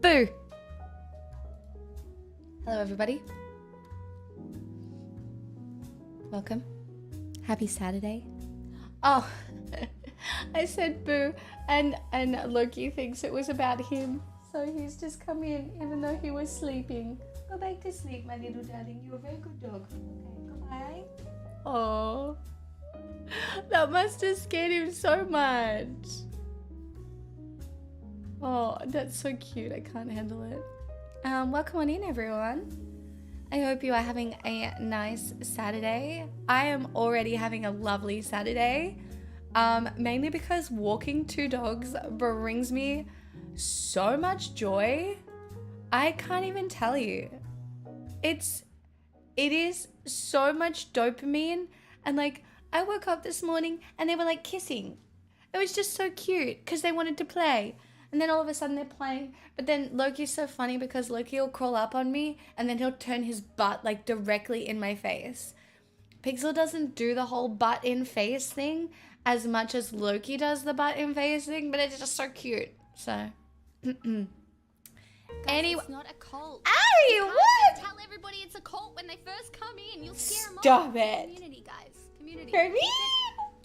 Boo. Hello, everybody. Welcome. Happy Saturday. Oh, I said boo, and Loki thinks it was about him, so he's just come in, even though he was sleeping. Go back to sleep, my little darling. You're a very good dog. Okay, goodbye. Oh, that must have scared him so much. Oh, that's so cute. I can't handle it. Welcome on in, everyone. I hope you are having a nice Saturday. I am already having a lovely Saturday. Mainly because walking two dogs brings me so much joy. I can't even tell you. It is so much dopamine, and like I woke up this morning and they were like kissing. It was just so cute because they wanted to play. And then all of a sudden they're playing. But then Loki's so funny because Loki will crawl up on me and then he'll turn his butt like directly in my face. Pixel doesn't do the whole butt in face thing as much as Loki does the butt in face thing, but it's just so cute. So, anyway. It's not a cult. Hey, what? Tell everybody it's a cult when they first come in. You'll scare them Stop off. it. Community, guys. Community. For me?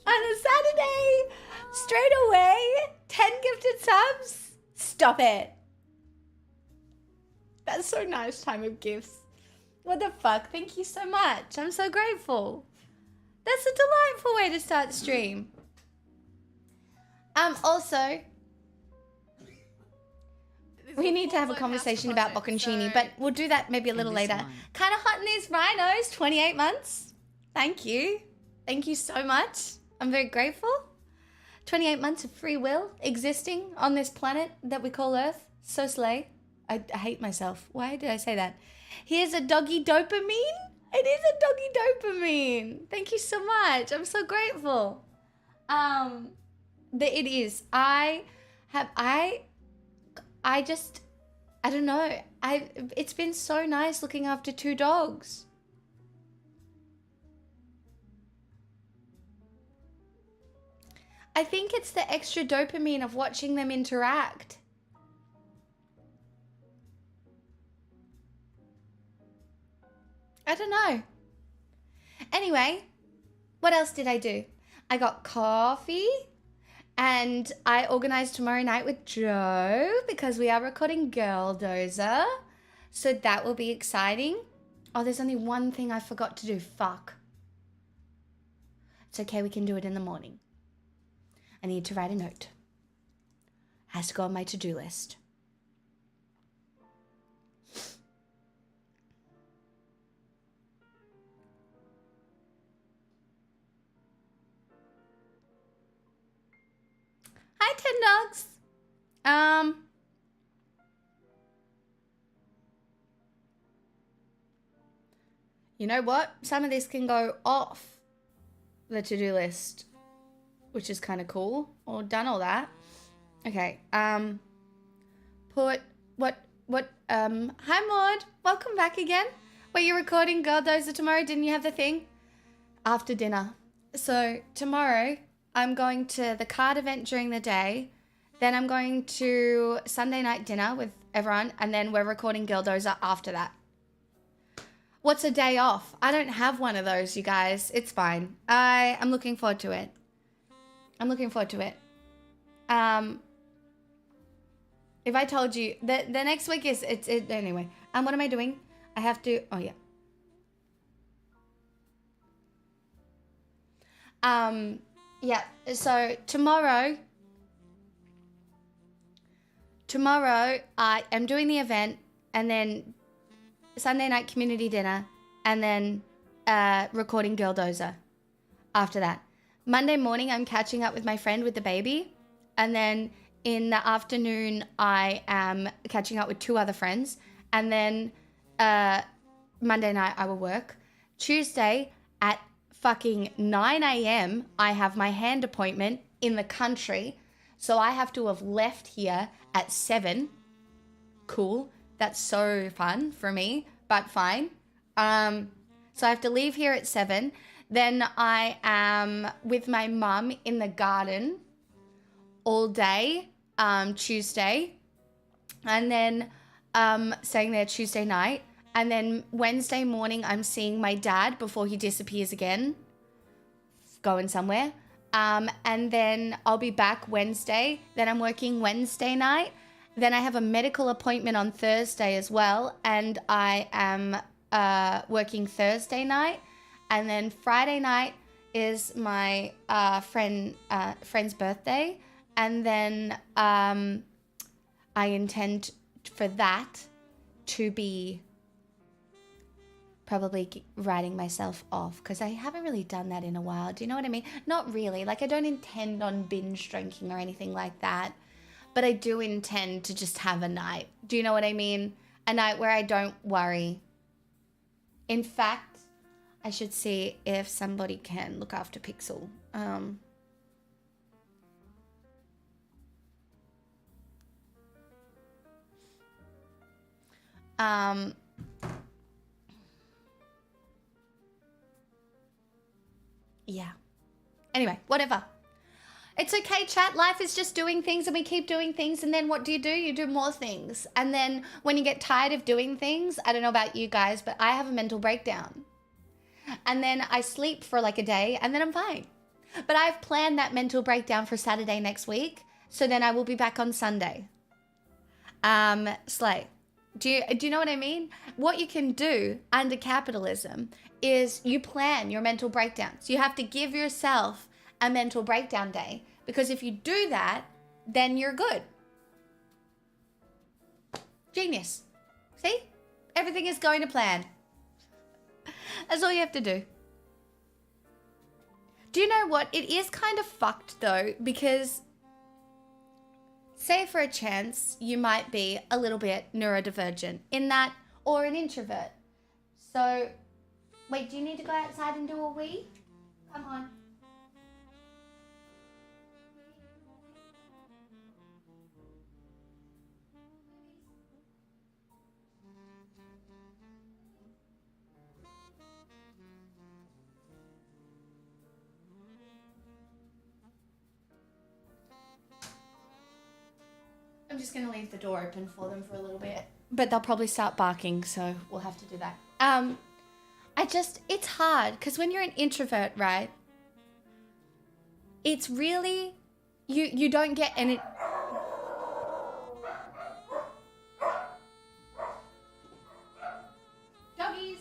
On a Saturday? Straight away? 10 gifted subs? Stop it. That's so nice, time of gifts. What the fuck? Thank you so much. I'm so grateful. That's a delightful way to start the stream. Also, we need to have a conversation about bocconcini, but we'll do that maybe a little later. Kind of hot in these rhinos, 28 months. Thank you. Thank you so much. I'm very grateful. 28 months of free will existing on this planet that we call Earth. So slay. I hate myself. Why did I say that? Here's a doggy dopamine. It is a doggy dopamine. Thank you so much. I'm so grateful. It is. I don't know. It's been so nice looking after two dogs. I think it's the extra dopamine of watching them interact. I don't know. Anyway, what else did I do? I got coffee and I organized tomorrow night with Joe because we are recording Girl Dozer. So that will be exciting. Oh, there's only one thing I forgot to do. Fuck. It's okay, we can do it in the morning. I need to write a note. Has to go on my to-do list. Hi, 10 dogs. You know what? Some of this can go off the to-do list, which is kind of cool. Or done all that. Okay. Hi Maud. Welcome back again. Were you recording Girl Dozer tomorrow? Didn't you have the thing? After dinner. So tomorrow I'm going to the card event during the day. Then I'm going to Sunday night dinner with everyone. And then we're recording Girl Dozer after that. What's a day off? I don't have one of those, you guys. It's fine. I'm looking forward to it. I'm looking forward to it. If I told you the next week is anyway. What am I doing? I have to. Oh yeah. Yeah. So tomorrow I am doing the event, and then Sunday night community dinner, and then recording Girl Dozer after that. Monday morning, I'm catching up with my friend with the baby. And then in the afternoon, I am catching up with two other friends. And then Monday night, I will work. Tuesday at fucking 9 a.m., I have my hand appointment in the country. So I have to have left here at 7. Cool. That's so fun for me, but fine. So I have to leave here at 7. Then I am with my mum in the garden all day, Tuesday. and then staying there Tuesday night. And then Wednesday morning, I'm seeing my dad before he disappears again, going somewhere. And then I'll be back Wednesday. Then I'm working Wednesday night. Then I have a medical appointment on Thursday as well. And I am working Thursday night. And then Friday night is my friend's birthday. And then I intend for that to be probably writing myself off, because I haven't really done that in a while. Do you know what I mean? Not really. Like, I don't intend on binge drinking or anything like that, but I do intend to just have a night. Do you know what I mean? A night where I don't worry. In fact, I should see if somebody can look after Pixel. Yeah. Anyway, whatever. It's okay, chat. Life is just doing things, and we keep doing things, and then what do? You do more things. And then when you get tired of doing things, I don't know about you guys, but I have a mental breakdown. And then I sleep for like a day, and then I'm fine. But I've planned that mental breakdown for Saturday next week, so then I will be back on Sunday. Slay. Do you know what I mean? What you can do under capitalism is you plan your mental breakdowns. You have to give yourself a mental breakdown day, because if you do that, then you're good. Genius. See? Everything is going to plan. That's all you have to do. Do you know what? It is kind of fucked though, because say for a chance you might be a little bit neurodivergent in that, or an introvert. So, wait, do you need to go outside and do a wee? Come on. I'm just going to leave the door open for them for a little bit. But they'll probably start barking, so we'll have to do that. It's hard, because when you're an introvert, right, it's really, you don't get any... Doggies!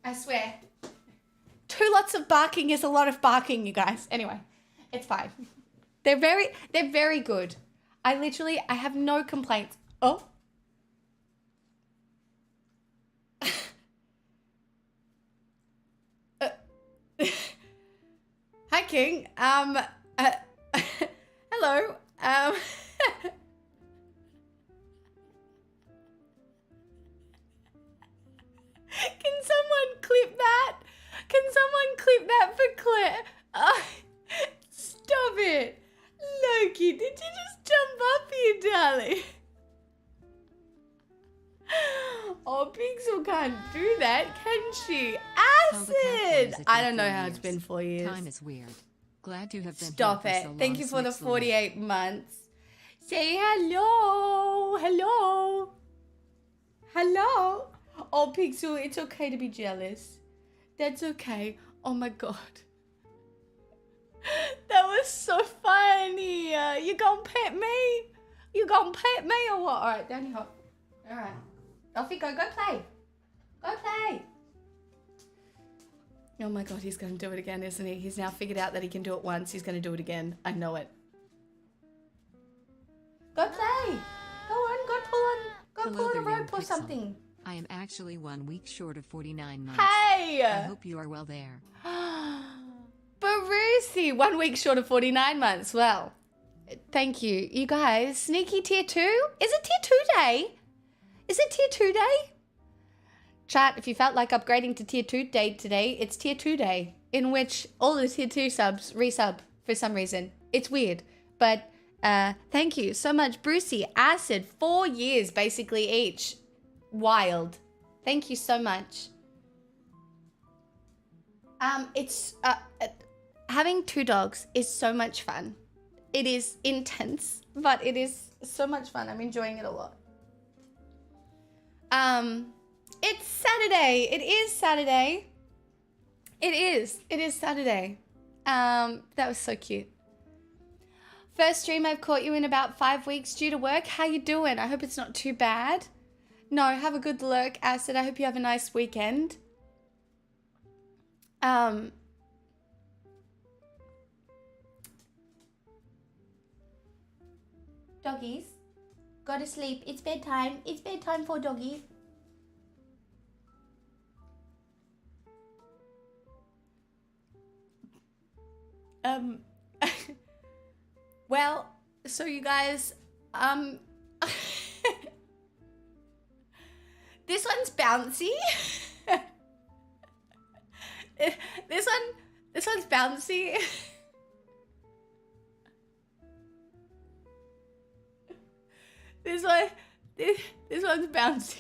I swear. 2 lots of barking is a lot of barking, you guys. Anyway, it's fine. They're very good. I have no complaints. Oh. Hi, King. Hello. Can someone clip that? Can someone clip that for Claire? Stop it. Loki, did you just jump up here, darling? Oh, Pixel can't do that, can she? Acid! I don't know how it's been 4 years. Time is weird. Glad you have been Stop here it. for so long. Thank you for the 48 months. Say hello. Hello. Hello. Oh, Pixel, it's okay to be jealous. That's okay. Oh my god. That was so funny. You gonna pet me? You gonna pet me or what? Alright, down you hop. Alright. Off you go. Go play. Go play. Oh my god, he's gonna do it again, isn't he? He's now figured out that he can do it once. He's gonna do it again. I know it. Go play. Go on. Go pull on a rope or something. I am actually 1 week short of 49 months. Hey! I hope you are well there. Barusi, 1 week short of 49 months. Well, thank you. You guys, sneaky tier 2? Is it tier 2 day? Is it tier 2 day? Chat, if you felt like upgrading to tier 2 day today, it's tier 2 day, in which all the tier 2 subs resub for some reason. It's weird, but thank you so much. Brucey, Acid, 4 years basically each. Wild. Thank you so much. It's having 2 dogs is so much fun. It is intense, but it is so much fun. I'm enjoying it a lot. It's Saturday. It is Saturday. It is Saturday. That was so cute. First stream I've caught you in about 5 weeks due to work. How you doing? I hope it's not too bad. No, have a good lurk, Acid. I hope you have a nice weekend. Doggies, go to sleep. It's bedtime. It's bedtime for doggies. Well, so you guys, this one's bouncy. This one's bouncy. This one's bouncy.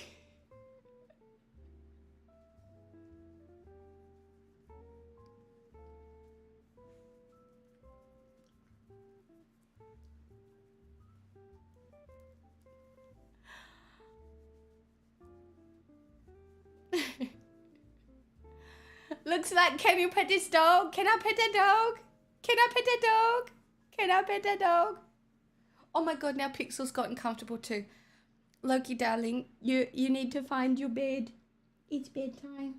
Looks like, can you pet this dog? Can I pet a dog? Can I pet a dog? Can I pet a dog? Oh my god, now Pixel's gotten comfortable too. Loki, darling, you need to find your bed. It's bedtime.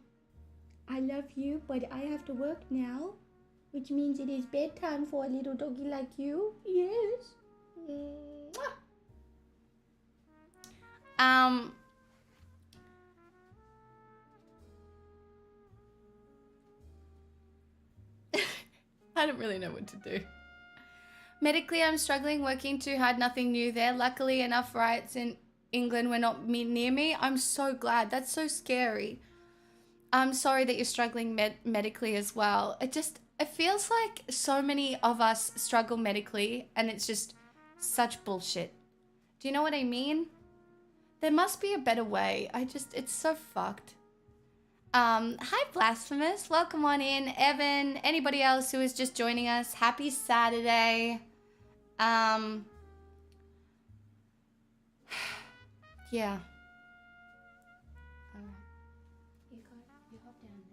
I love you, but I have to work now, which means it is bedtime for a little doggy like you. Yes. Mwah. I don't really know what to do. Medically, I'm struggling, working too hard, nothing new there. Luckily, enough riots in England were not near me. I'm so glad. That's so scary. I'm sorry that you're struggling medically as well. It feels like so many of us struggle medically, and it's just such bullshit. Do you know what I mean? There must be a better way. It's so fucked. Hi Blasphemous, welcome on in. Evan, anybody else who is just joining us, happy Saturday. Yeah. You hop down now.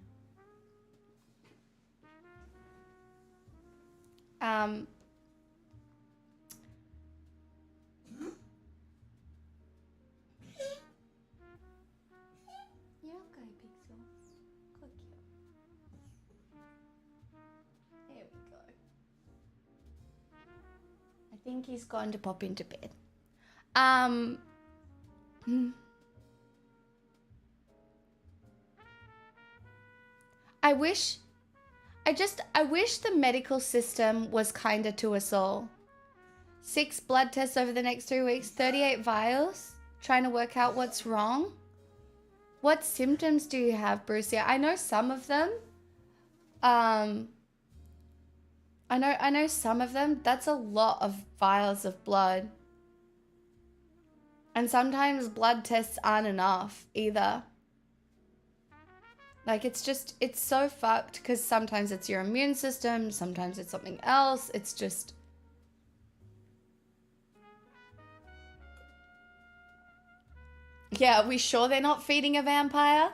You're okay, Pixel. Good girl. There we go. I think he's going to pop into bed. I wish the medical system was kinder to us all. 6 blood tests over the next 3 weeks, 38 vials, trying to work out what's wrong. What symptoms do you have, Brucey? I know some of them. I know some of them. That's a lot of vials of blood. And sometimes blood tests aren't enough either. Like, it's so fucked because sometimes it's your immune system, sometimes it's something else. It's just... Yeah, are we sure they're not feeding a vampire?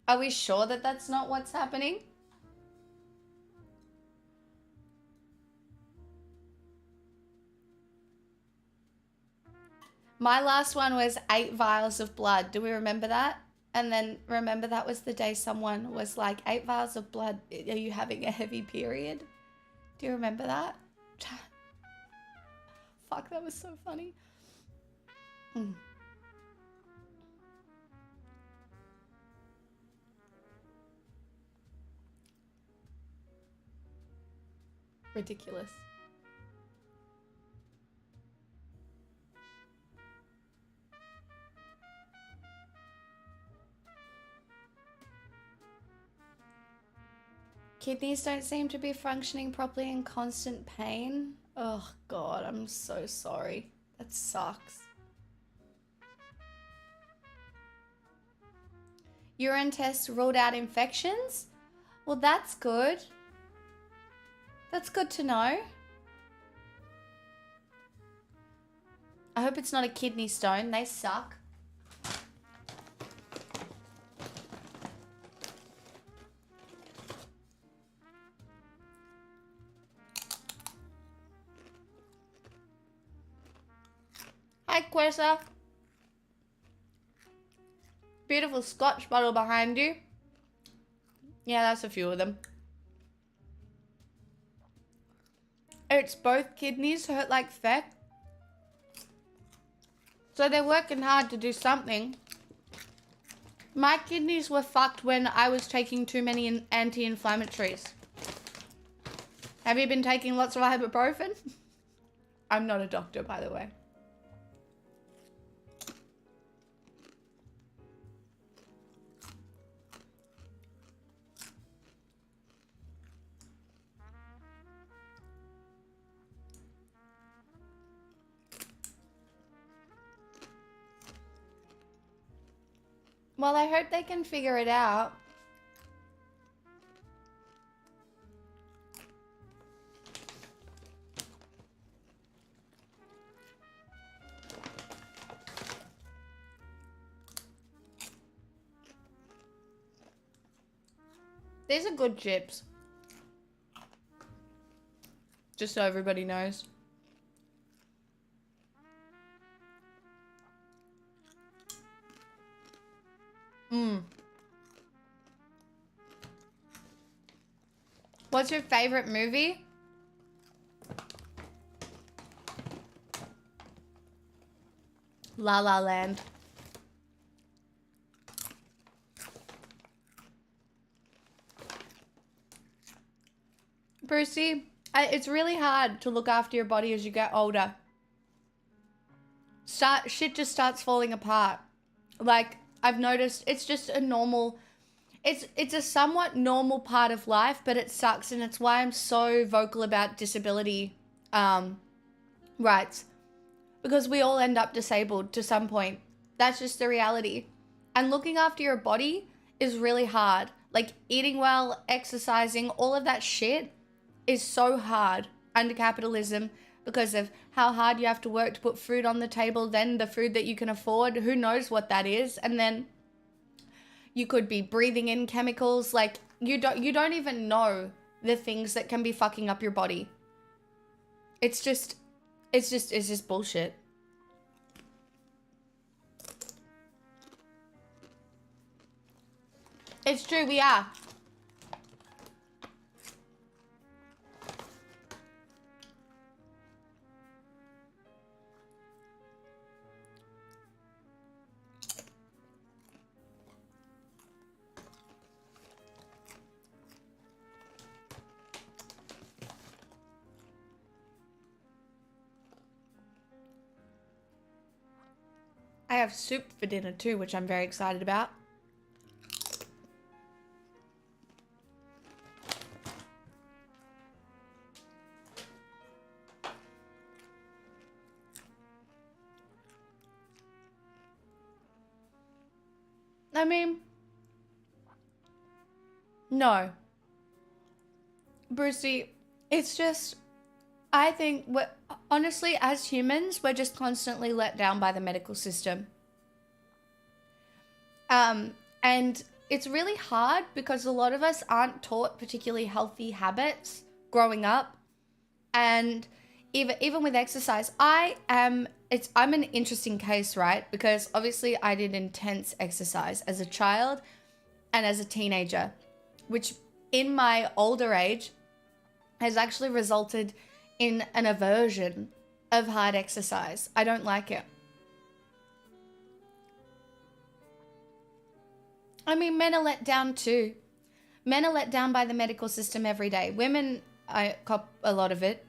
Are we sure that that's not what's happening? My last one was 8 vials of blood. Do we remember that? And then remember that was the day someone was like, 8 vials of blood, are you having a heavy period? Do you remember that? Fuck, that was so funny. Ridiculous. Kidneys don't seem to be functioning properly in constant pain. Oh God, I'm so sorry. That sucks. Urine tests ruled out infections? Well, that's good. That's good to know. I hope it's not a kidney stone. They suck. Hi, Quessa. Beautiful Scotch bottle behind you. Yeah, that's a few of them. It's both kidneys hurt like feck. So they're working hard to do something. My kidneys were fucked when I was taking too many anti-inflammatories. Have you been taking lots of ibuprofen? I'm not a doctor, by the way. Well, I hope they can figure it out. These are good chips. Just so everybody knows. What's your favorite movie? La La Land. Brucey, it's really hard to look after your body as you get older. Shit just starts falling apart. Like, I've noticed it's just a normal, it's a somewhat normal part of life, but it sucks, and it's why I'm so vocal about disability rights. Because we all end up disabled to some point. That's just the reality. And looking after your body is really hard. Like, eating well, exercising, all of that shit is so hard under capitalism because of how hard you have to work to put food on the table, then the food that you can afford, who knows what that is, and then you could be breathing in chemicals. Like, you don't even know the things that can be fucking up your body. It's just bullshit. It's true, we are. I have soup for dinner too, which I'm very excited about. I mean, no. Brucey, it's just, I think, honestly, as humans, we're just constantly let down by the medical system. And it's really hard because a lot of us aren't taught particularly healthy habits growing up. And even with exercise, I'm an interesting case, right? Because obviously I did intense exercise as a child and as a teenager, which in my older age has actually resulted in an aversion of hard exercise. I don't like it. I mean, men are let down too. Men are let down by the medical system every day. Women, I cop a lot of it.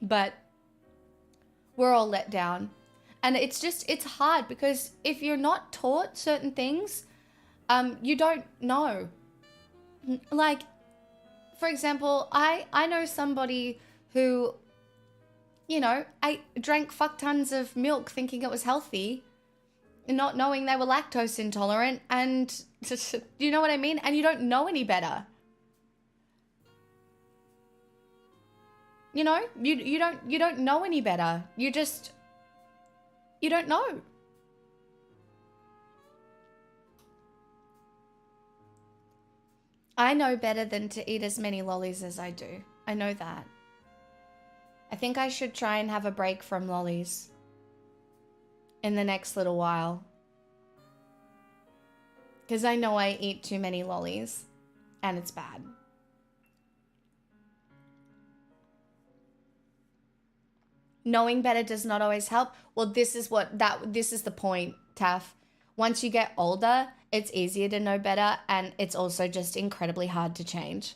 But we're all let down. And it's hard because if you're not taught certain things, you don't know. Like, for example, I know somebody who, you know, drank fuck tons of milk thinking it was healthy, not knowing they were lactose intolerant, and you know what I mean? And you don't know any better. You know, you don't know any better. You don't know. I know better than to eat as many lollies as I do. I know that. I think I should try and have a break from lollies in the next little while. Because I know I eat too many lollies and it's bad. Knowing better does not always help. Well, this is the point, Taff. Once you get older, it's easier to know better, and it's also just incredibly hard to change.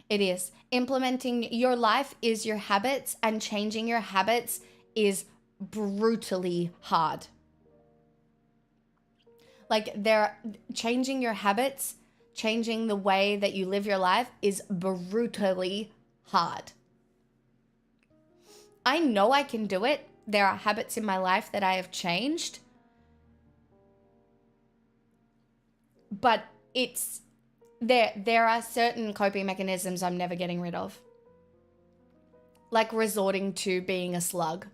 It is. Implementing your life is your habits, and changing your habits is brutally hard. Like, changing your habits, changing the way that you live your life is brutally hard. I know I can do it. There are habits in my life that I have changed. But there are certain coping mechanisms I'm never getting rid of. Like resorting to being a slug.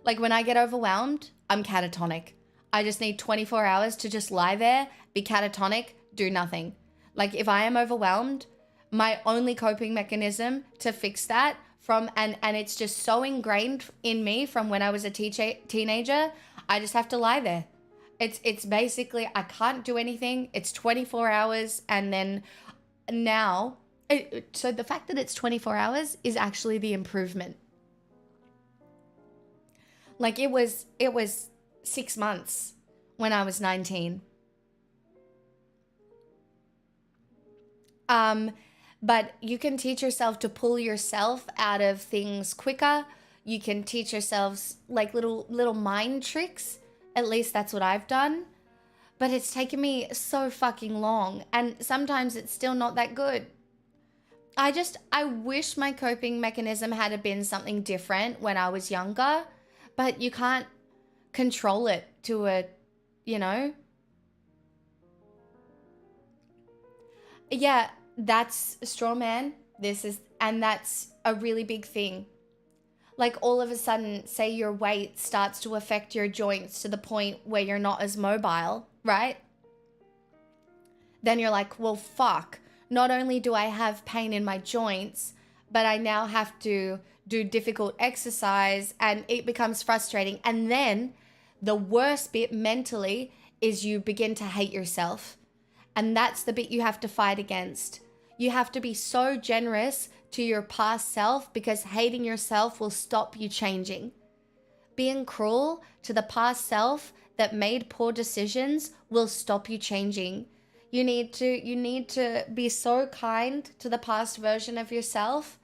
Like when I get overwhelmed, I'm catatonic. I just need 24 hours to just lie there, be catatonic, do nothing. Like if I am overwhelmed, my only coping mechanism to fix that and it's just so ingrained in me from when I was a teenager, I just have to lie there. It's basically, I can't do anything. It's 24 hours. And then now, so the fact that it's 24 hours is actually the improvement. Like it was 6 months when I was 19. But you can teach yourself to pull yourself out of things quicker. You can teach yourselves like little mind tricks. At least that's what I've done. But it's taken me so fucking long. And sometimes it's still not that good. I wish my coping mechanism had been something different when I was younger. But you can't control it to a, you know. Yeah, that's straw man. And that's a really big thing. Like all of a sudden, say your weight starts to affect your joints to the point where you're not as mobile, right? Then you're like, well, fuck. Not only do I have pain in my joints, but I now have to do difficult exercise and it becomes frustrating. And then the worst bit mentally is you begin to hate yourself. And that's the bit you have to fight against. You have to be so generous to your past self because hating yourself will stop you changing. Being cruel to the past self that made poor decisions will stop you changing. You need to be so kind to the past version of yourself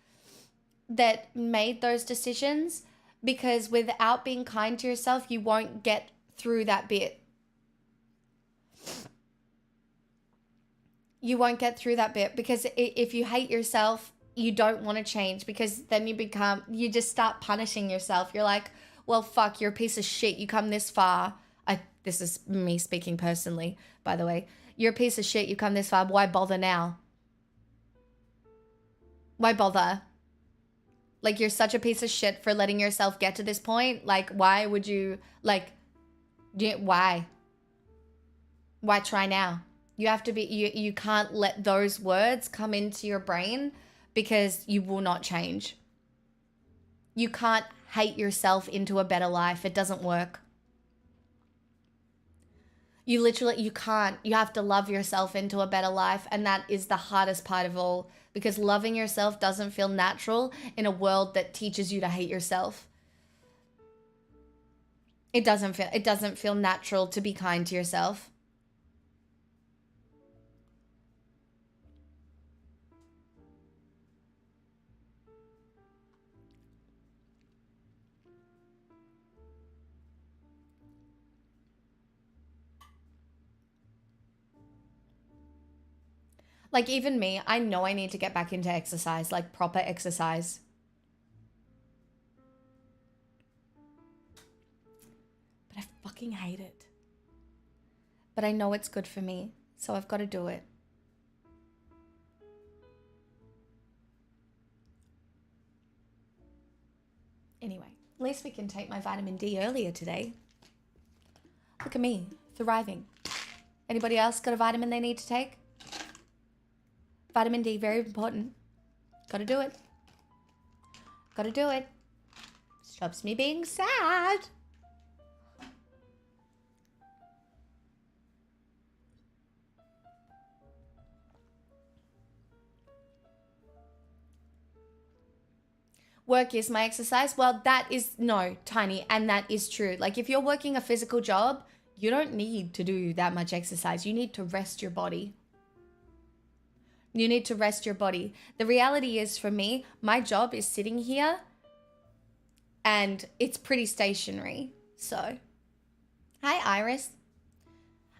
that made those decisions, because without being kind to yourself, you won't get through that bit. You won't get through that bit because if you hate yourself, you don't want to change, because then you just start punishing yourself. You're like, well, fuck, you're a piece of shit. You come this far. This is me speaking personally, by the way. You're a piece of shit. You come this far. Why bother now? Why bother? Like, you're such a piece of shit for letting yourself get to this point. Like, why would you, like, why? Why try now? You have to be, you can't let those words come into your brain because you will not change. You can't hate yourself into a better life. It doesn't work. You can't. You have to love yourself into a better life. And that is the hardest part of all, because loving yourself doesn't feel natural in a world that teaches you to hate yourself. It doesn't feel natural to be kind to yourself. Like even me, I know I need to get back into exercise, like proper exercise. But I fucking hate it. But I know it's good for me, so I've got to do it. Anyway, at least we can take my vitamin D earlier today. Look at me, thriving. Anybody else got a vitamin they need to take? Vitamin D, very important. Gotta do it. Gotta do it. Stops me being sad. Work is my exercise. Well, that is, no, Tiny, and that is true. Like if you're working a physical job, you don't need to do that much exercise. You need to rest your body. You need to rest your body. The reality is for me, my job is sitting here and it's pretty stationary. So, hi Iris.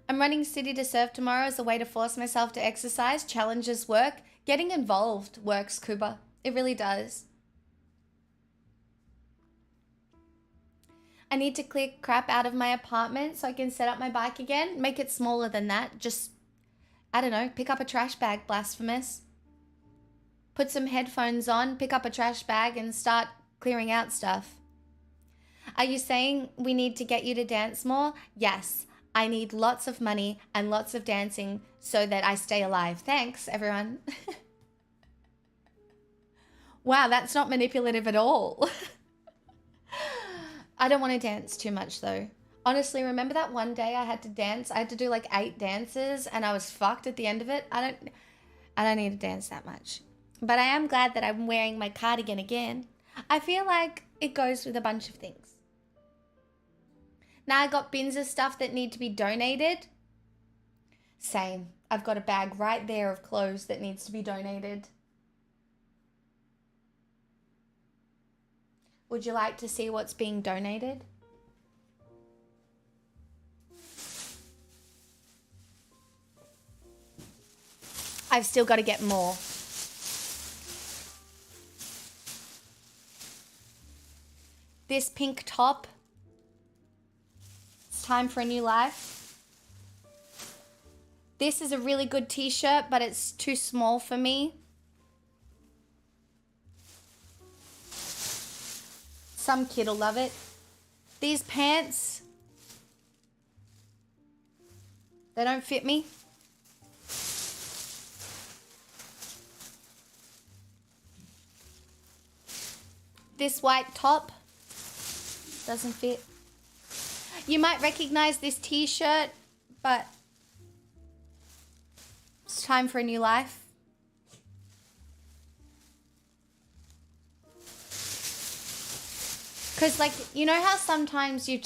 I'm running City to Surf tomorrow as a way to force myself to exercise. Challenges work. Getting involved works, Kuba. It really does. I need to clear crap out of my apartment so I can set up my bike again. Make it smaller than that. Just, I don't know, pick up a trash bag, blasphemous. Put some headphones on, pick up a trash bag and start clearing out stuff. Are you saying we need to get you to dance more? Yes, I need lots of money and lots of dancing so that I stay alive. Thanks, everyone. Wow, that's not manipulative at all. I don't want to dance too much though. Honestly, remember that one day I had to dance? I had to do like 8 dances and I was fucked at the end of it. I don't need to dance that much. But I am glad that I'm wearing my cardigan again. I feel like it goes with a bunch of things. Now I got bins of stuff that need to be donated. Same. I've got a bag right there of clothes that needs to be donated. Would you like to see what's being donated? I've still got to get more. This pink top. It's time for a new life. This is a really good t-shirt, but it's too small for me. Some kid will love it. These pants, they don't fit me. This white top doesn't fit. You might recognize this t-shirt, but it's time for a new life. Because, like, you know how sometimes you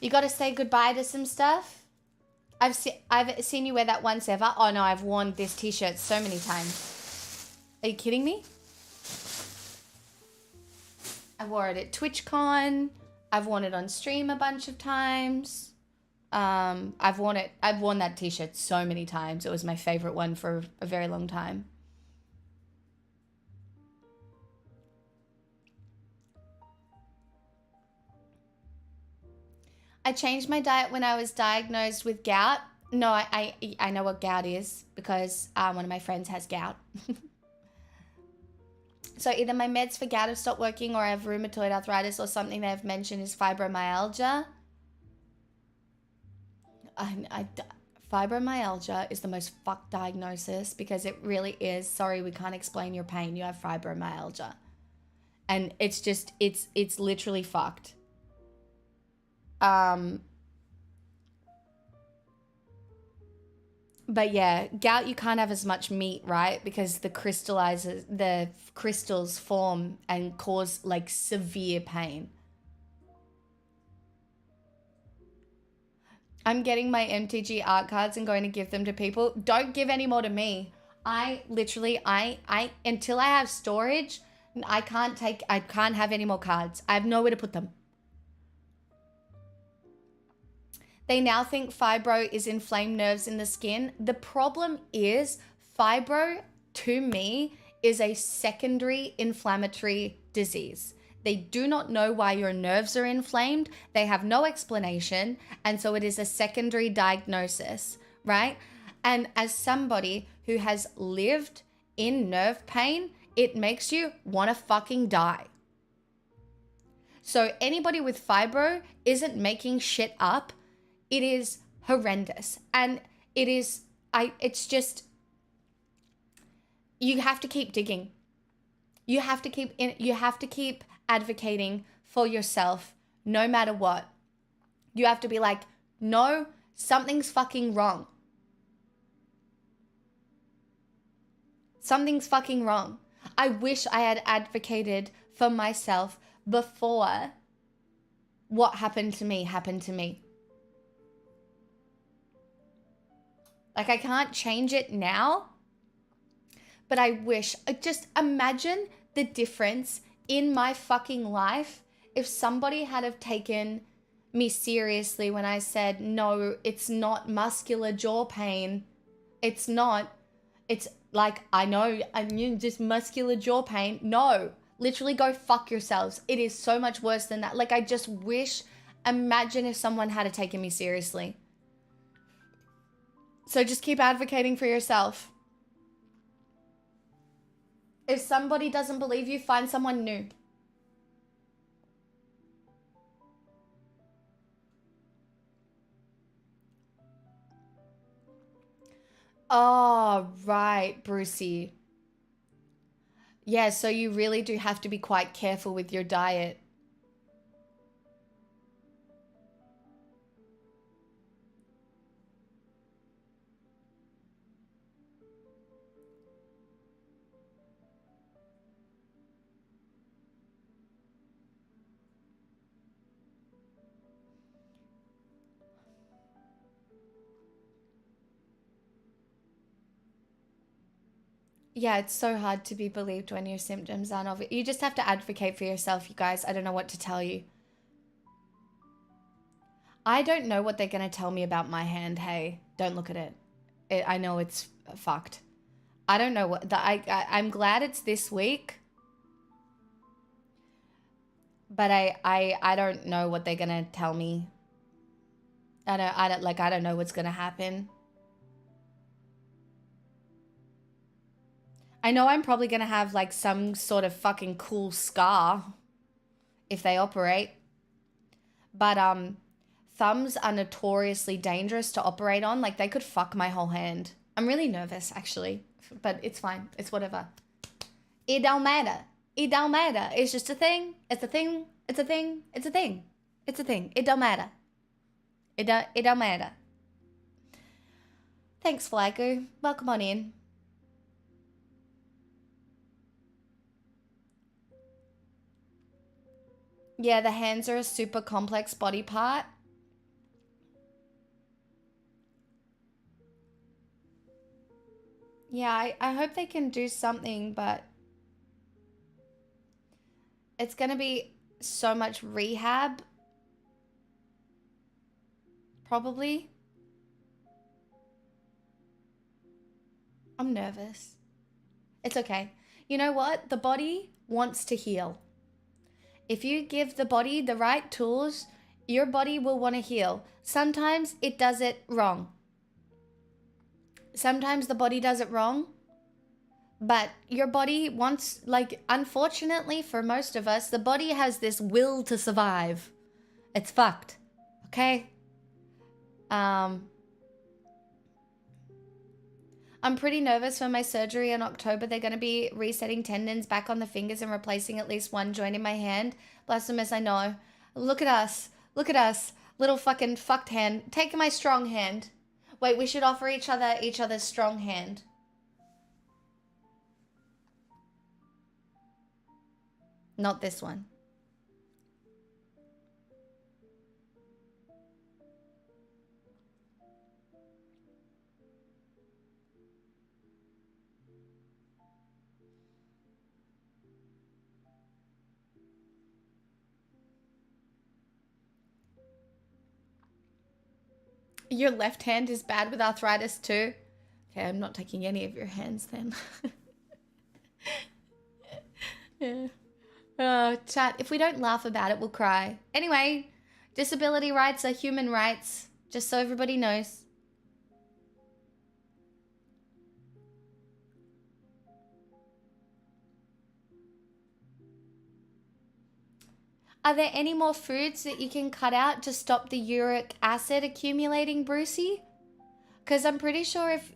got to say goodbye to some stuff? I've seen you wear that once ever. Oh, no, I've worn this t-shirt so many times. Are you kidding me? I wore it at TwitchCon. I've worn it on stream a bunch of times. I've worn that t-shirt so many times. It was my favorite one for a very long time. I changed my diet when I was diagnosed with gout. No, I know what gout is because one of my friends has gout. So either my meds for gout have stopped working or I have rheumatoid arthritis or something they've mentioned is fibromyalgia. Fibromyalgia is the most fucked diagnosis because it really is. Sorry, we can't explain your pain. You have fibromyalgia. And it's just, it's literally fucked. But yeah, gout, you can't have as much meat, right? Because the crystals form and cause like severe pain. I'm getting my MTG art cards and going to give them to people. Don't give any more to me. I until I have storage, I can't have any more cards. I have nowhere to put them. They now think fibro is inflamed nerves in the skin. The problem is fibro, to me, is a secondary inflammatory disease. They do not know why your nerves are inflamed. They have no explanation. And so it is a secondary diagnosis, right? And as somebody who has lived in nerve pain, it makes you want to fucking die. So anybody with fibro isn't making shit up. It is horrendous. And it's just, you have to keep digging. You have to keep advocating for yourself no matter what. You have to be like, no, something's fucking wrong. Something's fucking wrong. I wish I had advocated for myself before what happened to me happened to me. Like, I can't change it now, but I wish. Just imagine the difference in my fucking life if somebody had have taken me seriously when I said, no, it's not muscular jaw pain. It's not. It's like, I know, just muscular jaw pain. No, literally go fuck yourselves. It is so much worse than that. Like, I just wish, imagine if someone had taken me seriously. So just keep advocating for yourself. If somebody doesn't believe you, find someone new. Oh, right, Brucey. Yeah, so you really do have to be quite careful with your diet. Yeah, it's so hard to be believed when your symptoms aren't obvious. You just have to advocate for yourself, you guys. I don't know what to tell you. I don't know what they're going to tell me about my hand. Hey, don't look at it. I know it's fucked. I don't know what... I'm glad it's this week. But I don't know what they're going to tell me. I don't know what's going to happen. I know I'm probably going to have like some sort of fucking cool scar if they operate. But thumbs are notoriously dangerous to operate on. Like, they could fuck my whole hand. I'm really nervous, actually. But it's fine. It's whatever. It don't matter. It don't matter. It's just a thing. It's a thing. It's a thing. It's a thing. It's a thing. It don't matter. It don't matter. Thanks, Flygo. Welcome on in. Yeah, the hands are a super complex body part. Yeah, I hope they can do something, but it's going to be so much rehab. Probably. I'm nervous. It's okay. You know what? The body wants to heal. If you give the body the right tools, your body will want to heal. Sometimes it does it wrong. Sometimes the body does it wrong. But your body wants, like, unfortunately for most of us, the body has this will to survive. It's fucked. Okay? I'm pretty nervous for my surgery in October. They're going to be resetting tendons back on the fingers and replacing at least one joint in my hand. Blasphemous, I know. Look at us. Look at us. Little fucking fucked hand. Take my strong hand. Wait, we should offer each other's strong hand. Not this one. Your left hand is bad with arthritis too? Okay, I'm not taking any of your hands then. Yeah. Oh, chat, if we don't laugh about it, we'll cry. Anyway, disability rights are human rights, just so everybody knows. Are there any more foods that you can cut out to stop the uric acid accumulating, Brucey? Because I'm pretty sure if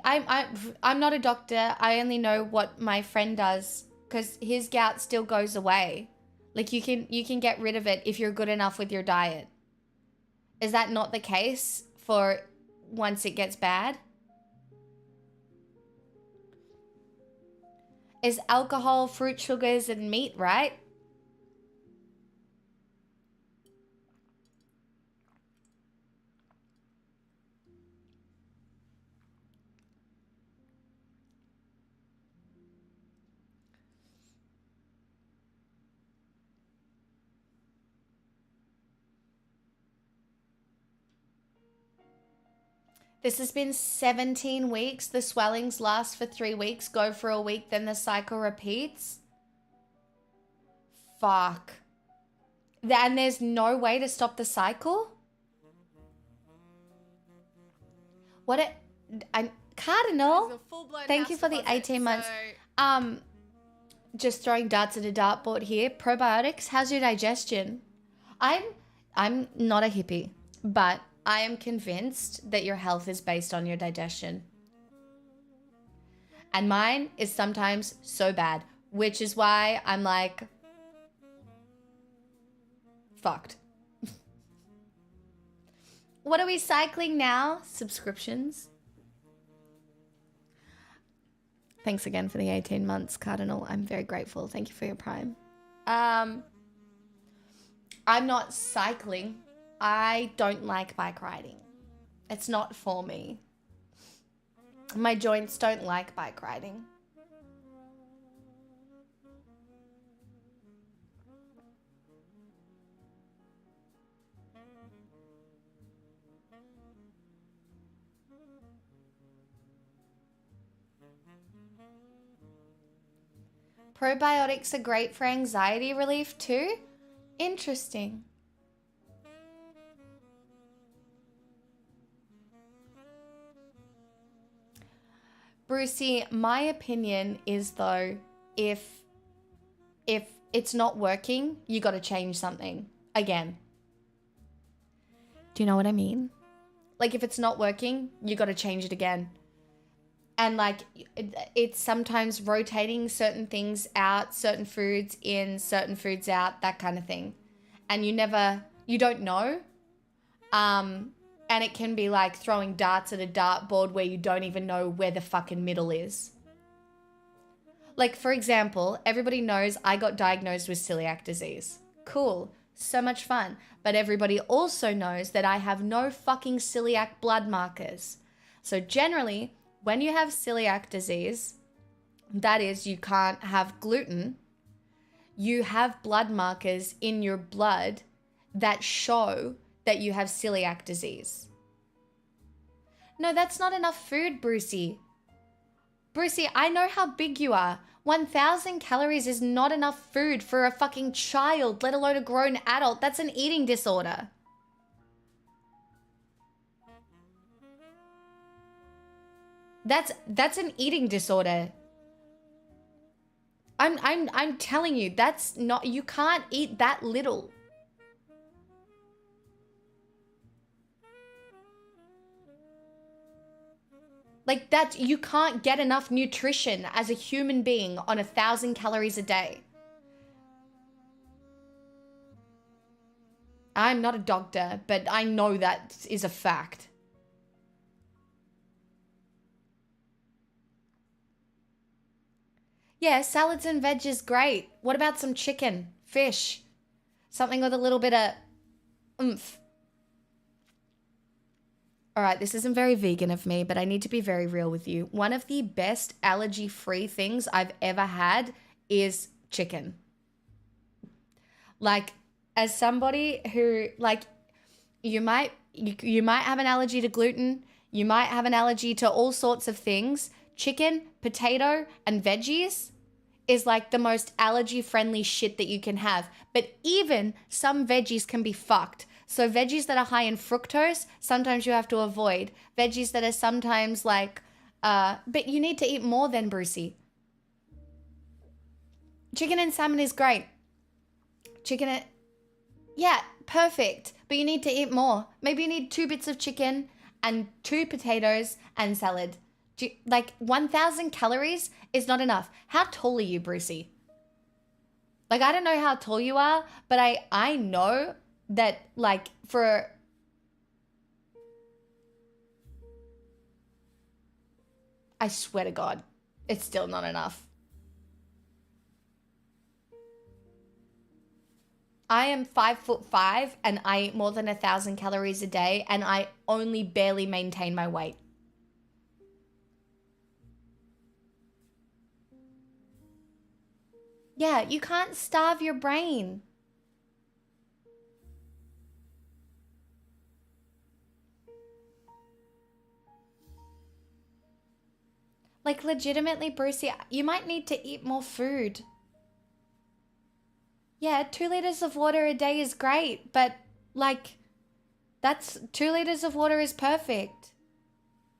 I'm not a doctor. I only know what my friend does because his gout still goes away. Like you can get rid of it if you're good enough with your diet. Is that not the case for once it gets bad? Is alcohol, fruit sugars, and meat, right? This has been 17 weeks. The swellings last for 3 weeks, go for a week, then the cycle repeats. Fuck. And there's no way to stop the cycle? Cardinal, thank you for the 18 months. Just throwing darts at a dartboard here. Probiotics, how's your digestion? I'm not a hippie, but I am convinced that your health is based on your digestion. And mine is sometimes so bad, which is why I'm like, fucked. What are we cycling now? Subscriptions. Thanks again for the 18 months, Cardinal. I'm very grateful. Thank you for your prime. I'm not cycling. I don't like bike riding. It's not for me. My joints don't like bike riding. Probiotics are great for anxiety relief too? Interesting. Brucey, my opinion is though, if it's not working, you got to change something again. Do you know what I mean? Like if it's not working, you got to change it again. And like it's sometimes rotating certain things out, certain foods in, certain foods out, that kind of thing. And you don't know. And it can be like throwing darts at a dartboard where you don't even know where the fucking middle is. Like, for example, everybody knows I got diagnosed with celiac disease. Cool. So much fun. But everybody also knows that I have no fucking celiac blood markers. So generally, when you have celiac disease, that is, you can't have gluten, you have blood markers in your blood that show that you have celiac disease. No, that's not enough food, Brucey. Brucey, I know how big you are. 1,000 calories is not enough food for a fucking child, let alone a grown adult. That's an eating disorder. That's an eating disorder. I'm telling you, that's not, you can't eat that little. Like that, you can't get enough nutrition as a human being on 1,000 calories a day. I'm not a doctor, but I know that is a fact. Yeah, salads and veg is great. What about some chicken, fish? Something with a little bit of oomph. All right, this isn't very vegan of me, but I need to be very real with you. One of the best allergy-free things I've ever had is chicken. Like, as somebody who, like, you might you might have an allergy to gluten. You might have an allergy to all sorts of things. Chicken, potato, and veggies is like the most allergy-friendly shit that you can have. But even some veggies can be fucked. So veggies that are high in fructose, sometimes you have to avoid. Veggies that are sometimes like, but you need to eat more than Brucey. Chicken and salmon is great. Yeah, perfect. But you need to eat more. Maybe you need 2 bits of chicken and 2 potatoes and salad. Like 1,000 calories is not enough. How tall are you, Brucey? Like, I don't know how tall you are, but I know that, like, I swear to God, it's still not enough. I am 5'5" and I eat more than 1,000 calories a day, and I only barely maintain my weight. Yeah, you can't starve your brain. Like, legitimately, Brucey, you might need to eat more food. Yeah, 2 liters of water a day is great, but like, 2 liters of water is perfect.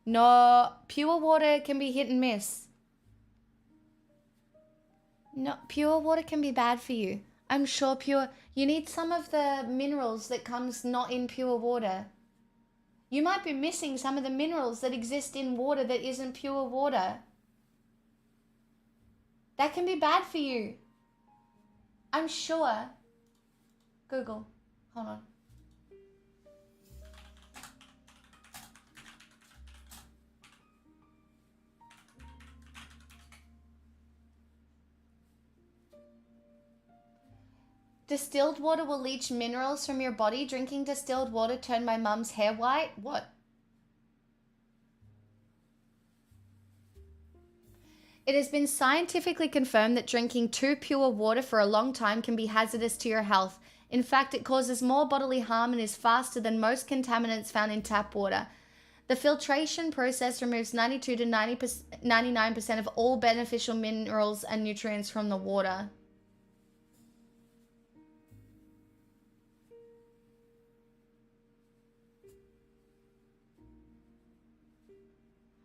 No, pure water can be hit and miss. No, pure water can be bad for you. I'm sure you need some of the minerals that comes not in pure water. You might be missing some of the minerals that exist in water that isn't pure water. That can be bad for you. I'm sure. Google. Hold on. Distilled water will leach minerals from your body. Drinking distilled water turned my mum's hair white. What? It has been scientifically confirmed that drinking too pure water for a long time can be hazardous to your health. In fact, it causes more bodily harm and is faster than most contaminants found in tap water. The filtration process removes 92 to 99% of all beneficial minerals and nutrients from the water.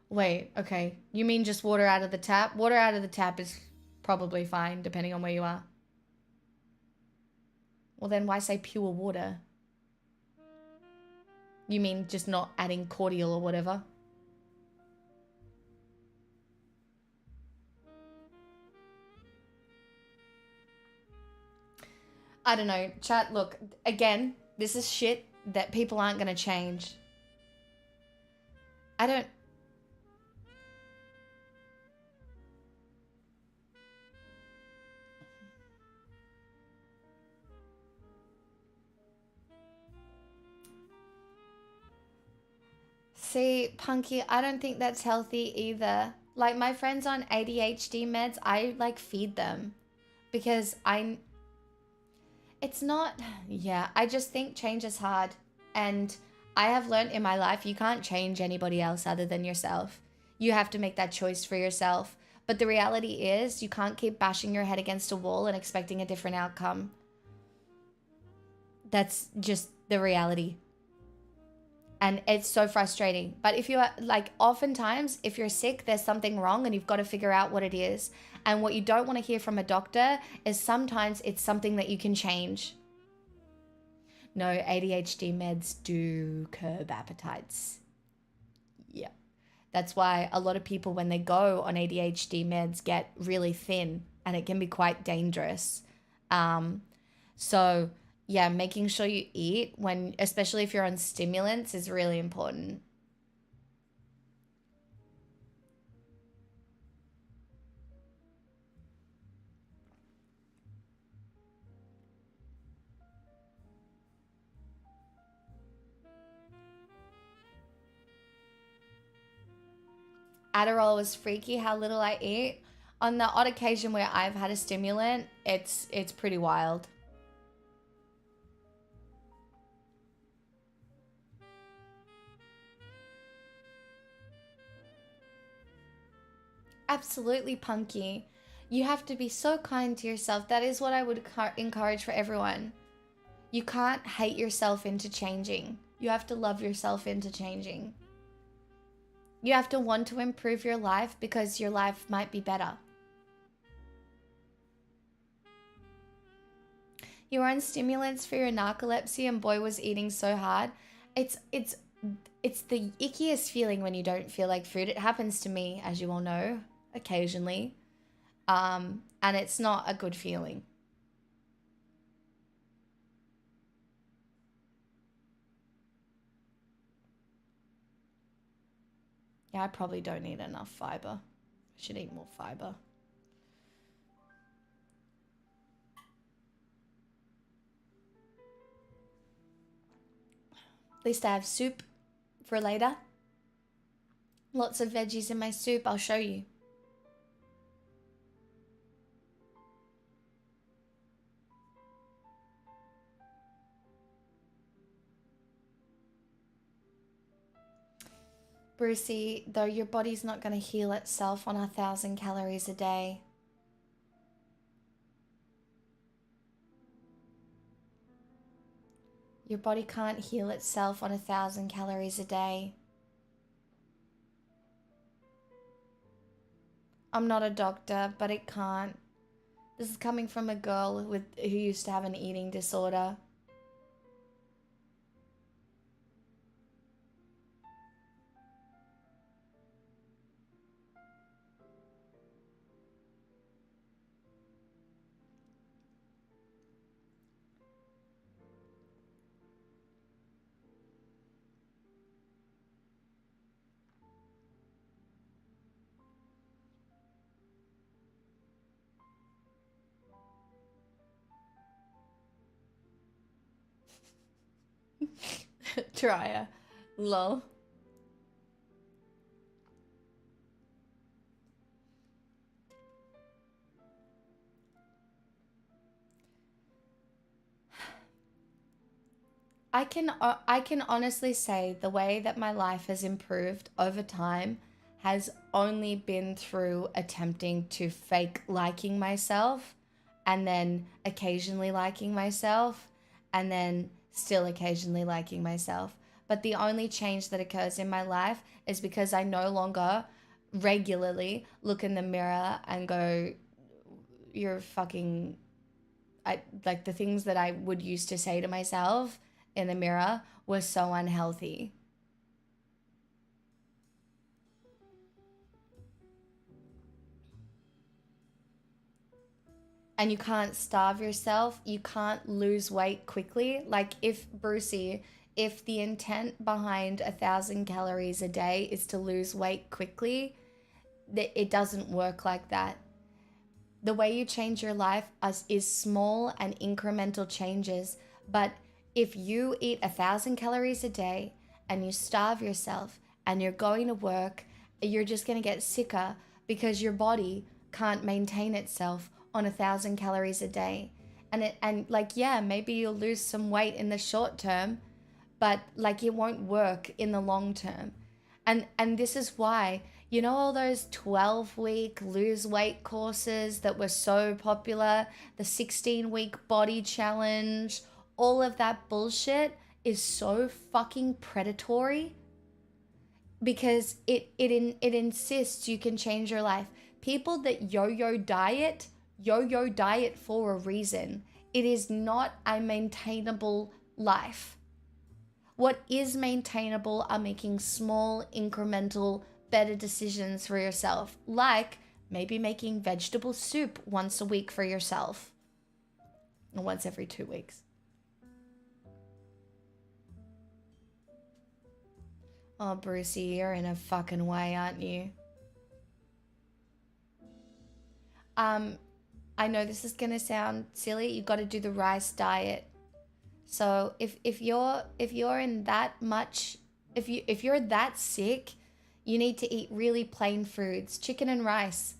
Wait, okay. You mean just water out of the tap? Water out of the tap is probably fine, depending on where you are. Well, then why say pure water? You mean just not adding cordial or whatever? I don't know. Chat, look, again, this is shit that people aren't going to change. I don't... See, Punky, I don't think that's healthy either. Like, my friends on ADHD meds, I, like, feed them. Because it's not... Yeah, I just think change is hard. And I have learned in my life, you can't change anybody else other than yourself. You have to make that choice for yourself. But the reality is, you can't keep bashing your head against a wall and expecting a different outcome. That's just the reality. And it's so frustrating. But if you are, like, oftentimes, if you're sick, there's something wrong and you've got to figure out what it is. And what you don't want to hear from a doctor is sometimes it's something that you can change. No, ADHD meds do curb appetites. Yeah. That's why a lot of people, when they go on ADHD meds, get really thin and it can be quite dangerous. So... yeah, making sure you eat when, especially if you're on stimulants, is really important. Adderall was freaky how little I eat. On the odd occasion where I've had a stimulant, it's pretty wild. Absolutely, Punky. You have to be so kind to yourself. That is what I would encourage for everyone. You can't hate yourself into changing. You have to love yourself into changing. You have to want to improve your life because your life might be better. You were on stimulants for your narcolepsy and boy was eating so hard. It's the ickiest feeling when you don't feel like food. It happens to me, as you all know, occasionally. And it's not a good feeling. Yeah, I probably don't eat enough fiber. I should eat more fiber. At least I have soup for later. Lots of veggies in my soup. I'll show you. Brucey, though your body's not going to heal itself on 1,000 calories a day. Your body can't heal itself on 1,000 calories a day. I'm not a doctor, but it can't. This is coming from a girl who used to have an eating disorder. Try lol. I can honestly say the way that my life has improved over time has only been through attempting to fake liking myself and then occasionally liking myself and then still occasionally liking myself. But the only change that occurs in my life is because I no longer regularly look in the mirror and go, you're fucking, like the things that I would used to say to myself in the mirror were so unhealthy. And you can't starve yourself. You can't lose weight quickly. Like if Brucey, if the intent behind 1,000 calories a day is to lose weight quickly, it doesn't work like that. The way you change your life is small and incremental changes. But if you eat 1,000 calories a day and you starve yourself and you're going to work, you're just going to get sicker because your body can't maintain itself on 1,000 calories a day. And like, yeah, maybe you'll lose some weight in the short term, but like it won't work in the long term. And this is why, you know, all those 12-week lose weight courses that were so popular, the 16-week body challenge, all of that bullshit is so fucking predatory because it insists you can change your life. People that yo-yo diet for a reason. It is not a maintainable life. What is maintainable are making small, incremental, better decisions for yourself, like maybe making vegetable soup once a week for yourself, or once every 2 weeks. Oh, Brucey, you're in a fucking way, aren't you? I know this is gonna sound silly. You got to do the rice diet. So if you're in that much, if you're that sick, you need to eat really plain foods, chicken and rice.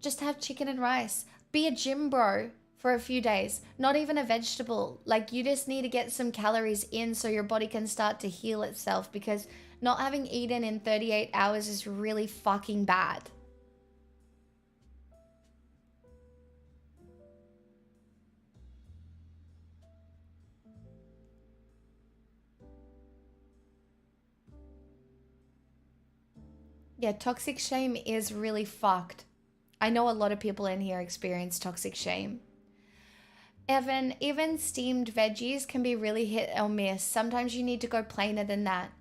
Just have chicken and rice. Be a gym bro for a few days. Not even a vegetable. Like you just need to get some calories in so your body can start to heal itself, because not having eaten in 38 hours is really fucking bad. Yeah, toxic shame is really fucked. I know a lot of people in here experience toxic shame. Evan, even steamed veggies can be really hit or miss. Sometimes you need to go plainer than that.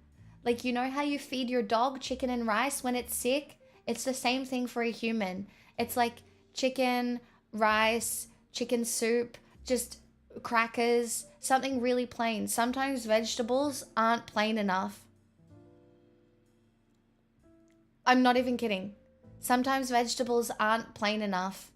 Like, you know how you feed your dog chicken and rice when it's sick? It's the same thing for a human. It's like chicken, rice, chicken soup, just crackers, something really plain. Sometimes vegetables aren't plain enough. I'm not even kidding. Sometimes vegetables aren't plain enough.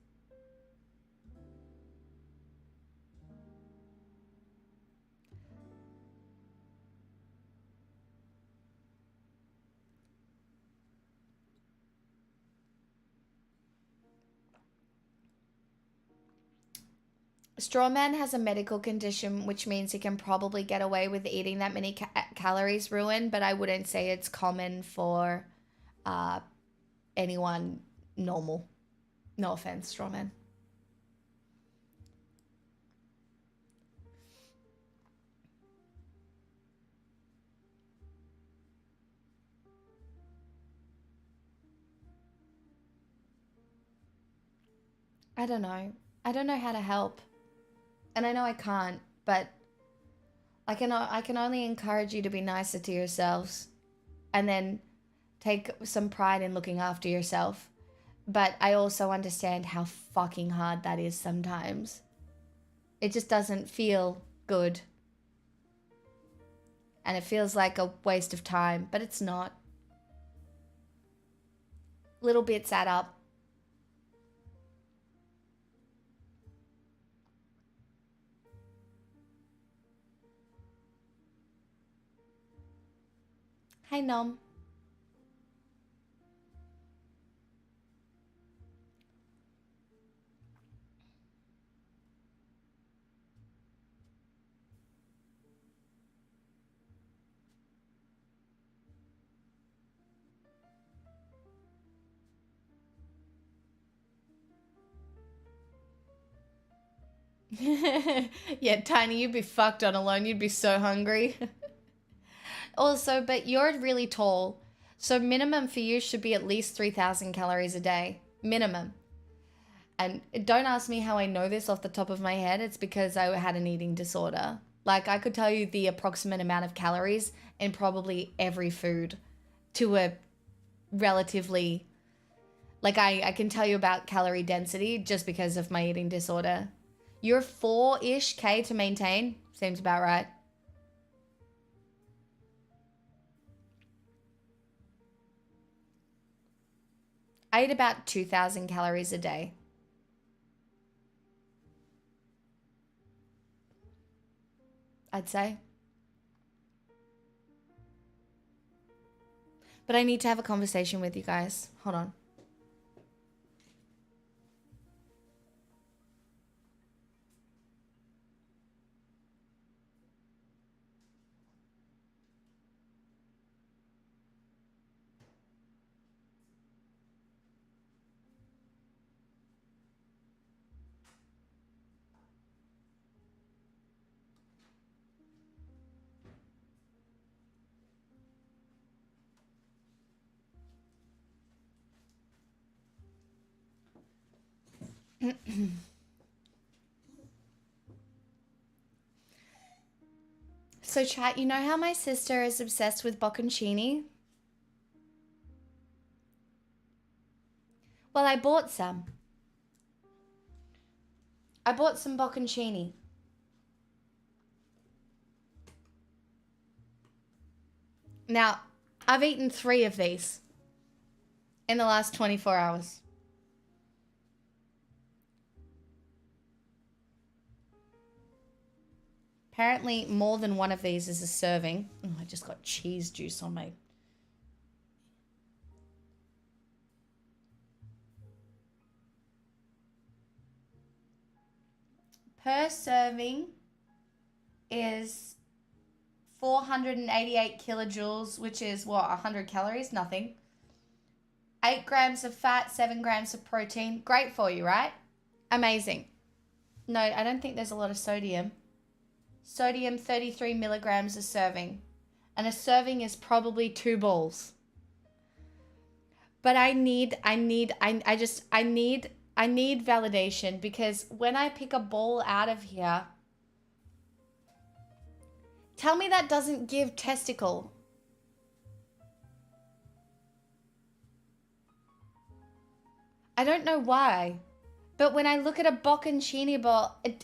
Strawman has a medical condition, which means he can probably get away with eating that many calories ruined, but I wouldn't say it's common for anyone normal. No offense, Strawman. I don't know. I don't know how to help. And I know I can't, but I can only encourage you to be nicer to yourselves and then take some pride in looking after yourself. But I also understand how fucking hard that is sometimes. It just doesn't feel good. And it feels like a waste of time, but it's not. Little bits add up. Hey, Nom. Yeah, Tiny, you'd be fucked on alone. You'd be so hungry. Also, but you're really tall. So minimum for you should be at least 3,000 calories a day. Minimum. And don't ask me how I know this off the top of my head. It's because I had an eating disorder. Like, I could tell you the approximate amount of calories in probably every food to a relatively... Like, I can tell you about calorie density just because of my eating disorder. You're 4-ish K to maintain. Seems about right. I eat about 2,000 calories a day. I'd say. But I need to have a conversation with you guys. Hold on. So chat, you know how my sister is obsessed with bocconcini? Well, I bought some. I bought some bocconcini. Now, I've eaten 3 of these in the last 24 hours. Apparently, more than one of these is a serving. Oh, I just got cheese juice on my... Per serving is 488 kilojoules, which is, what, 100 calories? Nothing. 8 grams of fat, 7 grams of protein. Great for you, right? Amazing. No, I don't think there's a lot of sodium. Sodium, 33 milligrams a serving. And a serving is probably 2 balls. But I need validation, because when I pick a ball out of here, tell me that doesn't give testicle. I don't know why, but when I look at a bocconcini ball, do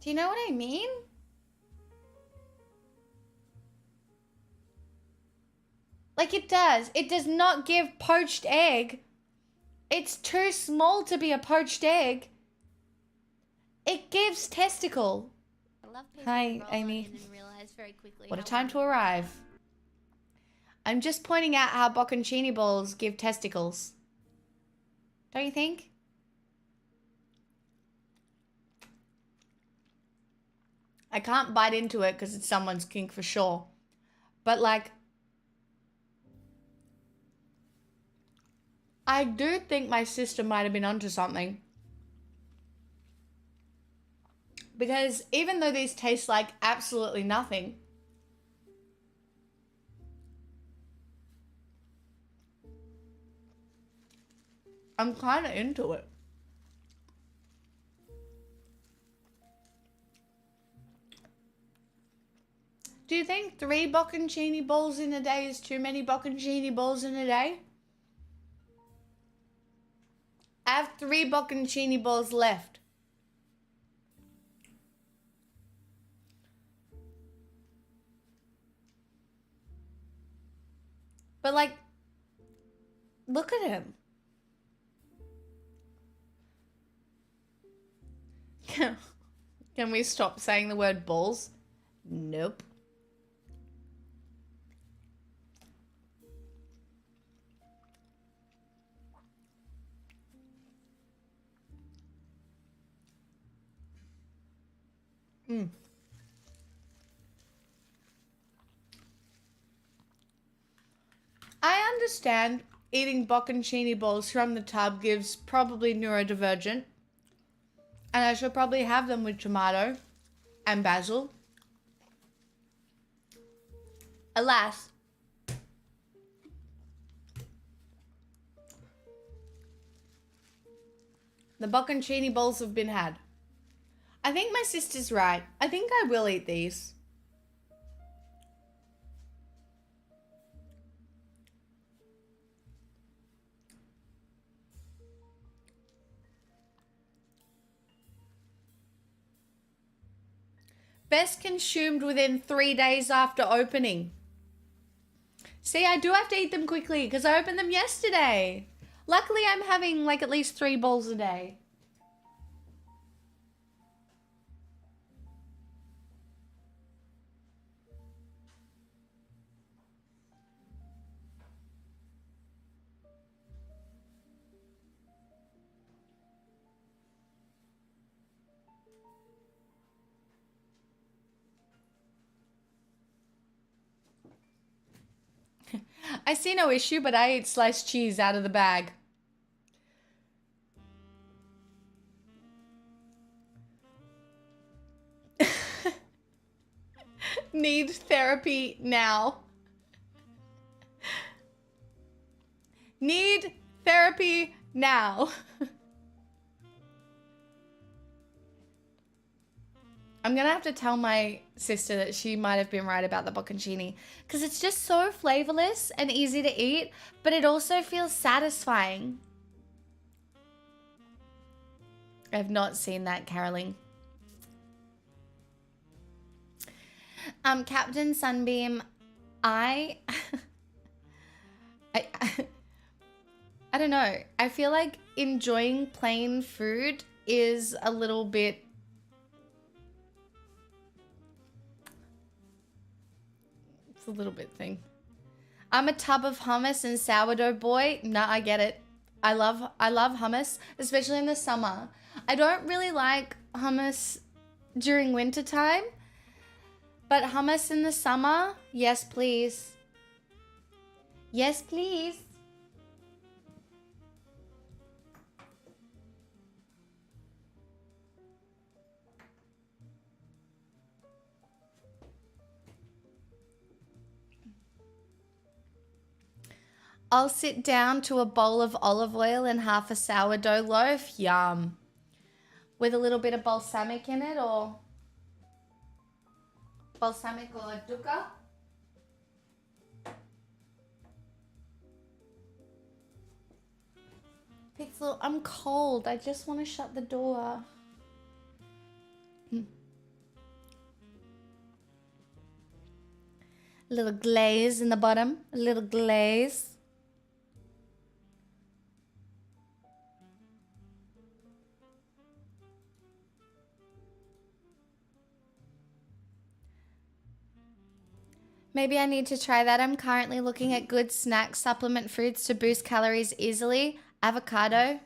you know what I mean? Like, it does. It does not give poached egg. It's too small to be a poached egg. It gives testicle. I love people Hi, who roll Amy. in and realize very quickly What a how time to wonderful they arrive. I'm just pointing out how bocconcini balls give testicles. Don't you think? I can't bite into it because it's someone's kink for sure. But like, I do think my sister might have been onto something. Because even though these taste like absolutely nothing, I'm kind of into it. Do you think 3 bocconcini balls in a day is too many bocconcini balls in a day? I have 3 bocconcini balls left. But like, look at him. Can we stop saying the word balls? Nope. I understand eating bocconcini balls from the tub gives probably neurodivergent. And I should probably have them with tomato and basil. Alas, the bocconcini balls have been had. I think my sister's right. I think I will eat these. Best consumed within 3 days after opening. See, I do have to eat them quickly because I opened them yesterday. Luckily, I'm having like at least 3 bowls a day. I see no issue, but I ate sliced cheese out of the bag. Need therapy now. Need therapy now. I'm gonna have to tell my sister that she might have been right about the bocconcini, because it's just so flavorless and easy to eat, but it also feels satisfying. I have not seen that, caroling. Captain Sunbeam, I I don't know. I feel like enjoying plain food is a little bit thing. I'm a tub of hummus and sourdough boy. No, I get it. I love hummus, especially in the summer. I don't really like hummus during winter time, but hummus in the summer, yes please. Yes please. I'll sit down to a bowl of olive oil and half a sourdough loaf. Yum. With a little bit of balsamic in it, or balsamic or dukkha. Pixel, I'm cold. I just want to shut the door. A little glaze in the bottom. A little glaze. Maybe I need to try that. I'm currently looking at good snack supplement foods to boost calories easily. Avocado.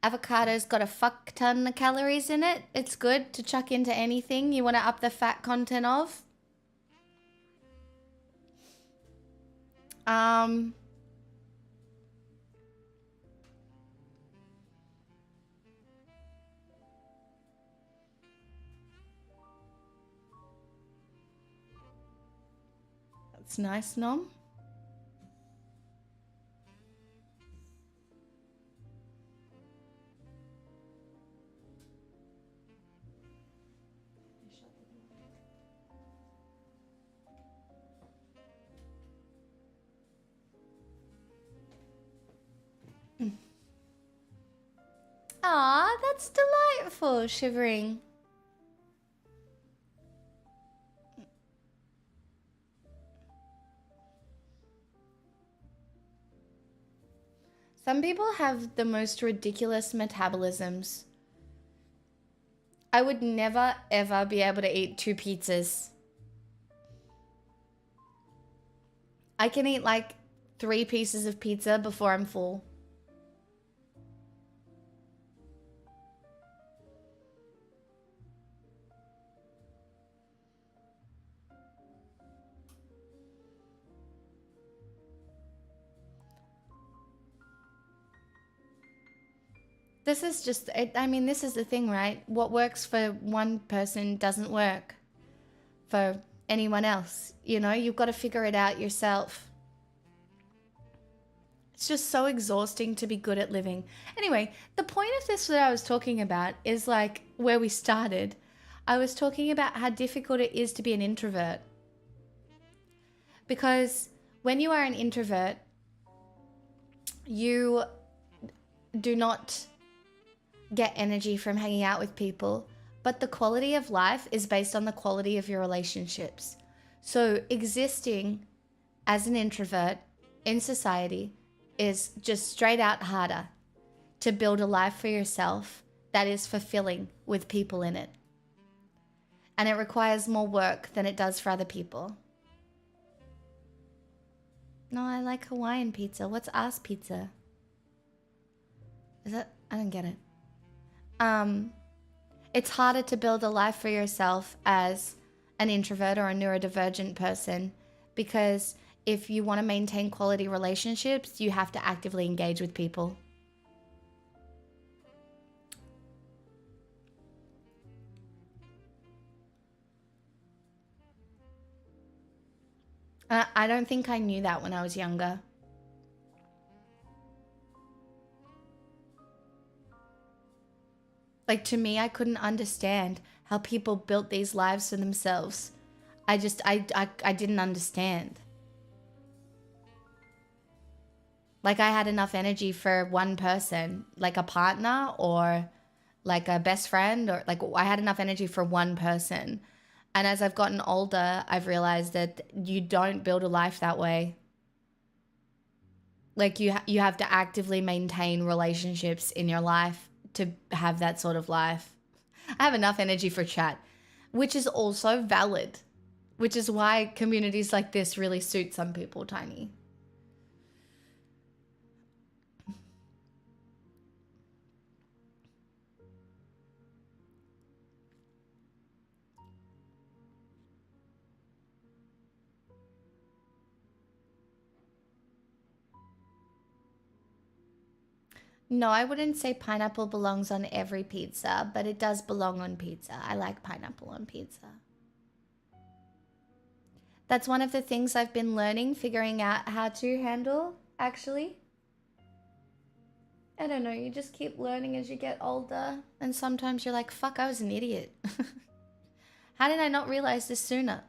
Avocado's got a fuck ton of calories in it. It's good to chuck into anything you want to up the fat content of. That's nice, Nom. Aw, that's delightful, shivering. Some people have the most ridiculous metabolisms. I would never, ever be able to eat 2 pizzas. I can eat like 3 pieces of pizza before I'm full. This is just, I mean, this is the thing, right? What works for one person doesn't work for anyone else. You know, you've got to figure it out yourself. It's just so exhausting to be good at living. Anyway, the point of this that I was talking about is like where we started. I was talking about how difficult it is to be an introvert. Because when you are an introvert, you do not get energy from hanging out with people, but the quality of life is based on the quality of your relationships. So existing as an introvert in society is just straight out harder to build a life for yourself that is fulfilling with people in it. And it requires more work than it does for other people. No, I like Hawaiian pizza. What's ass pizza? Is that? I don't get it. It's harder to build a life for yourself as an introvert or a neurodivergent person, because if you want to maintain quality relationships, you have to actively engage with people. I don't think I knew that when I was younger. Like, to me, I couldn't understand how people built these lives for themselves. I didn't understand. Like, I had enough energy for one person, like a partner or like a best friend, or like I had enough energy for one person. And as I've gotten older, I've realized that you don't build a life that way. Like, you have to actively maintain relationships in your life to have that sort of life. I have enough energy for chat, which is also valid, which is why communities like this really suit some people, Tiny. No, I wouldn't say pineapple belongs on every pizza, but it does belong on pizza. I like pineapple on pizza. That's one of the things I've been learning, figuring out how to handle, actually. I don't know, you just keep learning as you get older. And sometimes you're like, fuck, I was an idiot. How did I not realize this sooner?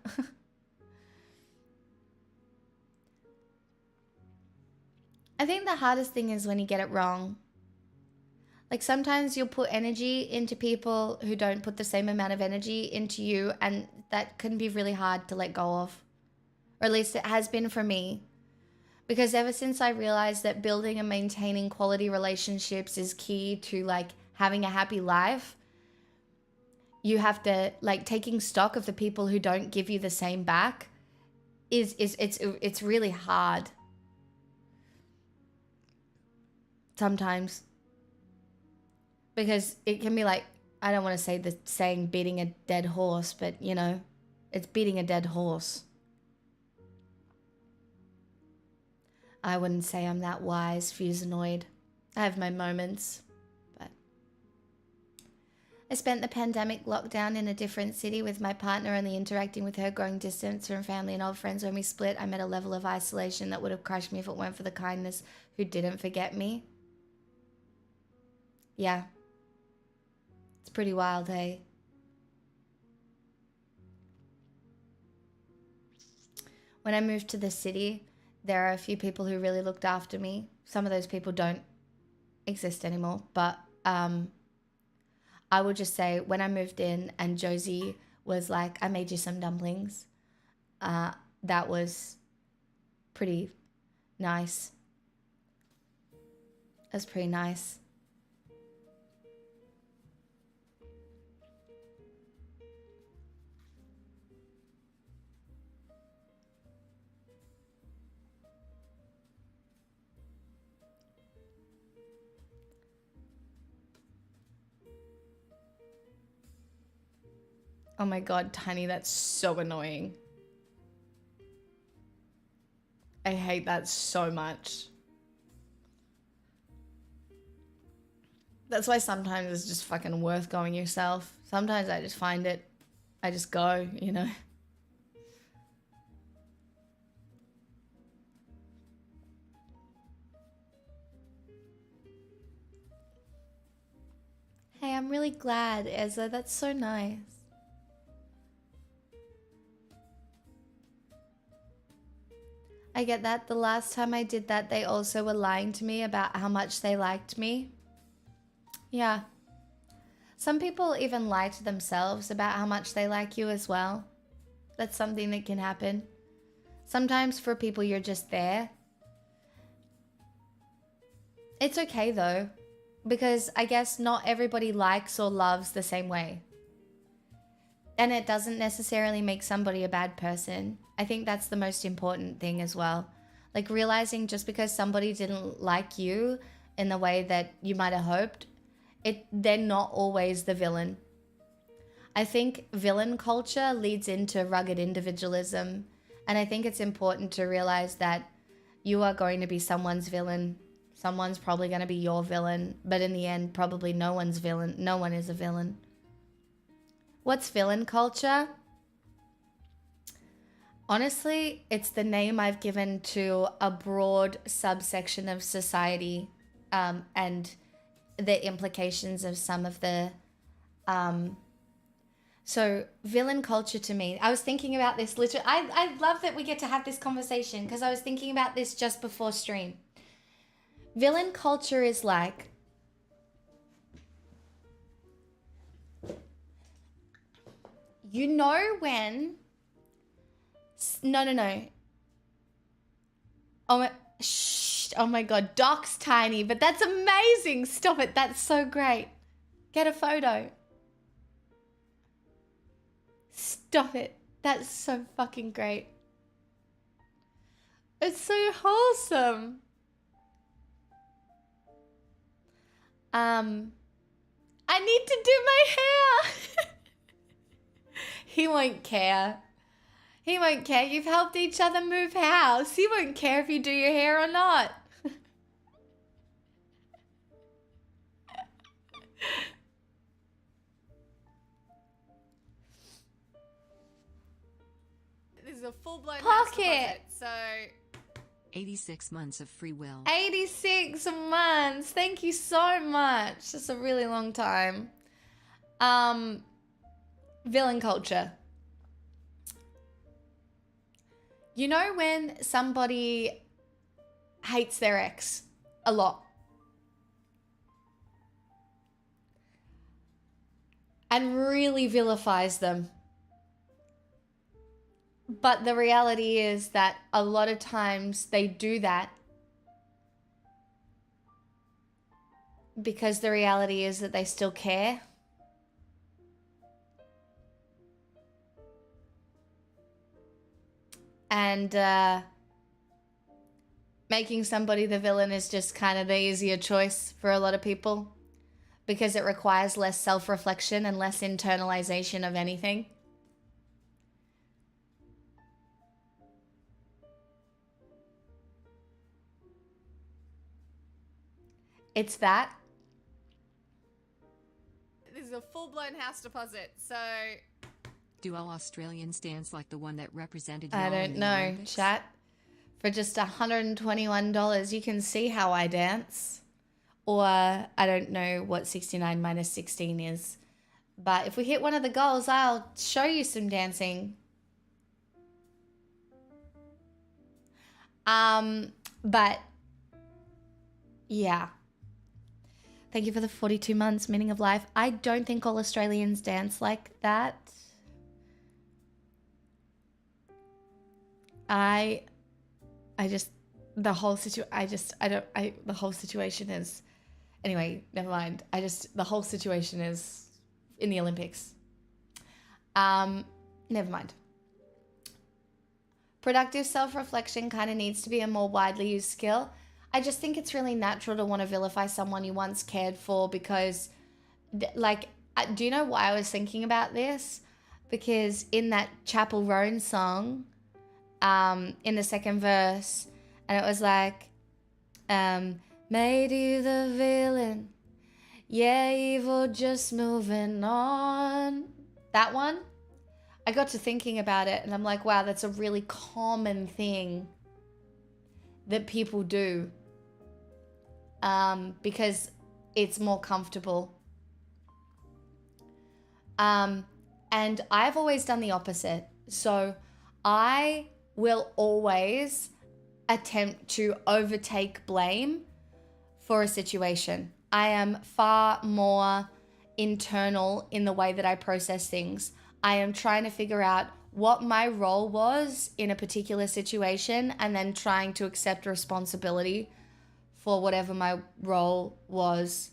I think the hardest thing is when you get it wrong. Like sometimes you'll put energy into people who don't put the same amount of energy into you, and that can be really hard to let go of. Or at least it has been for me. Because ever since I realized that building and maintaining quality relationships is key to like having a happy life, you have to like taking stock of the people who don't give you the same back it's really hard. Sometimes. Because it can be like, I don't want to say the saying beating a dead horse, but you know, it's beating a dead horse. I wouldn't say I'm that wise, Fusanoid. I have my moments, but... I spent the pandemic lockdown in a different city with my partner, only interacting with her, growing distance from family and old friends. When we split, I'm at a level of isolation that would have crushed me if it weren't for the kindness who didn't forget me. Yeah. It's pretty wild, hey? When I moved to the city, there are a few people who really looked after me. Some of those people don't exist anymore, but I would just say when I moved in and Josie was like, I made you some dumplings, that was pretty nice. That's pretty nice. Oh my god, Tiny, that's so annoying. I hate that so much. That's why sometimes it's just fucking worth going yourself. Sometimes I just find it, I just go, you know? Hey, I'm really glad, Ezra. That's so nice. I get that. The last time I did that, they also were lying to me about how much they liked me. Yeah. Some people even lie to themselves about how much they like you as well. That's something that can happen. Sometimes for people, you're just there. It's okay though, because I guess not everybody likes or loves the same way. And it doesn't necessarily make somebody a bad person. I think that's the most important thing as well. Like realizing just because somebody didn't like you in the way that you might have hoped, they're not always the villain. I think villain culture leads into rugged individualism. And I think it's important to realize that you are going to be someone's villain. Someone's probably going to be your villain. But in the end, probably no one's villain. No one is a villain. What's villain culture? Honestly, it's the name I've given to a broad subsection of society, and the implications of some of the... So villain culture to me, I was thinking about this literally. I love that we get to have this conversation because I was thinking about this just before stream. Villain culture is like... You know when... No. Oh my god, Doc's tiny, but that's amazing. Stop it, that's so great. Get a photo. Stop it, that's so fucking great. It's so wholesome. I need to do my hair. He won't care. He won't care. You've helped each other move house. He won't care if you do your hair or not. This is a a full-blown Pocket. house deposit. So 86 months of free will. 86 months. Thank you so much. That's a really long time. Villain culture. You know when somebody hates their ex a lot and really vilifies them? But the reality is that a lot of times they do that because the reality is that they still care. And making somebody the villain is just kind of the easier choice for a lot of people because it requires less self-reflection and less internalization of anything. It's that. this is a full-blown house deposit. So Do all Australians dance like the one that represented you? I don't know, Olympics? chat. For just $121, you can see how I dance. Or I don't know what 69 minus 16 is. But if we hit one of the goals, I'll show you some dancing. But yeah. Thank you for the 42 months, meaning of life. I don't think all Australians dance like that. The whole situation is, anyway, never mind. The whole situation is in the Olympics. Never mind. Productive self-reflection kind of needs to be a more widely used skill. I just think it's really natural to want to vilify someone you once cared for because, do you know why I was thinking about this? Because in that Chapel Roan song, in the second verse, and it was like, made you the villain, yeah, evil just moving on. That one, I got to thinking about it and I'm like, wow, that's a really common thing that people do, because it's more comfortable. And I've always done the opposite. So I will always attempt to overtake blame for a situation. I am far more internal in the way that I process things. I am trying to figure out what my role was in a particular situation and then trying to accept responsibility for whatever my role was.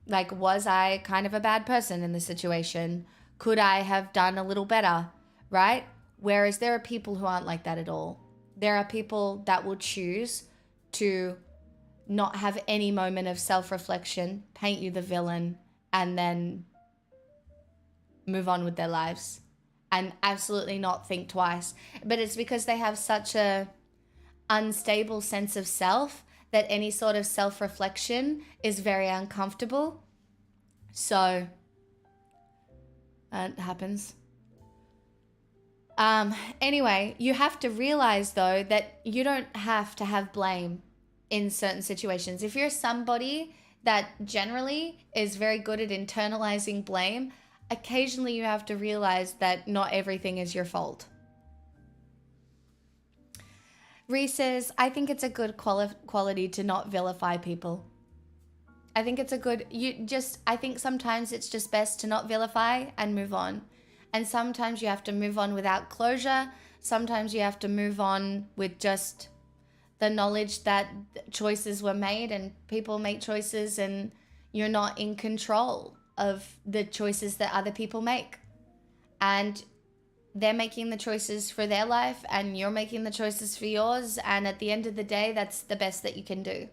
Like, was I kind of a bad person in the situation? Could I have done a little better, right? Whereas there are people who aren't like that at all. There are people that will choose to not have any moment of self-reflection, paint you the villain, and then move on with their lives and absolutely not think twice. But it's because they have such a unstable sense of self that any sort of self-reflection is very uncomfortable. So it happens. Anyway, you have to realize though that you don't have to have blame in certain situations. If you're somebody that generally is very good at internalizing blame, occasionally you have to realize that not everything is your fault. Ree says, I think it's a good quality to not vilify people. I think it's a good, I think sometimes it's just best to not vilify and move on. And sometimes you have to move on without closure. Sometimes you have to move on with just the knowledge that choices were made and people make choices and you're not in control of the choices that other people make. And they're making the choices for their life and you're making the choices for yours. And at the end of the day, that's the best that you can do.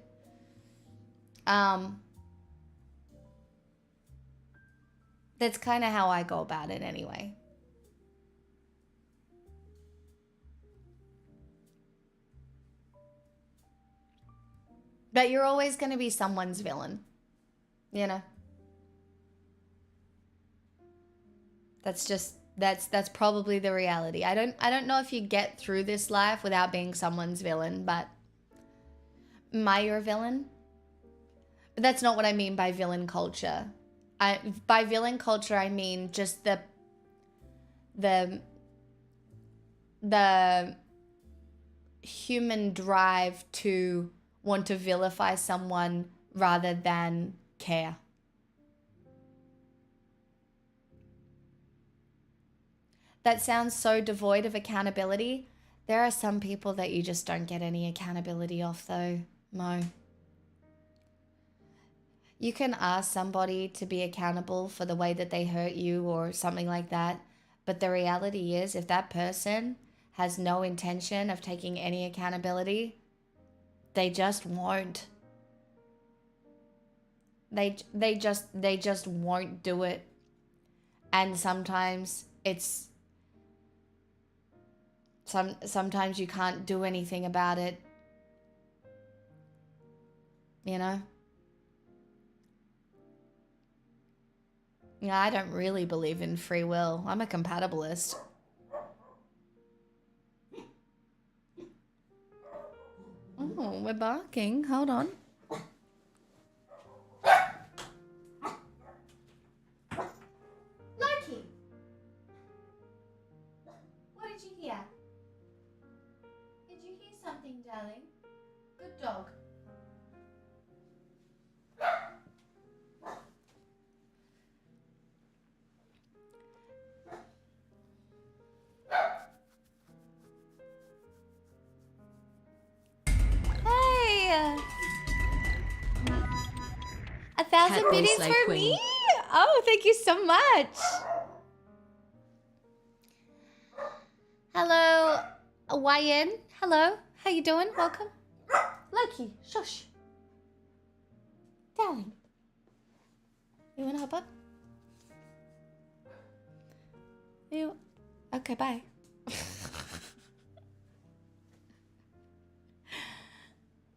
That's kind of how I go about it anyway. But you're always going to be someone's villain, you know? That's just That's probably the reality. I don't know if you get through this life without being someone's villain, but am I your villain? But that's not what I mean by villain culture. By villain culture I mean just the human drive to want to vilify someone rather than care. That sounds so devoid of accountability. There are some people that you just don't get any accountability off though, Mo. You can ask somebody to be accountable for the way that they hurt you or something like that. But the reality is, if that person has no intention of taking any accountability, they just won't. They just won't do it. And sometimes sometimes you can't do anything about it. You know? Yeah, I don't really believe in free will. I'm a compatibilist. Oh, we're barking. Hold on. Loki! What did you hear? Did you hear something, darling? Good dog. Hey! 1,000 Cat biddies Slay for Queen. me? Oh, thank you so much. Hello, YN. Hello. How you doing? Welcome. Loki, shush. Darling. You wanna hop up? You... Okay, bye.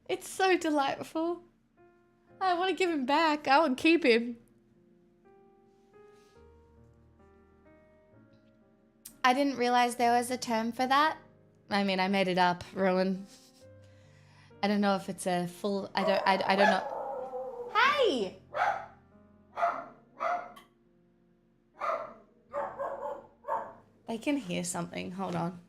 It's so delightful. I want to give him back. I want to keep him. I didn't realize there was a term for that. I mean, I made it up, Rowan. I don't know if it's a full... I don't know. Hey! They can hear something. Hold on.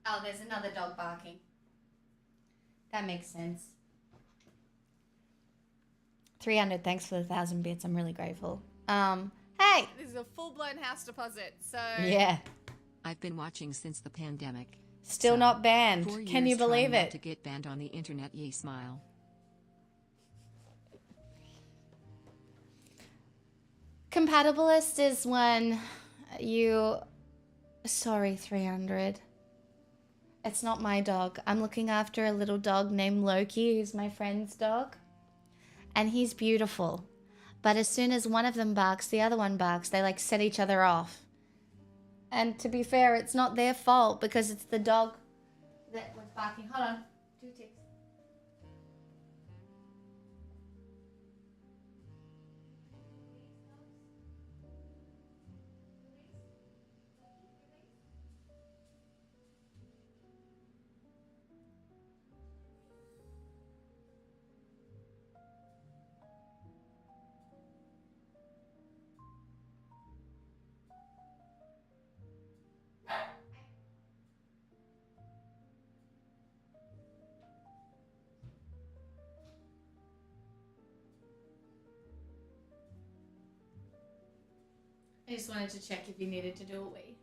Oh, there's another dog barking. That makes sense. 300, thanks for the 1,000 bits. I'm really grateful. Hey! This is a full-blown house deposit, so... Yeah. I've been watching since the pandemic. Still So, not banned. 4 Can you years trying believe not it? to get banned on the internet, ye smile. Compatibilist is when you... Sorry, 300. It's not my dog. I'm looking after a little dog named Loki, who's my friend's dog. And he's beautiful. But as soon as one of them barks, the other one barks. They like set each other off. And to be fair, it's not their fault because it's the dog that was barking. Hold on. 2 ticks. I just wanted to check if you needed to do a wee.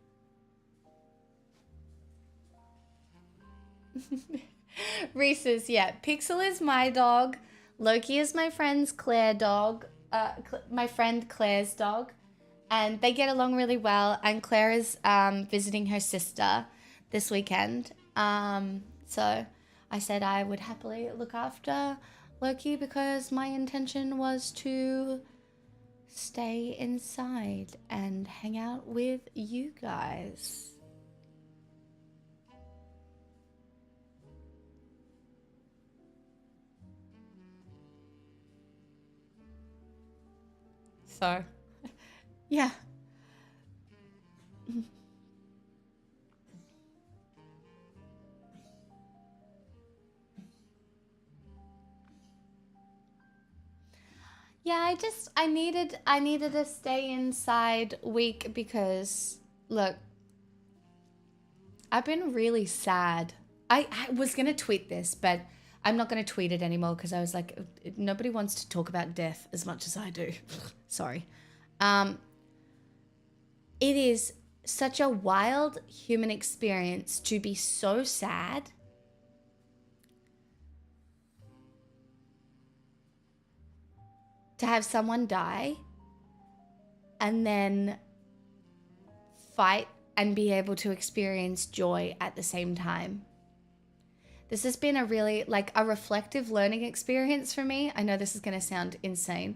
Reese's, yeah. Pixel is my dog. Loki is my friend's Claire dog. My friend Claire's dog. And they get along really well. And Claire is visiting her sister this weekend. So I said I would happily look after Loki because my intention was to stay inside and hang out with you guys. So, yeah. Yeah, I needed a stay inside week because look, I've been really sad. I was gonna tweet this, but I'm not gonna tweet it anymore because I was like, nobody wants to talk about death as much as I do. Sorry. It is such a wild human experience to be so sad to have someone die and then fight and be able to experience joy at the same time. This has been a really, like, a reflective learning experience for me. I know this is going to sound insane.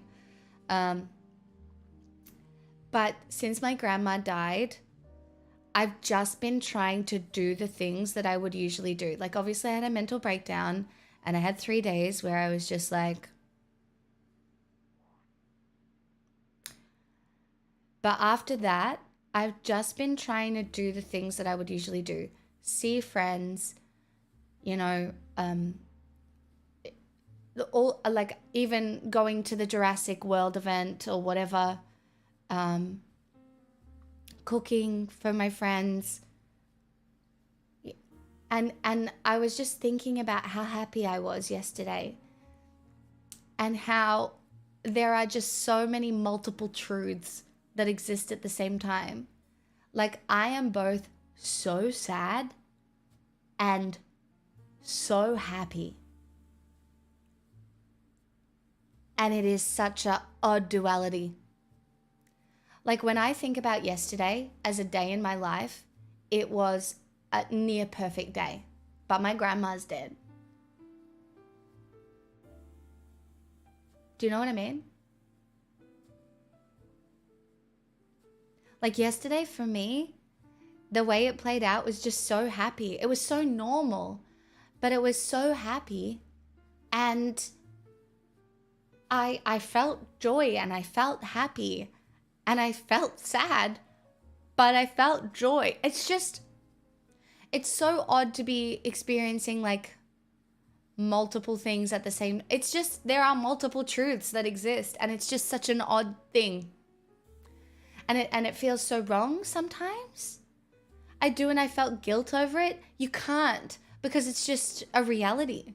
But since my grandma died, I've just been trying to do the things that I would usually do. Like, obviously, I had a mental breakdown and I had 3 days where I was just like, but after that, I've just been trying to do the things that I would usually do. See friends, you know, all, like, even going to the Jurassic World event or whatever, cooking for my friends. And I was just thinking about how happy I was yesterday and how there are just so many multiple truths that exist at the same time. Like, I am both so sad and so happy. And it is such a odd duality. Like, when I think about yesterday as a day in my life, it was a near perfect day, but my grandma's dead. Do you know what I mean? Like, yesterday for me, the way it played out was just so happy. It was so normal, but it was so happy. And I felt joy and I felt happy and I felt sad, but I felt joy. It's so odd to be experiencing like multiple things at the same. It's just, there are multiple truths that exist and it's just such an odd thing. And it feels so wrong sometimes. I do, and I felt guilt over it. You can't, because it's just a reality.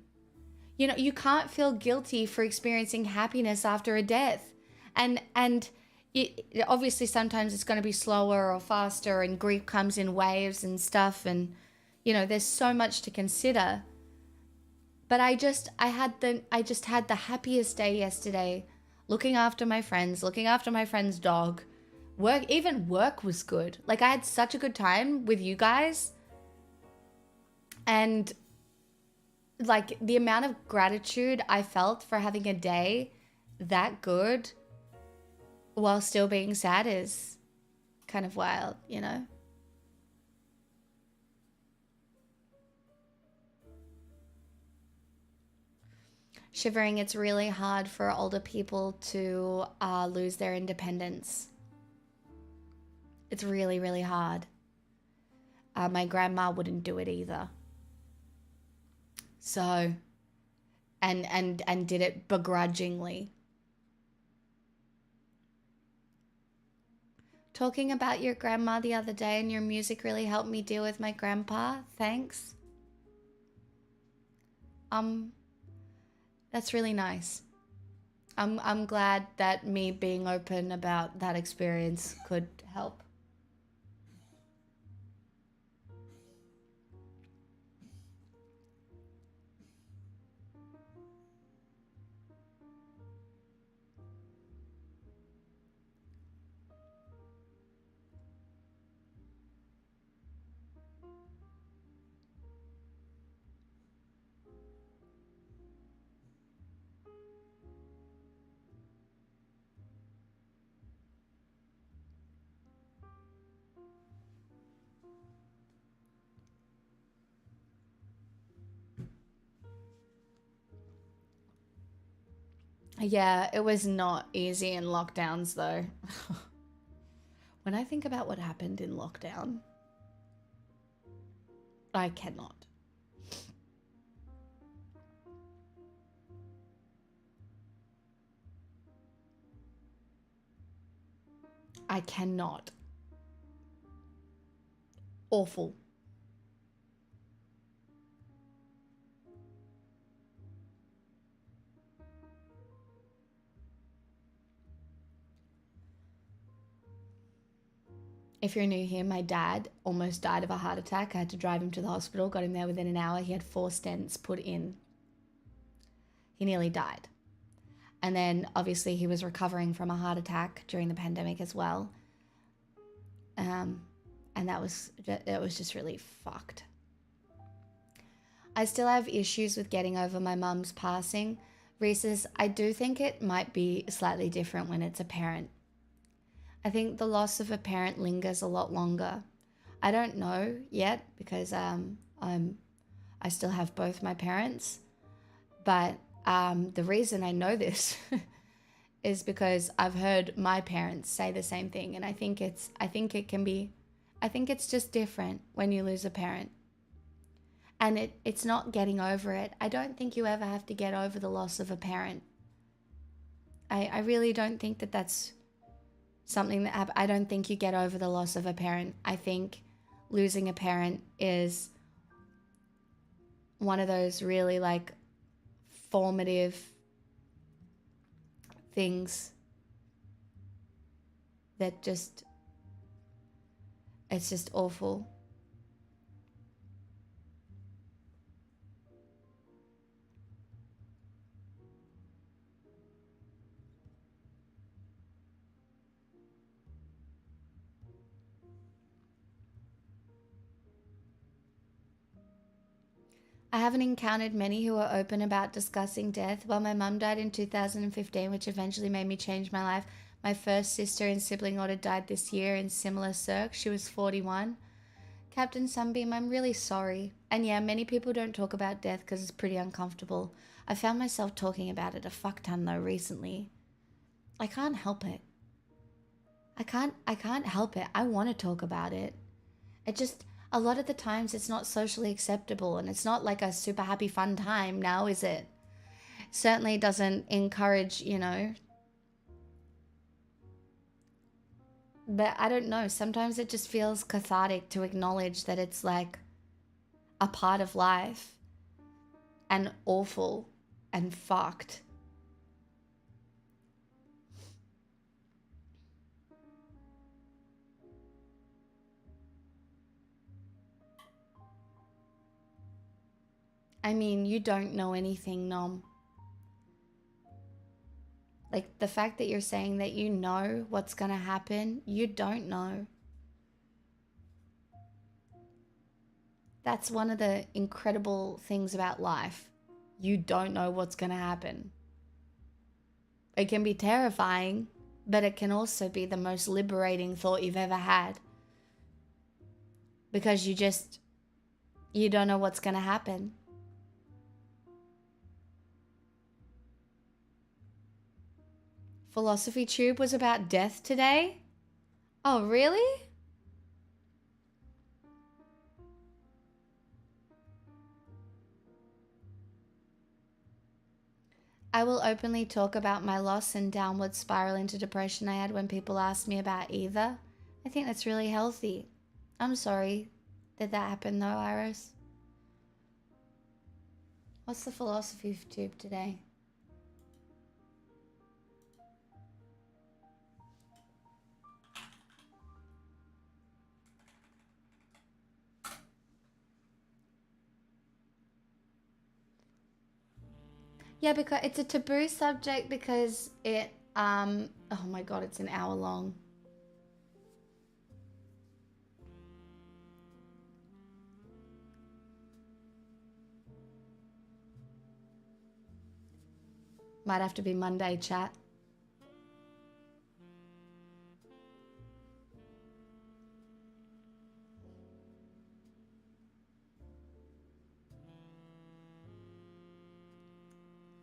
You know, you can't feel guilty for experiencing happiness after a death. And obviously sometimes it's going to be slower or faster and grief comes in waves and stuff. And, you know, there's so much to consider. But I just had the happiest day yesterday, looking after my friends, looking after my friend's dog. Work was good. Like, I had such a good time with you guys. And like, the amount of gratitude I felt for having a day that good while still being sad is kind of wild, you know? Shivering, it's really hard for older people to lose their independence. It's really, really hard. My grandma wouldn't do it either. So, and did it begrudgingly. Talking about your grandma the other day and your music really helped me deal with my grandpa. Thanks. That's really nice. I'm glad that me being open about that experience could help. Yeah, it was not easy in lockdowns though. When I think about what happened in lockdown, I cannot. I cannot. Awful. If you're new here, my dad almost died of a heart attack. I had to drive him to the hospital, got him there within an hour. He had 4 stents put in. He nearly died. And then obviously he was recovering from a heart attack during the pandemic as well. And it was just really fucked. I still have issues with getting over my mum's passing. Reese's, I do think it might be slightly different when it's a parent. I think the loss of a parent lingers a lot longer. I don't know yet because I still have both my parents, but the reason I know this is because I've heard my parents say the same thing, and I think it's just different when you lose a parent. And it's not getting over it. I don't think you ever have to get over the loss of a parent. I really don't think that that's something that I don't think you get over the loss of a parent. I think losing a parent is one of those really like formative things that it's just awful. I haven't encountered many who are open about discussing death. Well, my mum died in 2015, which eventually made me change my life. My first sister in sibling order died this year in similar circ. She was 41. Captain Sunbeam, I'm really sorry. And yeah, many people don't talk about death because it's pretty uncomfortable. I found myself talking about it a fuck ton though recently. I can't help it. I can't help it. I want to talk about it. It just, a lot of the times it's not socially acceptable and it's not like a super happy fun time now, is it? Certainly doesn't encourage, but I don't know, sometimes it just feels cathartic to acknowledge that it's like a part of life and awful and fucked. I mean, you don't know anything, Nom. Like, the fact that you're saying that you know what's gonna happen, you don't know. That's one of the incredible things about life. You don't know what's gonna happen. It can be terrifying, but it can also be the most liberating thought you've ever had. Because you don't know what's gonna happen. Philosophy Tube was about death today? Oh, really? I will openly talk about my loss and downward spiral into depression I had when people asked me about either. I think that's really healthy. I'm sorry that happened though, Iris. What's the Philosophy Tube today? Yeah, because it's a taboo subject because it, oh my God, it's an hour long. Might have to be Monday, chat.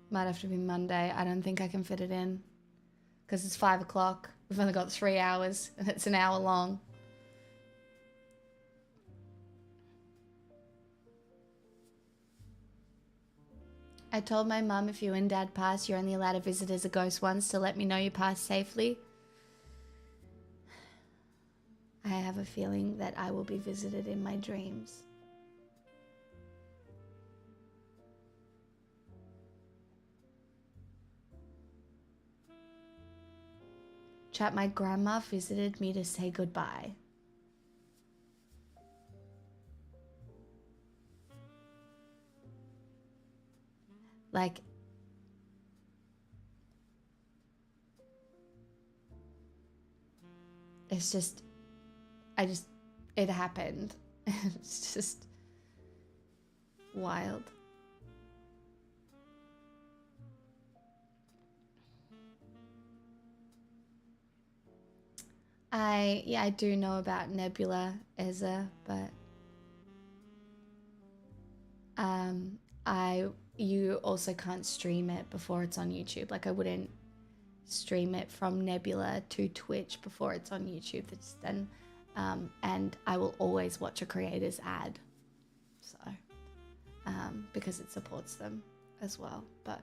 Might have to be Monday. I don't think I can fit it in because it's 5 o'clock. We've only got 3 hours and it's an hour long. I told my mum if you and dad pass, you're only allowed to visit as a ghost once to let me know you passed safely. I have a feeling that I will be visited in my dreams. Chat, my grandma visited me to say goodbye. Like, it's just, it happened. It's just wild. I do know about Nebula Ezra, but you also can't stream it before it's on YouTube. Like, I wouldn't stream it from Nebula to Twitch before it's on YouTube. It's then, and I will always watch a creator's ad, so because it supports them as well. But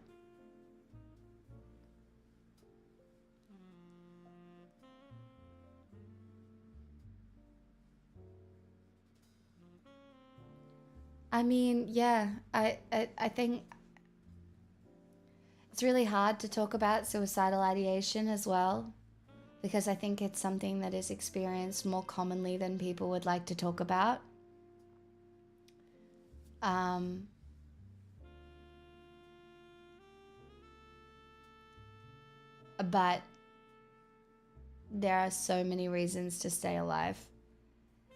I mean, yeah, I think it's really hard to talk about suicidal ideation as well, because I think it's something that is experienced more commonly than people would like to talk about. But there are so many reasons to stay alive.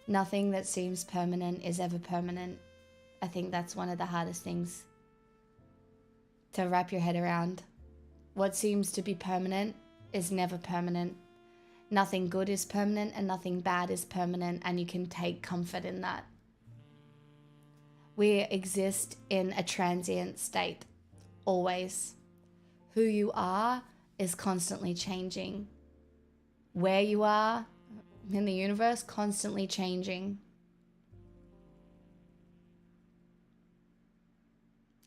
Nothing that seems permanent is ever permanent. I think that's one of the hardest things to wrap your head around. What seems to be permanent is never permanent. Nothing good is permanent and nothing bad is permanent, and you can take comfort in that. We exist in a transient state, always. Who you are is constantly changing. Where you are in the universe, constantly changing.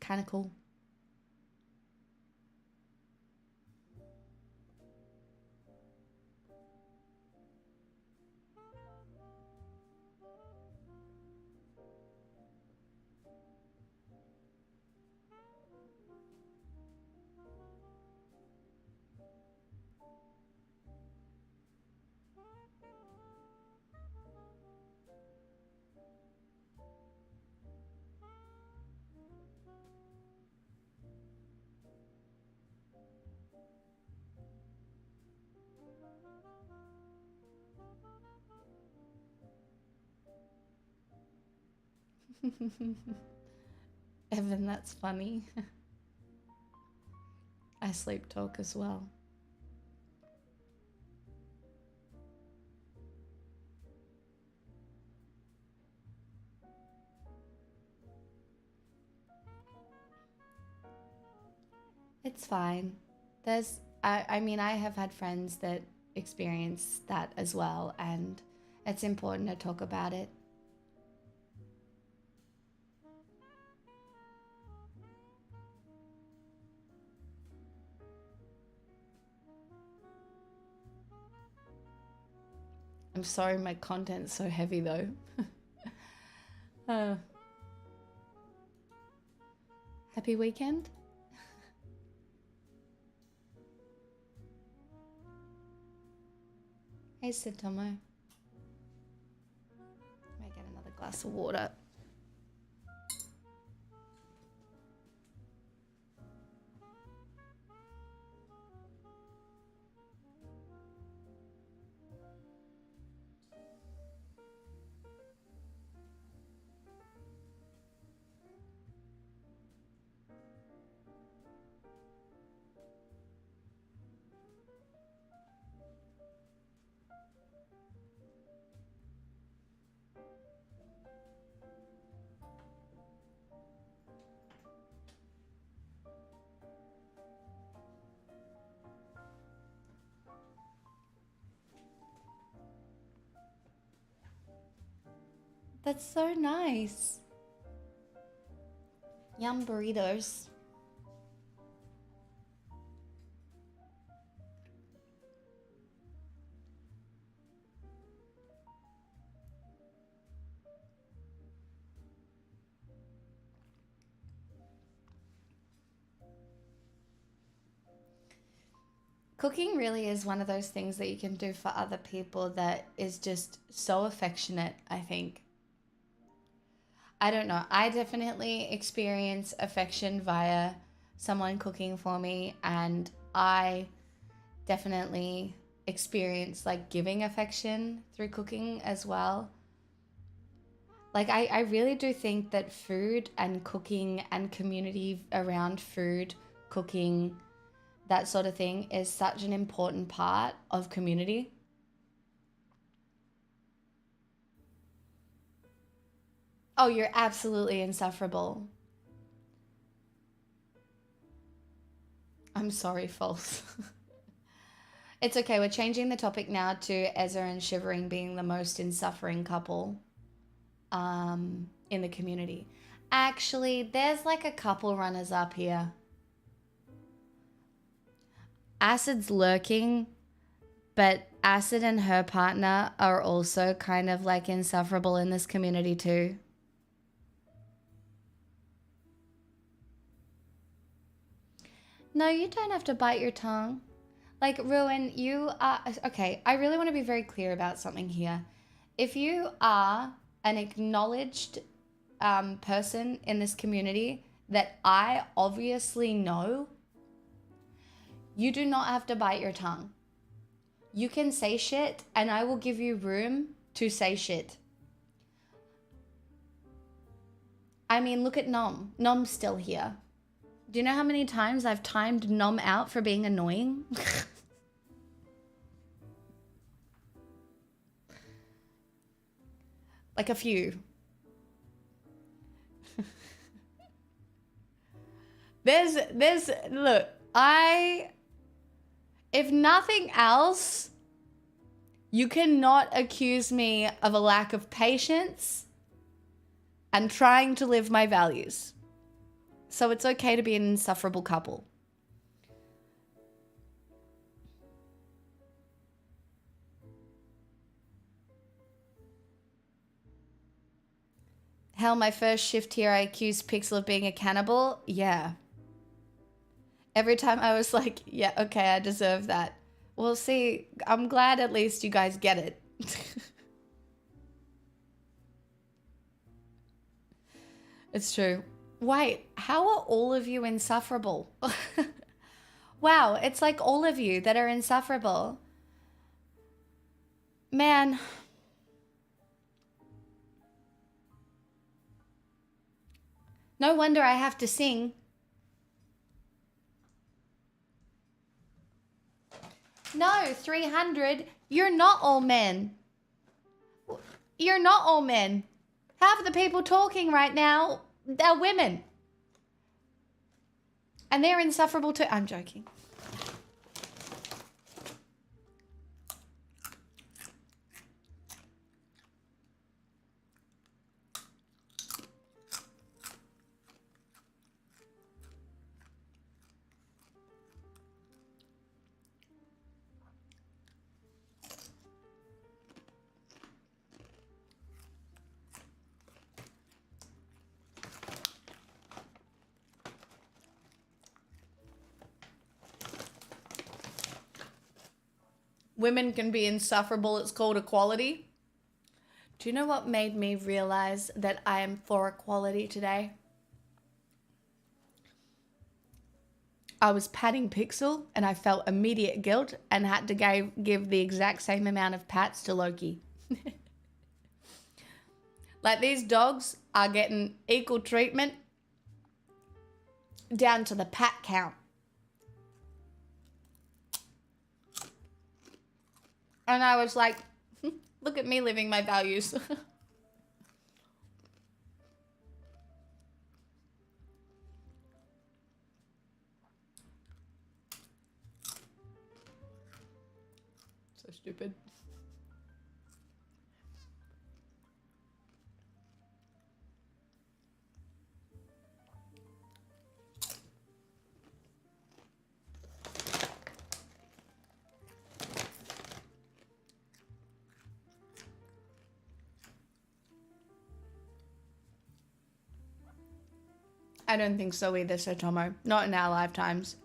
Kind of cool. Evan, that's funny. I sleep talk as well. It's fine. I mean, I have had friends that experience that as well, and it's important to talk about it. I'm sorry my content's so heavy though. Happy weekend? Hey, Satomo. Might get another glass of water. That's so nice. Yum burritos. Cooking really is one of those things that you can do for other people that is just so affectionate, I think. I don't know. I definitely experience affection via someone cooking for me, and I definitely experience like giving affection through cooking as well. Like I really do think that food and cooking and community around food, cooking, that sort of thing is such an important part of community. Oh, you're absolutely insufferable. I'm sorry, false. It's okay. We're changing the topic now to Ezra and Shivering being the most insuffering couple in the community. Actually, there's like a couple runners up here. Acid's lurking, but Acid and her partner are also kind of like insufferable in this community too. No, you don't have to bite your tongue. Like, Ruin, you are... Okay, I really want to be very clear about something here. If you are an acknowledged person in this community that I obviously know, you do not have to bite your tongue. You can say shit, and I will give you room to say shit. I mean, look at Nom. Nom's still here. Do you know how many times I've timed Nom out for being annoying? Like a few. Look, if nothing else, you cannot accuse me of a lack of patience and trying to live my values. So it's okay to be an insufferable couple. Hell, my first shift here, I accused Pixel of being a cannibal. Yeah. Every time I was like, yeah, okay, I deserve that. Well, see, I'm glad at least you guys get it. It's true. Wait, how are all of you insufferable? Wow, it's like all of you that are insufferable. Man. No wonder I have to sing. No, 300. You're not all men. You're not all men. Half the people talking right now, they're women. And they're insufferable too. I'm joking. Women can be insufferable. It's called equality. Do you know what made me realize that I am for equality today? I was patting Pixel and I felt immediate guilt and had to give the exact same amount of pats to Loki. Like, these dogs are getting equal treatment down to the pat count. And I was like, look at me living my values. So stupid. I don't think so either, Sir Tomo. Not in our lifetimes.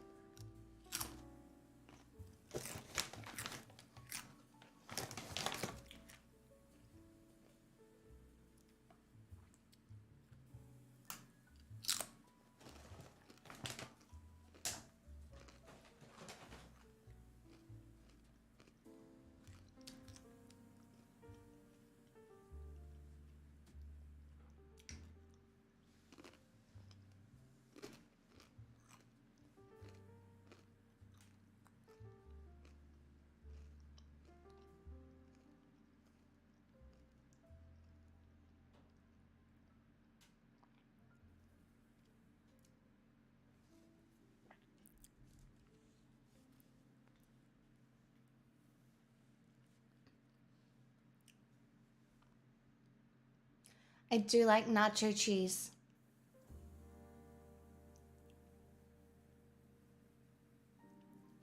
I do like nacho cheese.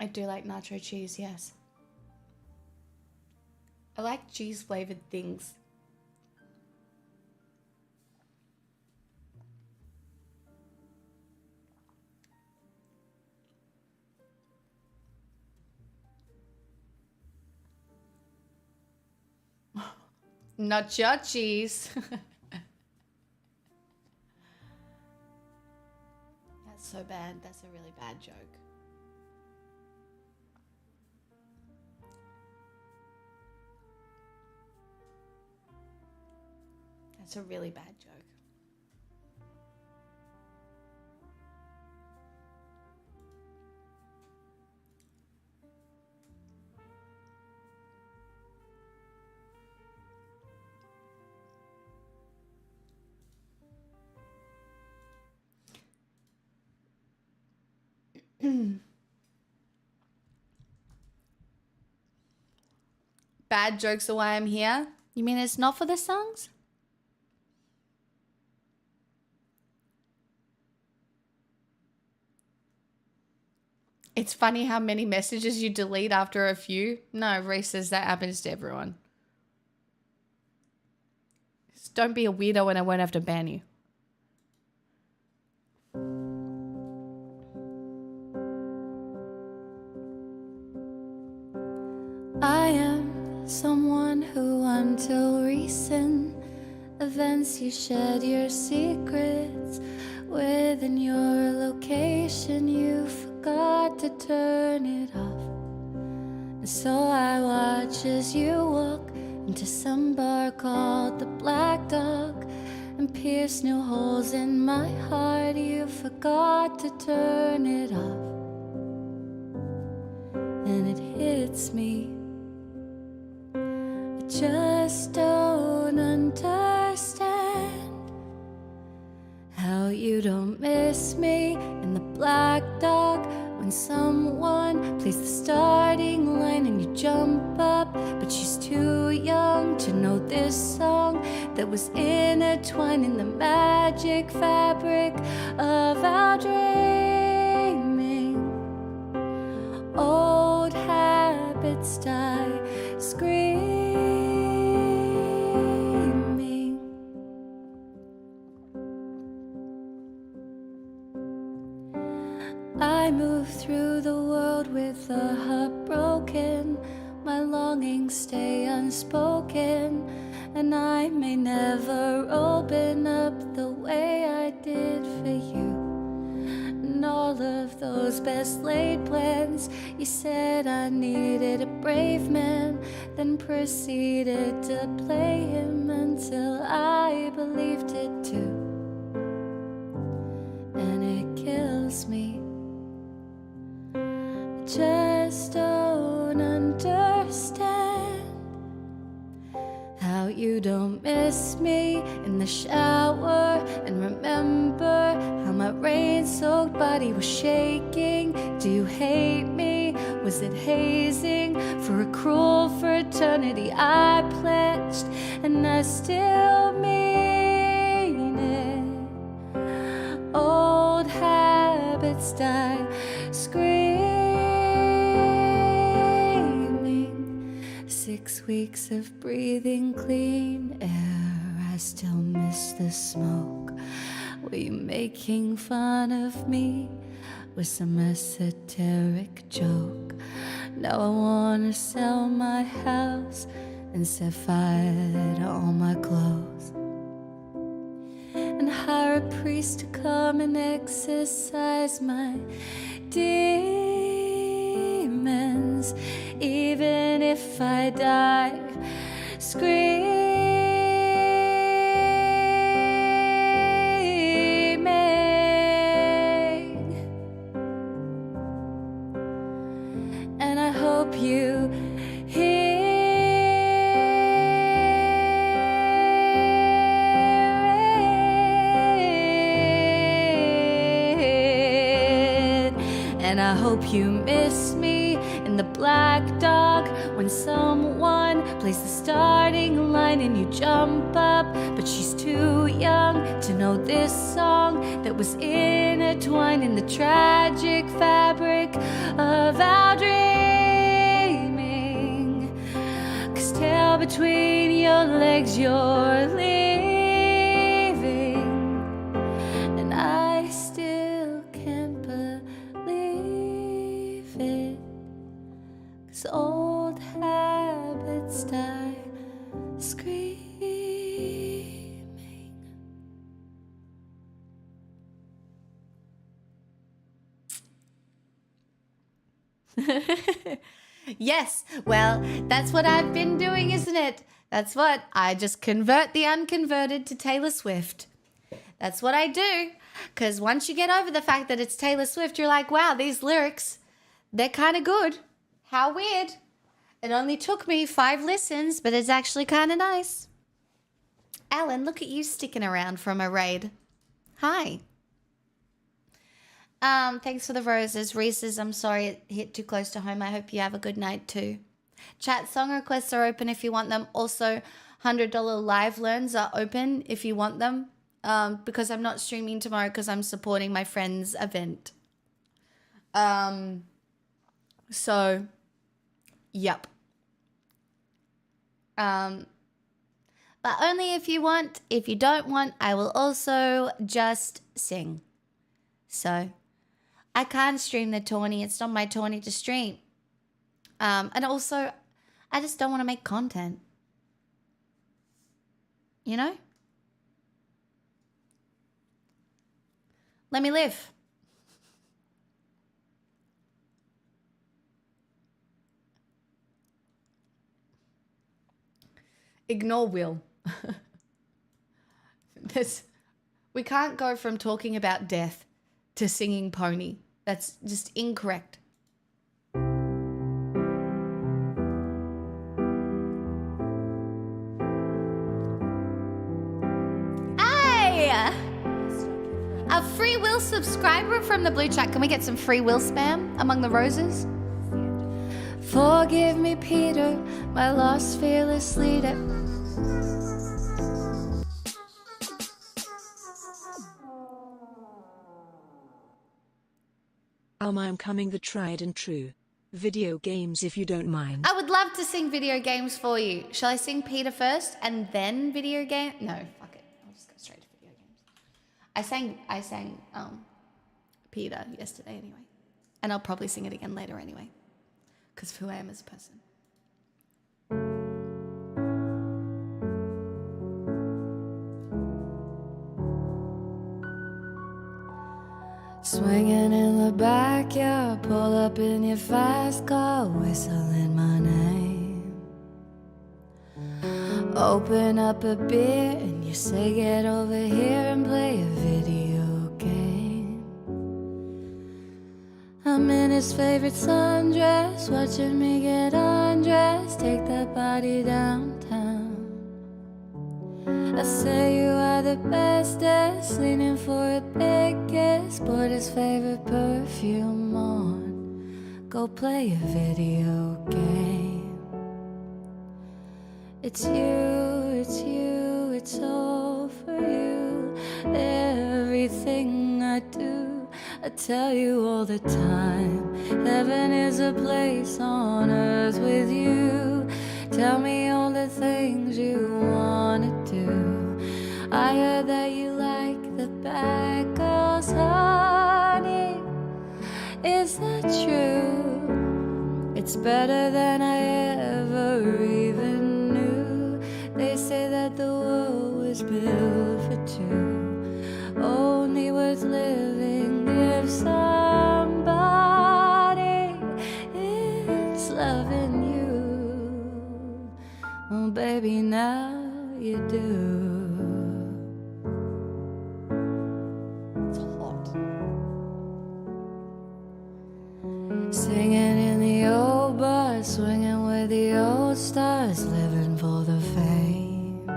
I do like nacho cheese, yes. I like cheese flavored things. Nacho cheese. That's so bad. That's a really bad joke. That's a really bad joke. Bad jokes are why I'm here? You mean it's not for the songs? It's funny how many messages you delete after a few. No, Reese says that happens to everyone. Just don't be a weirdo and I won't have to ban you. I am someone who until recent events you shared your secrets within your location. You forgot to turn it off, and so I watch as you walk into some bar called the Black Dog and pierce new holes in my heart. You forgot to turn it off, and it hits me. I just don't understand how you don't miss me in the Black Dog when someone plays the starting line and you jump up, but she's too young to know this song that was intertwined in the magic fabric of our dreaming. Old habits die screaming. I move through the world with a heart broken. My longings stay unspoken, and I may never open up the way I did for you. And all of those best laid plans, you said I needed a brave man, then proceeded to play him until I believed it too. And it kills me. Just don't understand how you don't miss me in the shower and remember how my rain-soaked body was shaking. Do you hate me? Was it hazing for a cruel fraternity I pledged and I still mean it? Old habits die screaming. 6 weeks of breathing clean air, I still miss the smoke. Were you making fun of me with some esoteric joke? Now I wanna sell my house and set fire to all my clothes, and hire a priest to come and exorcise my demons, even if I die screaming. And I hope you hear it. And I hope you miss me in the Black Dog when someone plays the starting line and you jump up, but she's too young to know this song that was intertwined in the tragic fabric of our dreaming. 'Cause tail between your legs you're leaving, and I still can't believe it. 'Cause old habits die screaming. Yes, well, that's what I've been doing, isn't it? That's what I just convert the unconverted to Taylor Swift. That's what I do. Because once you get over the fact that it's Taylor Swift, you're like, wow, these lyrics, they're kind of good. How weird. It only took me 5 listens, but it's actually kind of nice. Alan, look at you sticking around from a raid. Hi. Thanks for the roses. Reese's, I'm sorry it hit too close to home. I hope you have a good night too. Chat song requests are open if you want them. Also, $100 live learns are open if you want them. Because I'm not streaming tomorrow because I'm supporting my friend's event. So, yep. But only if you want. If you don't want, I will also just sing. So, I can't stream the Tawny. It's not my Tawny to stream. And also, I just don't want to make content. You know? Let me live. Ignore Will. We can't go from talking about death to singing Pony. That's just incorrect. Hey! A free will subscriber from the blue chat. Can we get some free will spam among the roses? Forgive me, Peter, my lost fearless leader. I'm coming, the tried and true. Video games if you don't mind. I would love to sing video games for you. Shall I sing Peter first and then video game? No, fuck it. I'll just go straight to video games. I sang Peter yesterday anyway. And I'll probably sing it again later anyway. Because of who I am as a person. Swinging in the backyard, pull up in your fast car, whistling my name. Open up a beer and you say get over here and play a video game. I'm in his favorite sundress, watching me get undressed, take that body downtown. I say you are the bestest, leaning for a big kiss, put his favorite perfume on, go play a video game. It's you, it's all for you. Everything I do, I tell you all the time. Heaven is a place on earth with you. Tell me all the things you wanna do. I heard that you like the bad It's better than I ever even knew. They say that the world was built for two, only worth living if somebody is loving you. Oh, baby, now you do. It's hot. Singing in the old bus, swinging with the old stars, living for the fame.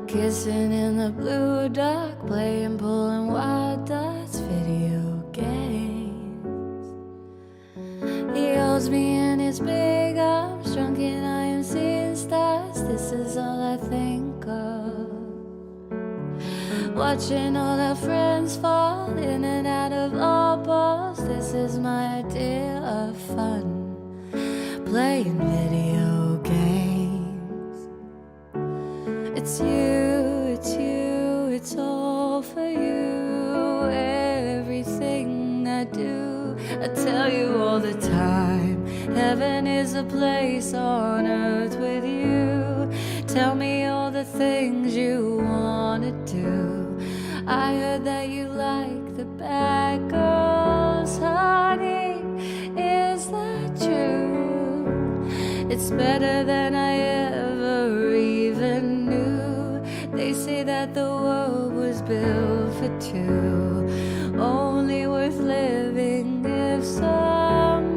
Kissing in the blue dark, playing, pulling wild dots, video games. He holds me in his big arms, drunk and I am seeing stars. This is all I think of. Watching all our friends fall in and out of all balls. This is my idea of fun, playing video games. It's you, it's all for you. Everything I do, I tell you all the time. Heaven is a place on earth with you. Tell me all the things you wanna do. I heard that you like the bad girls, honey. Is that true? It's better than I ever even knew. They say that the world was built for two, only worth living if somebody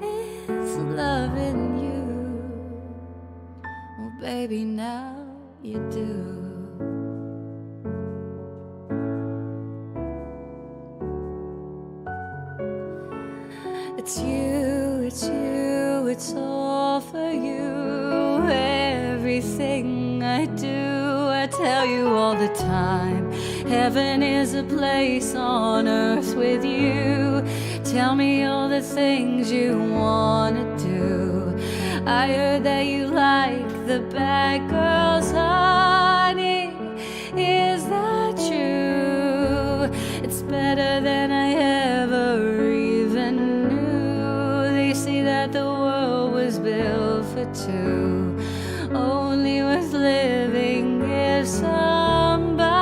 is loving you. Well, baby, now you do. It's you, it's all for you. Everything I do, I tell you all the time. Heaven is a place on earth with you. Tell me all the things you wanna do. I heard that you like the bad girls, honey. Is that true? It's better than I ever even knew. They say that the world was built for two, only worth living if somebody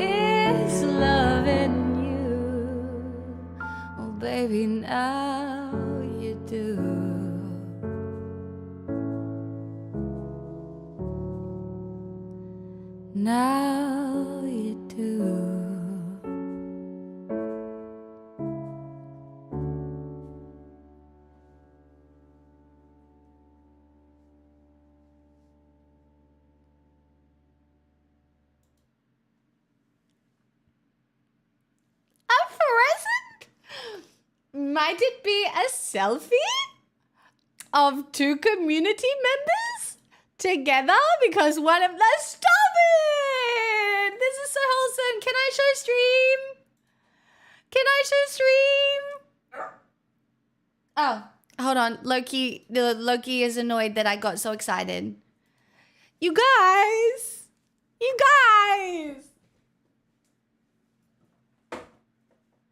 is loving you. Oh, baby, now you do. Now you do. A present? Might it be a selfie of two community members together? Because one of them, stop it! This is so wholesome. Can I show stream? Can I show stream? Oh, hold on. Loki is annoyed that I got so excited. You guys! You guys!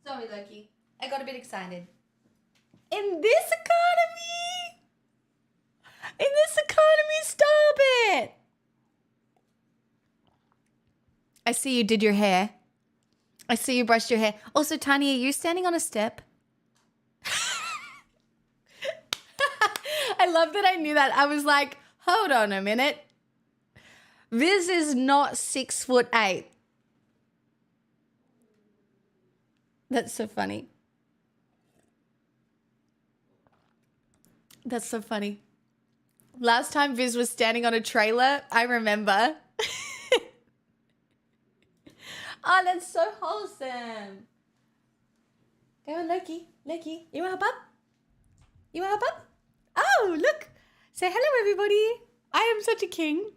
Sorry, Loki. I got a bit excited. In this economy, stop it! I see you did your hair. I see you brushed your hair. Also, Tiny, are you standing on a step? I love that I knew that. I was like, hold on a minute. This is not 6'8". That's so funny. That's so funny. Last time Viz was standing on a trailer, I remember. Oh, that's so wholesome. Go on, Loki. Loki, you want to hop up? You want to hop up? Oh, look. Say hello, everybody. I am such a king.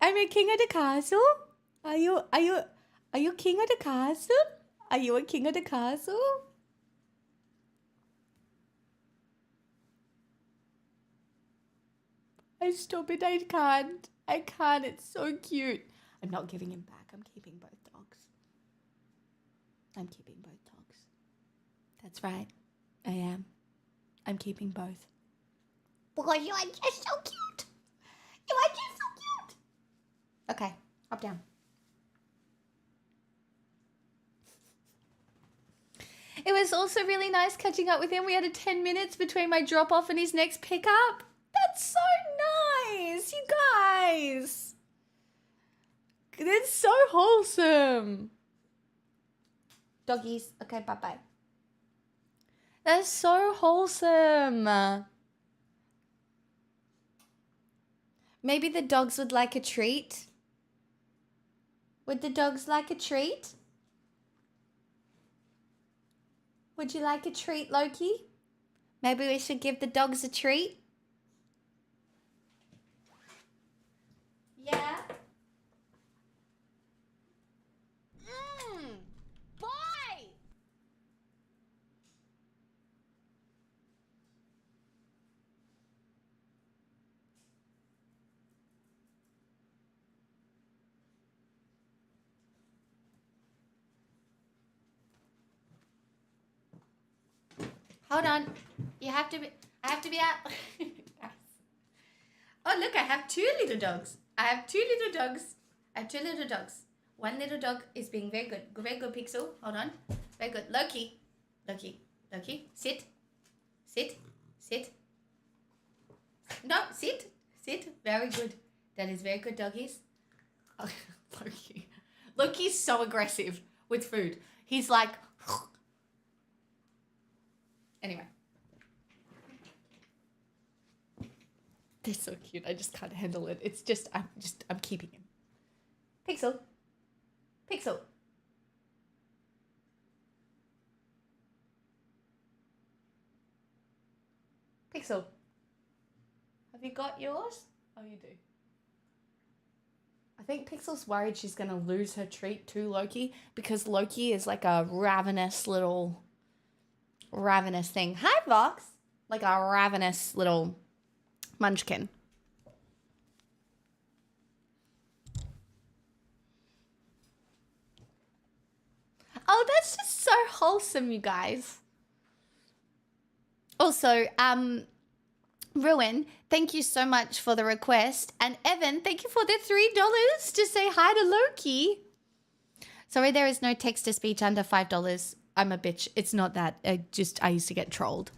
I'm a king of the castle. Are you king of the castle? Are you a king of the castle? Stop it, I can't. It's so cute. I'm not giving him back. I'm keeping both dogs. I'm keeping both dogs. That's right. I am. I'm keeping both. Boy, you are just so cute. You are just so cute. Okay, up, down. It was also really nice catching up with him. We had a 10 minutes between my drop off and his next pickup. That's so nice, you guys. That's so wholesome. Doggies. Okay, bye-bye. That's so wholesome. Maybe the dogs would like a treat. Would the dogs like a treat? Would you like a treat, Loki? Maybe we should give the dogs a treat. Yeah. Boy! Hold on. I have to be out. Oh, look, I have two little dogs. I have two little dogs. One little dog is being very good. Very good, Pixel. Hold on. Very good. Loki. Sit. No, sit. Very good. That is very good, doggies. Oh, Loki. Loki's so aggressive with food. He's like... Anyway. They're so cute. I just can't handle it. It's just, I'm keeping him. Pixel. Have you got yours? Oh, you do. I think Pixel's worried she's going to lose her treat to Loki because Loki is like a ravenous thing. Hi, Vox. Like a ravenous little munchkin. Oh, that's just so wholesome, you guys. Also, Ruin, thank you so much for the request. And Evan, thank you for the $3 to say hi to Loki. Sorry, there is no text-to-speech under $5. I'm a bitch. It's not that. I used to get trolled,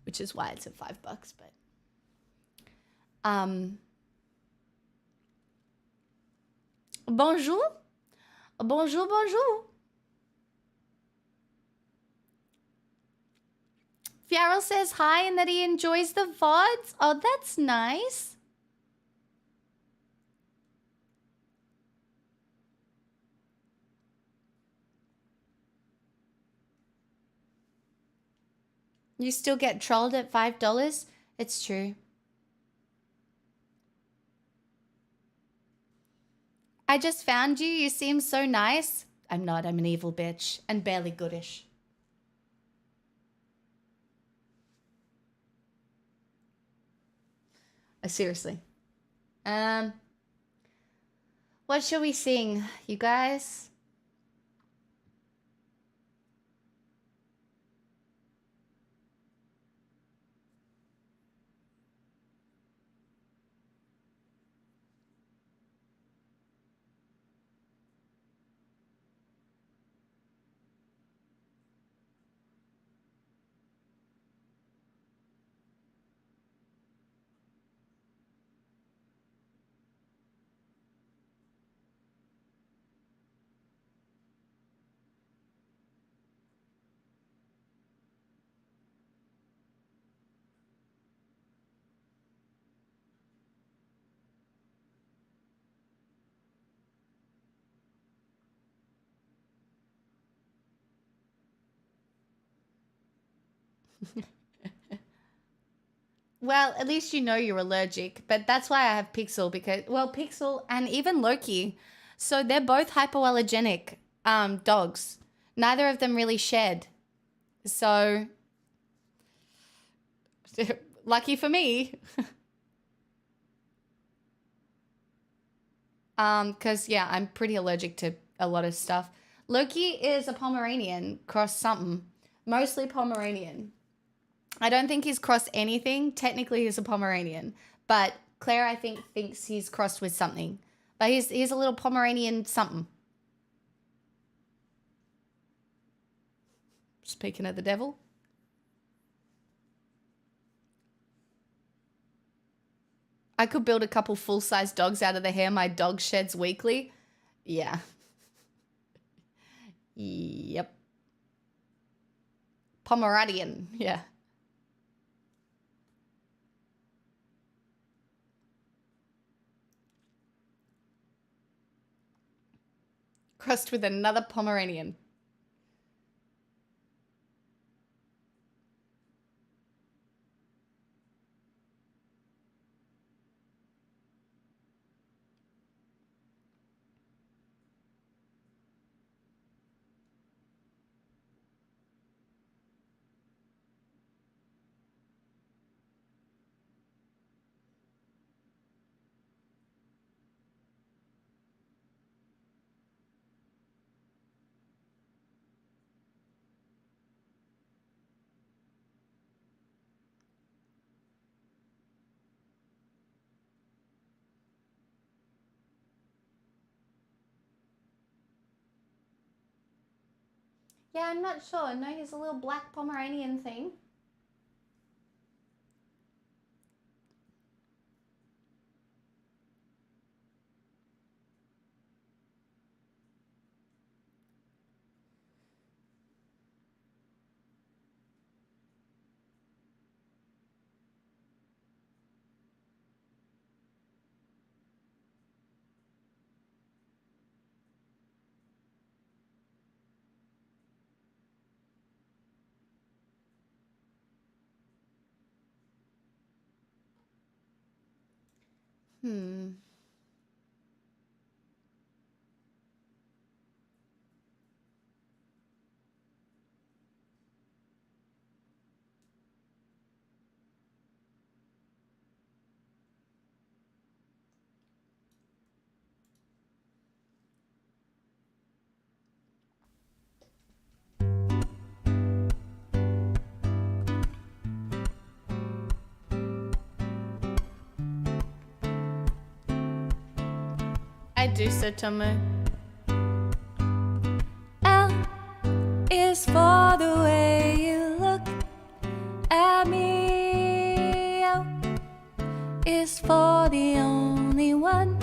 which is why it's at $5, but... Bonjour. Fiarrell says hi and that he enjoys the VODs. Oh, that's nice. You still get trolled at $5? It's true. I just found you. You seem so nice. I'm not. I'm an evil bitch and barely goodish. Seriously. What shall we sing, you guys? Well, at least you know you're allergic, but that's why I have Pixel because, well, Pixel and even Loki. So they're both hypoallergenic dogs. Neither of them really shed. So, lucky for me. Because, yeah, I'm pretty allergic to a lot of stuff. Loki is a Pomeranian cross something. Mostly Pomeranian. I don't think he's crossed anything. Technically, he's a Pomeranian. But Claire, I think, thinks he's crossed with something. But he's a little Pomeranian something. Speaking of the devil. I could build a couple full-size dogs out of the hair my dog sheds weekly. Yeah. Yep. Pomeranian, yeah. Crossed with another Pomeranian. Yeah, I'm not sure. No, he's a little black Pomeranian thing. Hmm. I do so, Tomo. L is for the way you look at me. O is for the only one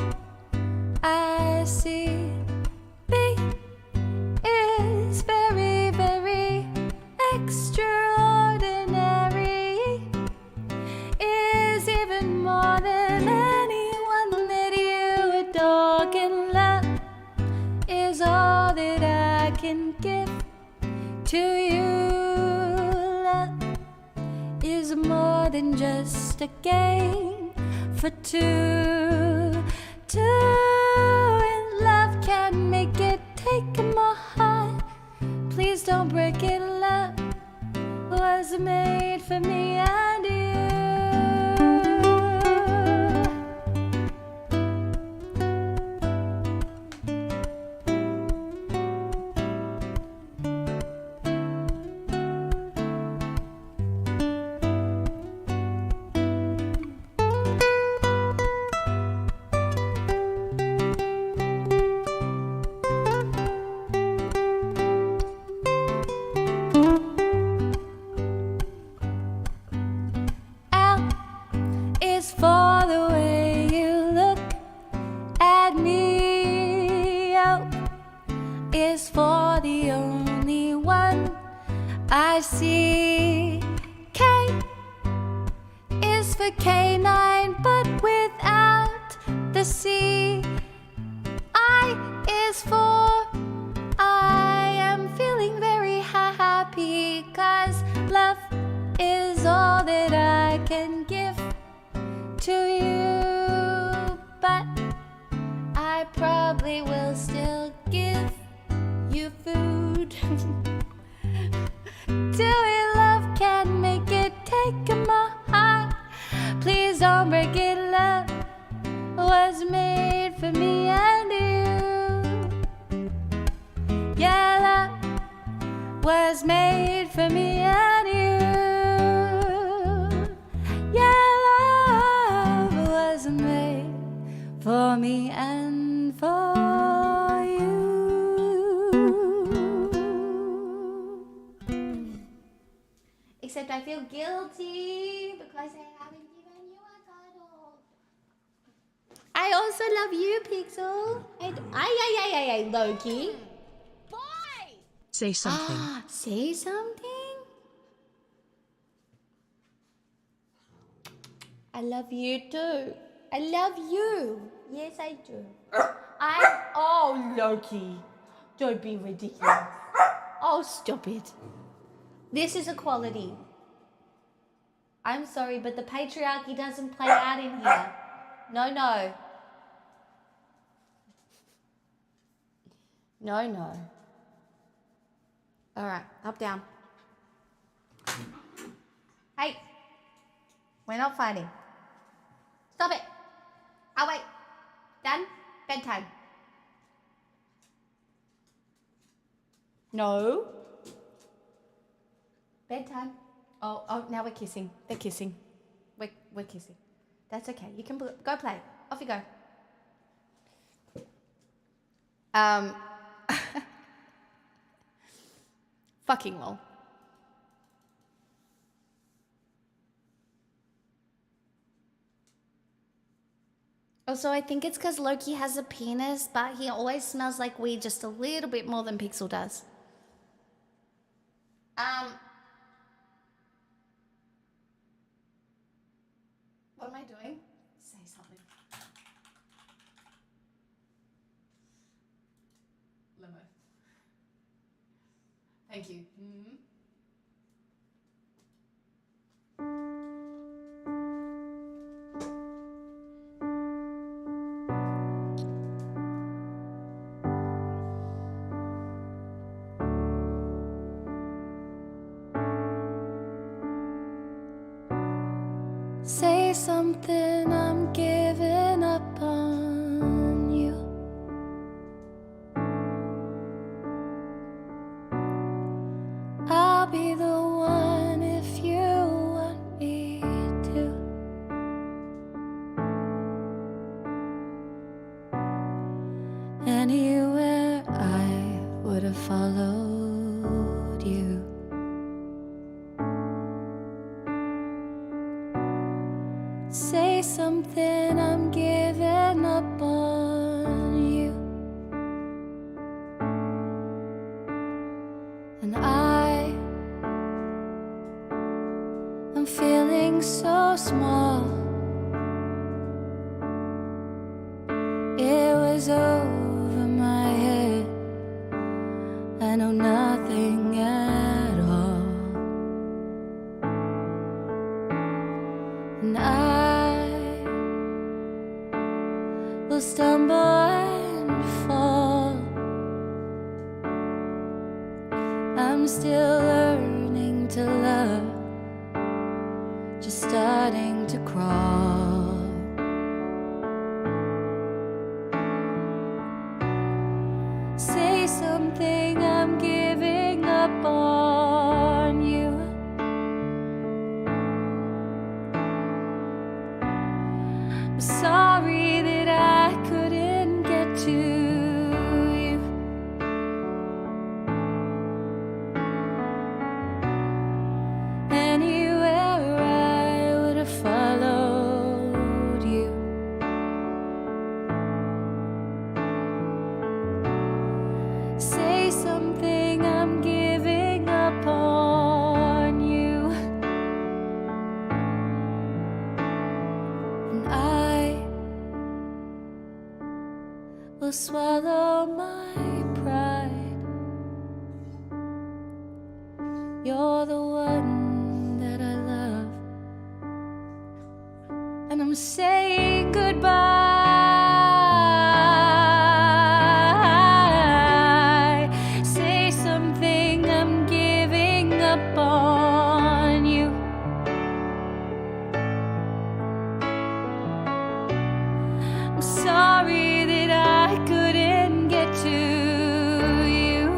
I see. B is very, very extraordinary. Is even more than anyone that you adore can love. Is all that I can give to you. Love is more than just a game for two. Two in love can make it. Take my heart, please don't break it. Love was made for me and you. L is for the way you look at me. O is for the only one I see. K is for canine, but without the C. I is for I am feeling very happy, 'cause love is all that I can give to you. But I probably will still give you food. Doing love can make it. Take my heart, please don't break it. Love was made for me and you. Yeah. was made for me and you. Yeah, love was made for me and for you. Except I feel guilty because I haven't given you a cuddle. I also love you, Pixel. And ay, Loki. Boy! Say something. Say something? I love you too. I love you. Yes, I do. Oh, Loki. Don't be ridiculous. Oh, stop it. This is equality. I'm sorry, but the patriarchy doesn't play out in here. No. No. All right, up, down. Hey, we're not fighting. Stop it. Oh, wait. Done? Bedtime. No. Bedtime. Oh, now we're kissing. They're kissing. We're kissing. That's okay. You can go play. Off you go. Fucking lol. Also, I think it's because Loki has a penis, but he always smells like weed just a little bit more than Pixel does. What am I doing? Say something. Limo. Thank you. Say something, I'm giving up on you. I'll be the one if you want me to. Anywhere I would have followed you. Say something, I'm giving up on you. And I'm feeling so small. It was over my head. I know nothing at all. And I will stumble and fall. I'm still learning to love, just starting to crawl. Say something, I'm giving up on you. I'm sorry that I couldn't get to you. Anywhere I would have followed you. Say something, I'm giving up on you. And I will swallow my pride. You're the one that I love, and I'm saying goodbye. Say something, I'm giving up on you. I'm sorry that I couldn't get to you.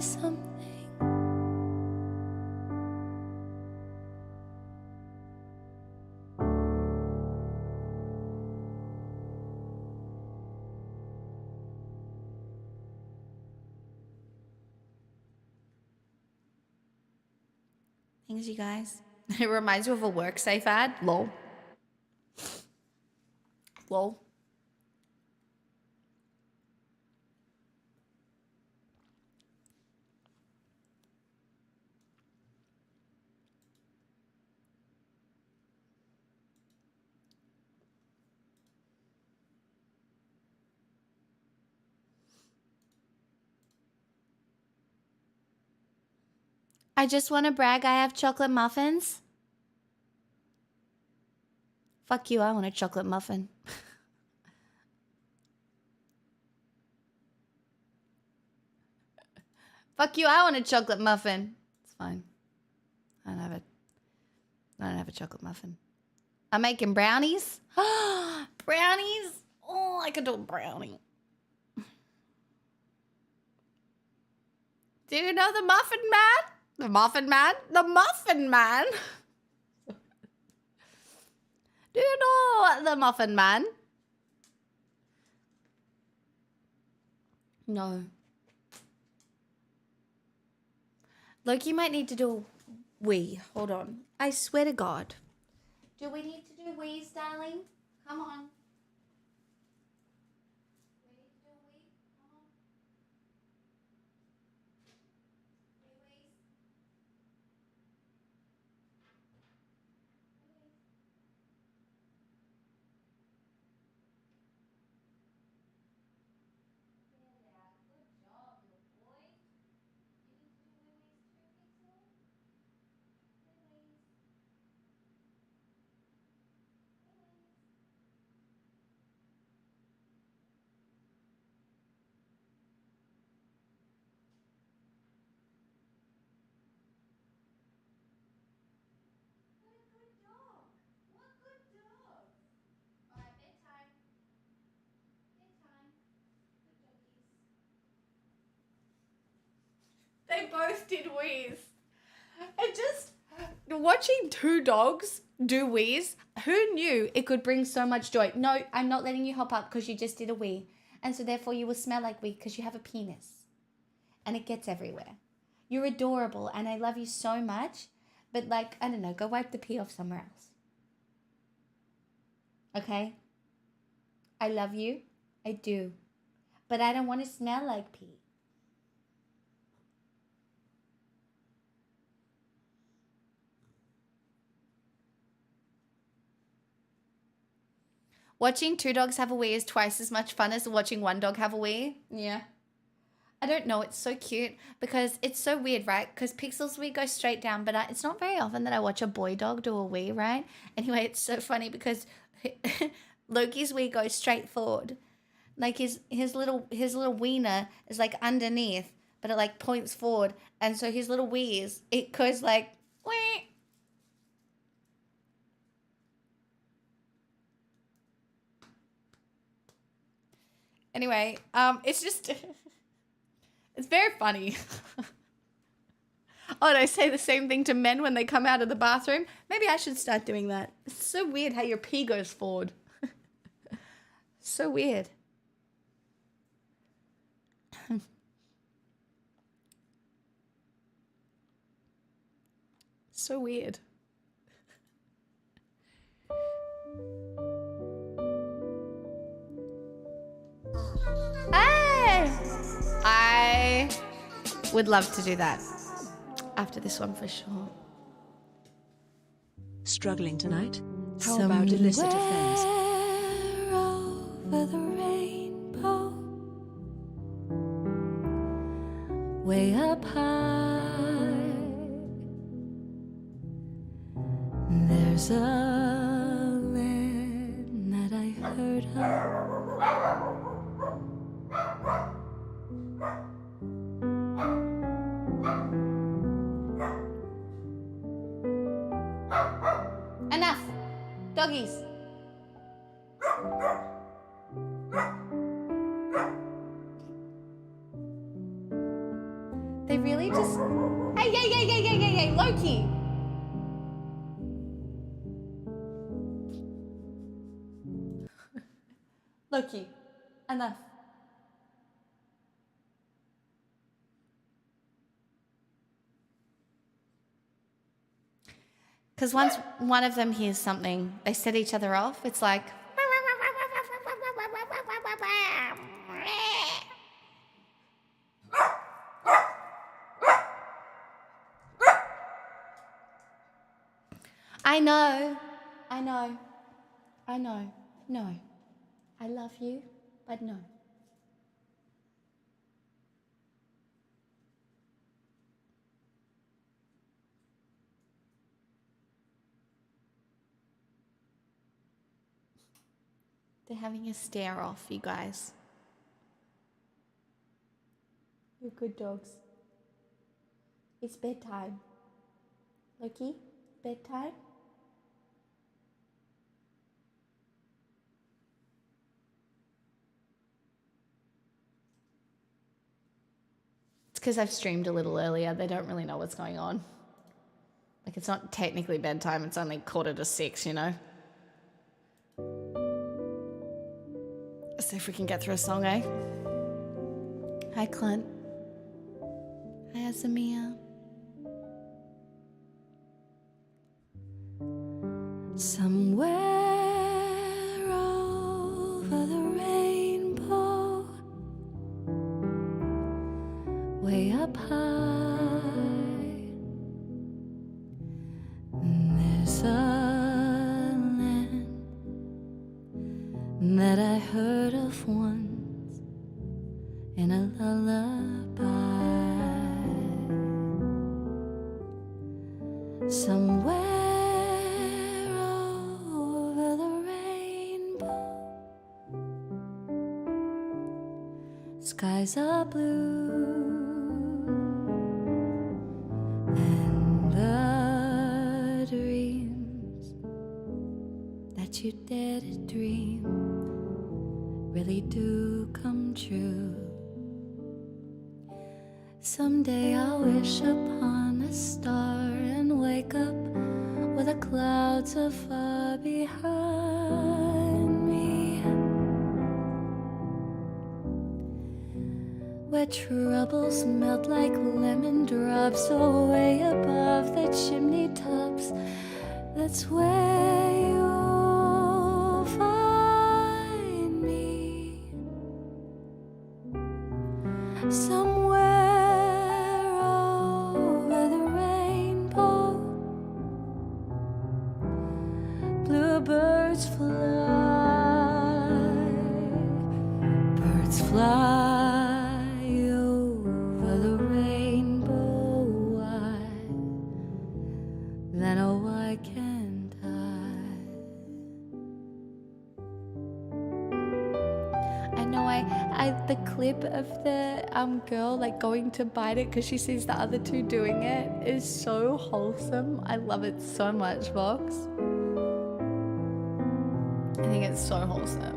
something. Thanks, you guys. It reminds me of a WorkSafe ad. Lol. Lol. I just want to brag I have chocolate muffins. Fuck you, I want a chocolate muffin. Fuck you, I want a chocolate muffin. It's fine. I don't have a chocolate muffin. I'm making brownies. Brownies? Oh, I could do a brownie. Do you know the Muffin Man? The Muffin Man? The Muffin Man? Do you know the Muffin Man? No. Loki might need to do a wee. Hold on. I swear to God. Do we need to do wees, darling? Come on. We need to do a wee. Come on. Wee wees. Good job, little boy. You need to do wee wees too, Pixel. Wee wees. What a good dog. What good dogs. All right, bedtime. Bedtime. Good doggies. They both did wheeze. And just watching two dogs do wheeze, who knew it could bring so much joy? No, I'm not letting you hop up because you just did a wee. And so therefore you will smell like wee because you have a penis. And it gets everywhere. You're adorable and I love you so much. But like, I don't know, go wipe the pee off somewhere else. Okay? I love you. I do. But I don't want to smell like pee. Watching two dogs have a wee is twice as much fun as watching one dog have a wee. Yeah. I don't know. It's so cute because it's so weird, right? Because Pixel's wee goes straight down, but it's not very often that I watch a boy dog do a wee, right? Anyway, it's so funny because Loki's wee goes straight forward. Like his little wiener is like underneath, but it like points forward. And so his little wheeze, it goes like, wee. Anyway, it's just, it's very funny. Oh, and I say the same thing to men when they come out of the bathroom. Maybe I should start doing that. It's so weird how your pee goes forward. So weird. So weird. Hey! I would love to do that after this one for sure. Struggling tonight? How about illicit affairs? Over the rainbow, way up high, there's a land that I heard of. Enough, doggies. They really just... Hey, Loki! Loki, enough. Because once one of them hears something, they set each other off. It's like... I know. No. I love you, but no. They're having a stare off, you guys. You're good dogs. It's bedtime. Loki, bedtime? It's because I've streamed a little earlier. They don't really know what's going on. Like, it's not technically bedtime. It's only 5:45, you know? Let's see if we can get through a song, eh? Hi, Clint. Hi, Azamia. Somewhere over the rainbow, way up high, there's a land that I heard of once in a lullaby. Somewhere over the rainbow, skies are blue and the dreams that you dare to dream really do come true. Someday I'll wish upon a star and wake up where the clouds are far behind me, where troubles melt like lemon drops away above the chimney tops. That's where you'll find me. Somewhere over the rainbow, bluebirds fly, birds fly over the rainbow. Why, then oh why can't I? I know the clip of the girl like going to bite it because she sees the other two doing it is so wholesome. I love it so much, Vox. I think it's so wholesome.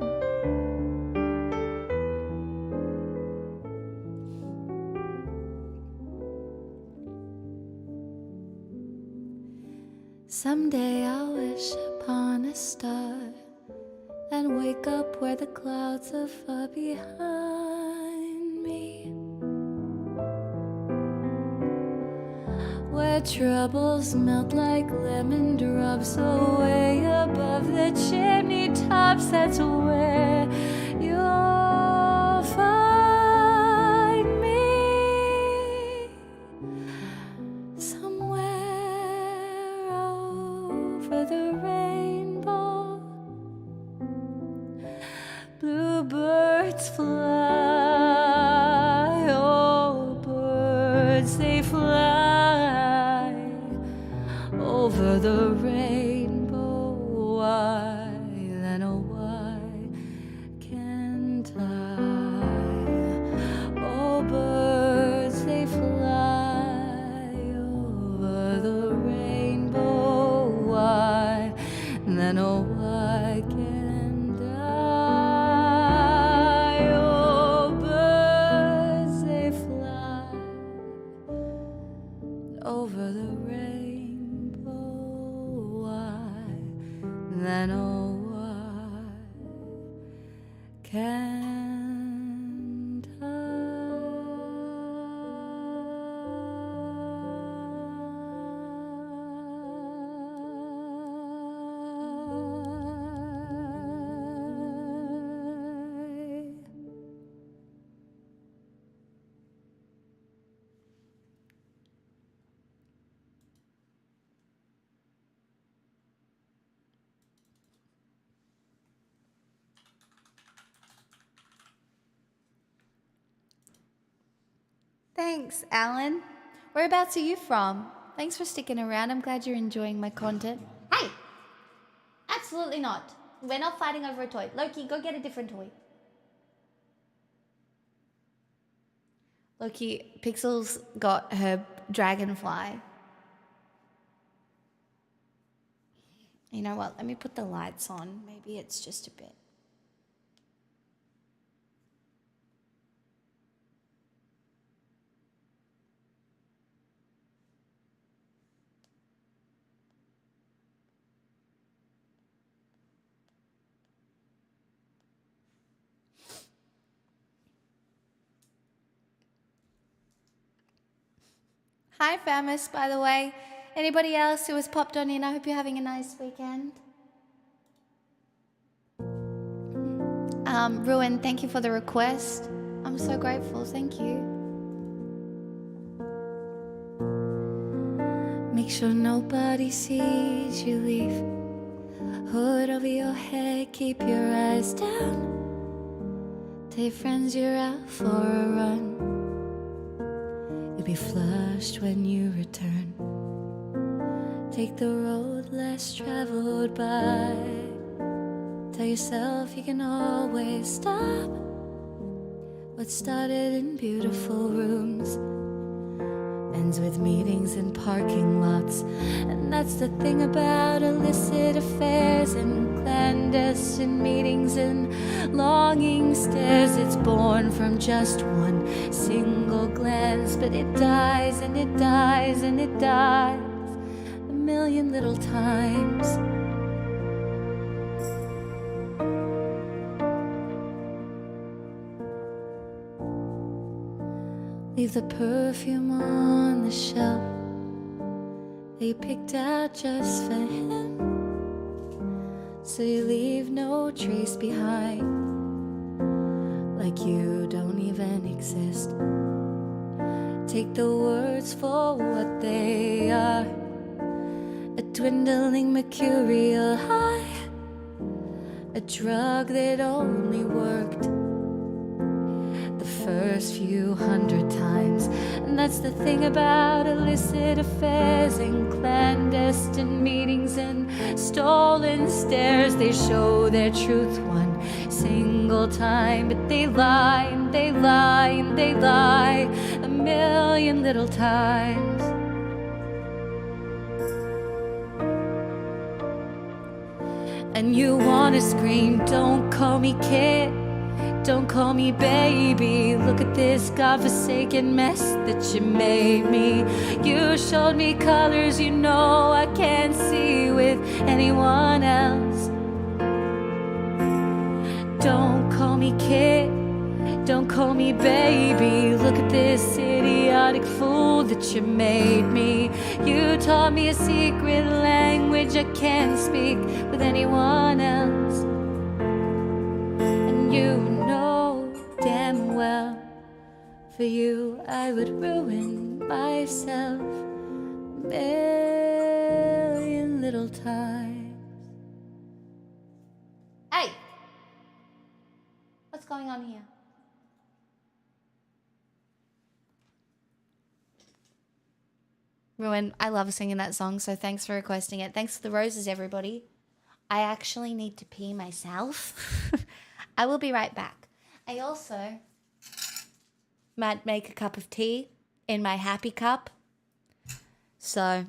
Someday I'll wish upon a star and wake up where the clouds are far behind me, where troubles melt like lemon drops away above the chimney tops. That's where you'll find me. Somewhere over the rainbow, bluebirds fly, oh birds they fly over the rainbow. Why then oh why can't I? Oh birds they fly over the rainbow. Why then oh why can't I? Oh birds they fly Thanks, Alan. Whereabouts are you from? Thanks for sticking around. I'm glad you're enjoying my content. Hey! Absolutely not. We're not fighting over a toy. Loki, go get a different toy. Loki, Pixel's got her dragonfly. You know what? Let me put the lights on. Maybe it's just a bit. Hi, Famus, by the way. Anybody else who has popped on in, I hope you're having a nice weekend. Ruin, thank you for the request. I'm so grateful, thank you. Make sure nobody sees you leave. Hood over your head, keep your eyes down. Tell your friends you're out for a run. You'll be flushed when you return. Take the road less traveled by. Tell yourself you can always stop. What started in beautiful rooms ends with meetings in parking lots. And that's the thing about illicit affairs and clandestine meetings and longing stares. It's born from just one single glance, but it dies and it dies and it dies a million little times. Leave the perfume on the shelf that you picked out just for him, so you leave no trace behind, like you don't even exist. Take the words for what they are, a dwindling mercurial high, a drug that only worked first few hundred times. And that's the thing about illicit affairs and clandestine meetings and stolen stares. They show their truth one single time, but they lie and they lie and they lie a million little times. And you wanna scream, don't call me kid, don't call me baby. Look at this godforsaken mess that you made me. You showed me colors you know I can't see with anyone else. Don't call me kid, don't call me baby. Look at this idiotic fool that you made me. You taught me a secret language I can't speak with anyone else. And you know damn well, for you I would ruin myself a million little times. Hey! What's going on here? Ruin, I love singing that song, so thanks for requesting it. Thanks for the roses, everybody. I actually need to pee myself. I will be right back. I also might make a cup of tea in my happy cup. So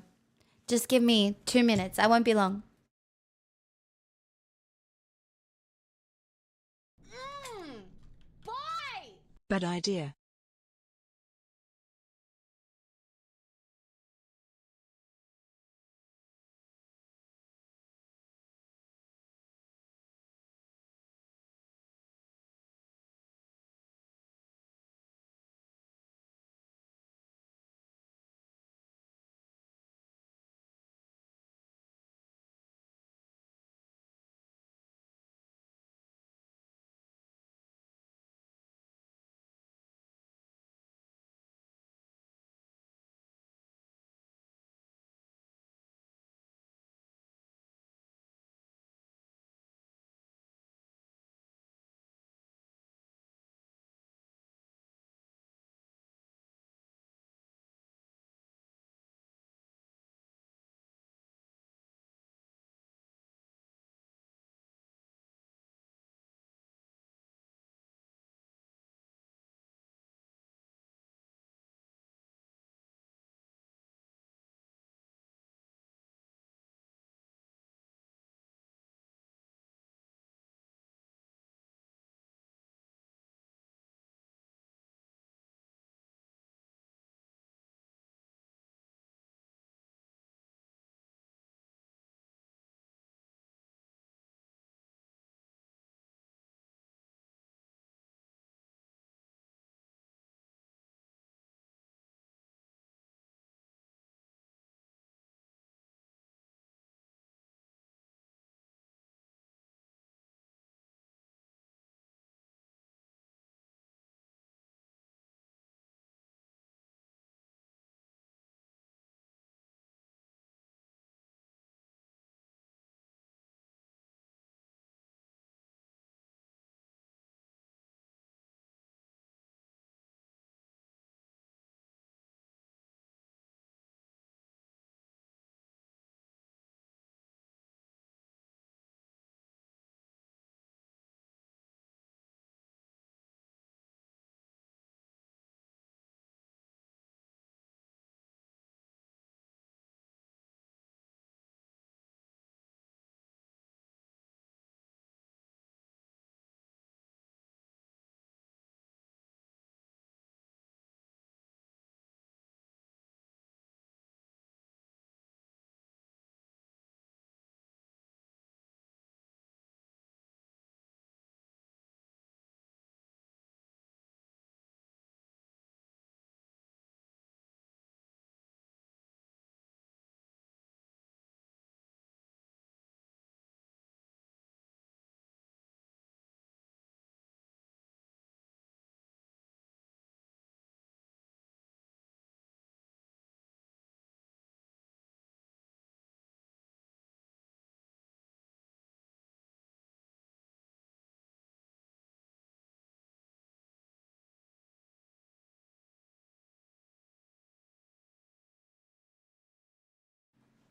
just give me 2 minutes. I won't be long. Boy! Bad idea.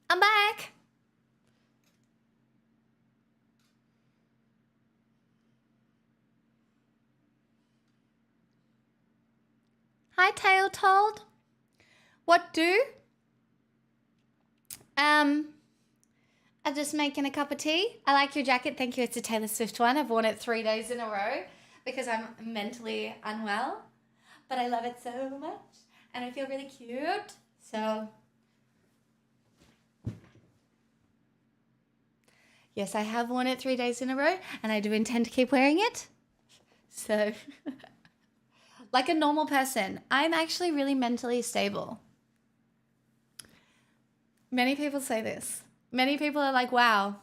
I'm back. Hi, Tail Told. What do? I'm just making a cup of tea. I like your jacket. Thank you. It's a Taylor Swift one. I've worn it 3 days in a row because I'm mentally unwell. But I love it so much. And I feel really cute. So, yes, I have worn it 3 days in a row. And I do intend to keep wearing it. So, like a normal person, I'm actually really mentally stable. Many people say this. Many people are like, wow,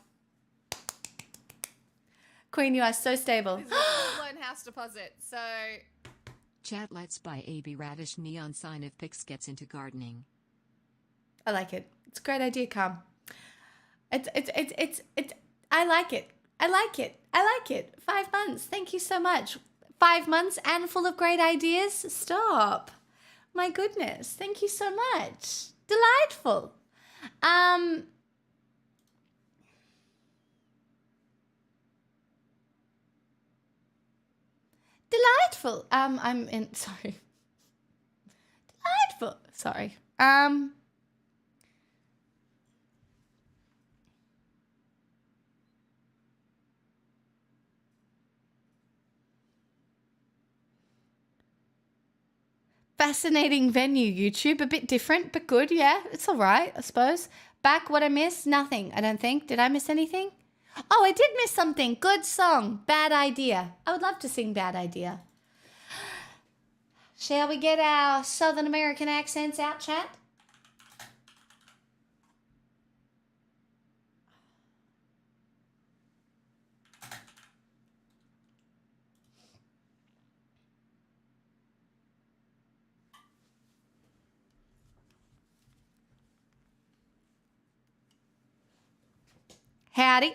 Queen, you are so stable. This is a full-blown house deposit. So Chat, let's buy AB Radish neon sign if Pix gets into gardening. I like it. It's a great idea, Calm. It's I like it. I like it. I like it. 5 months. Thank you so much. 5 months and full of great ideas. Stop. My goodness. Thank you so much. Delightful. Delightful. I'm in. Sorry. Delightful. Sorry. Fascinating venue, YouTube. A bit different, but good. Yeah, it's all right, I suppose. Back, what I missed? Nothing, I don't think. Did I miss anything? Oh, I did miss something. Good song. Bad Idea. I would love to sing Bad Idea. Shall we get our Southern American accents out, chat? Howdy.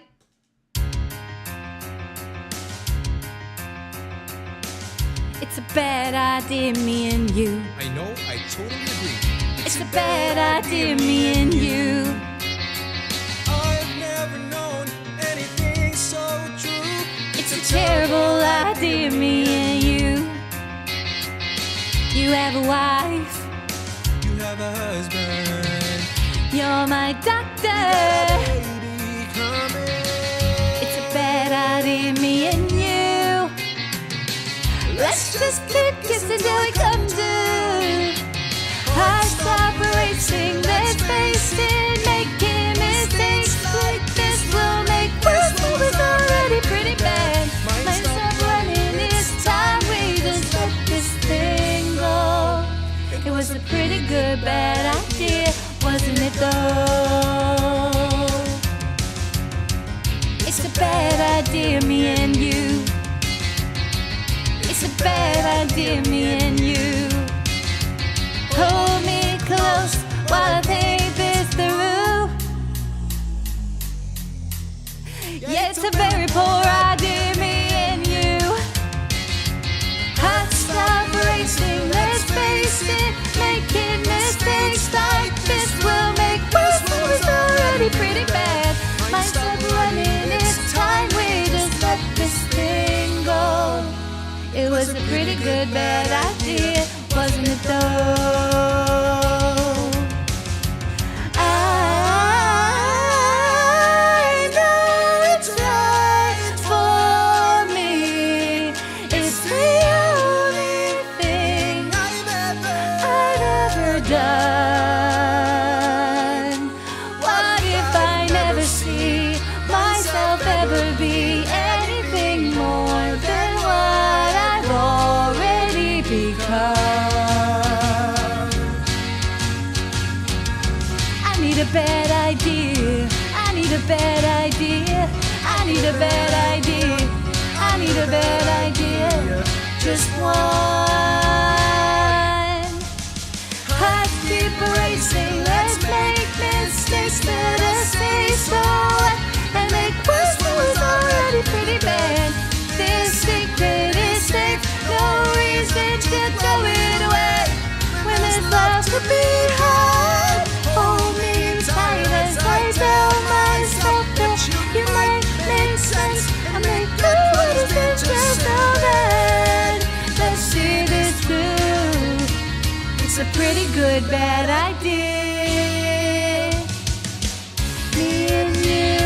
It's a bad idea, me and you. I know, I totally agree. It's a bad idea, me and you. I've never known anything so true. It's a terrible idea, me and you. You have a wife. You have a husband. You're my doctor. Baby coming. It's a bad idea, me and you. Let's just keep kissing till we come to. Hearts stop racing, let's face it. Making mistakes like this will make worse. It was already pretty bad. Might stop running, it's time we just let this thing go. It was a pretty good bad idea, wasn't it though? It's a bad idea, me and you. It's a bad idea, me and you. Hold me close while I think this through. Yeah, it's a very poor idea, me and you. Hearts stop racing, let's face it. Making mistakes like this will make worse. It was already pretty bad. Might stop running, it's time we just let this thing go. It was a pretty good bad idea, wasn't it though? I know it's right for me. It's the only thing I've ever done. What if I never see myself ever be anything more than what I've already become? I need a bad idea. I need a bad idea. I need a bad idea. I need a bad idea. Just one. Hearts keep racing. Let's make mistakes. Let us say so and make worse. It was already pretty bad. This secret is safe. No reason to throw it away. When there's love to be had, hold me tight as I It's a pretty good bad idea. Me and you.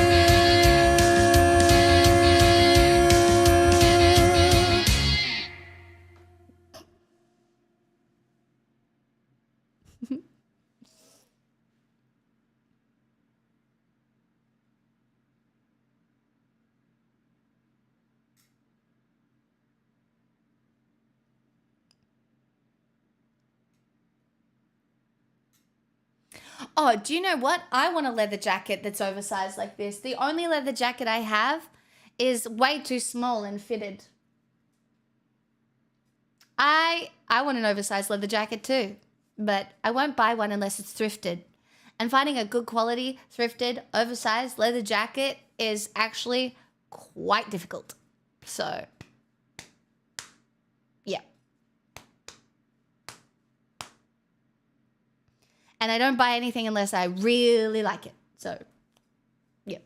Oh, do you know what? I want a leather jacket that's oversized like this. The only leather jacket I have is way too small and fitted. I want an oversized leather jacket too, but I won't buy one unless it's thrifted. And finding a good quality, thrifted, oversized leather jacket is actually quite difficult. So, yeah. And I don't buy anything unless I really like it. So, yeah.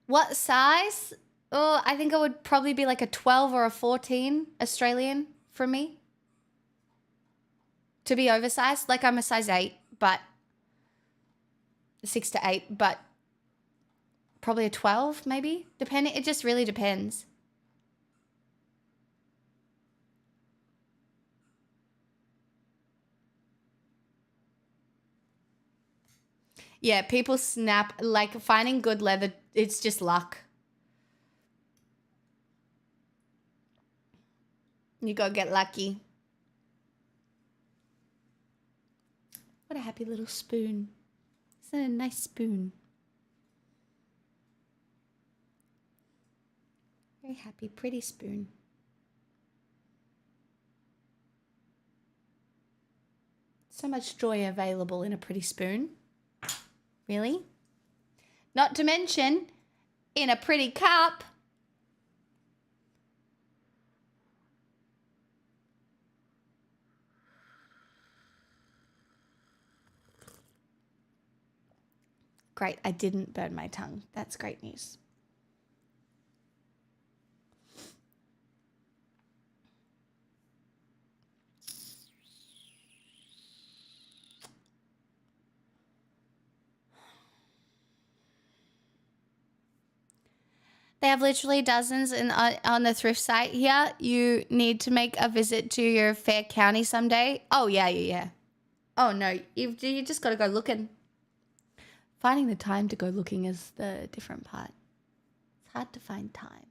What size? Oh, I think it would probably be like a 12 or a 14 Australian for me. To be oversized. Like I'm a size 8, but 6 to 8, but probably a 12 maybe. Depending, it just really depends. Yeah, people snap, like finding good leather, it's just luck. You go get lucky. What a happy little spoon. Isn't it a nice spoon? Very happy, pretty spoon. So much joy available in a pretty spoon. Really? Not to mention, in a pretty cup. Great, I didn't burn my tongue. That's great news. They have literally dozens on the thrift site here. You need to make a visit to your fair county someday. Oh, yeah. Oh, no, you just got to go looking. Finding the time to go looking is the different part. It's hard to find time.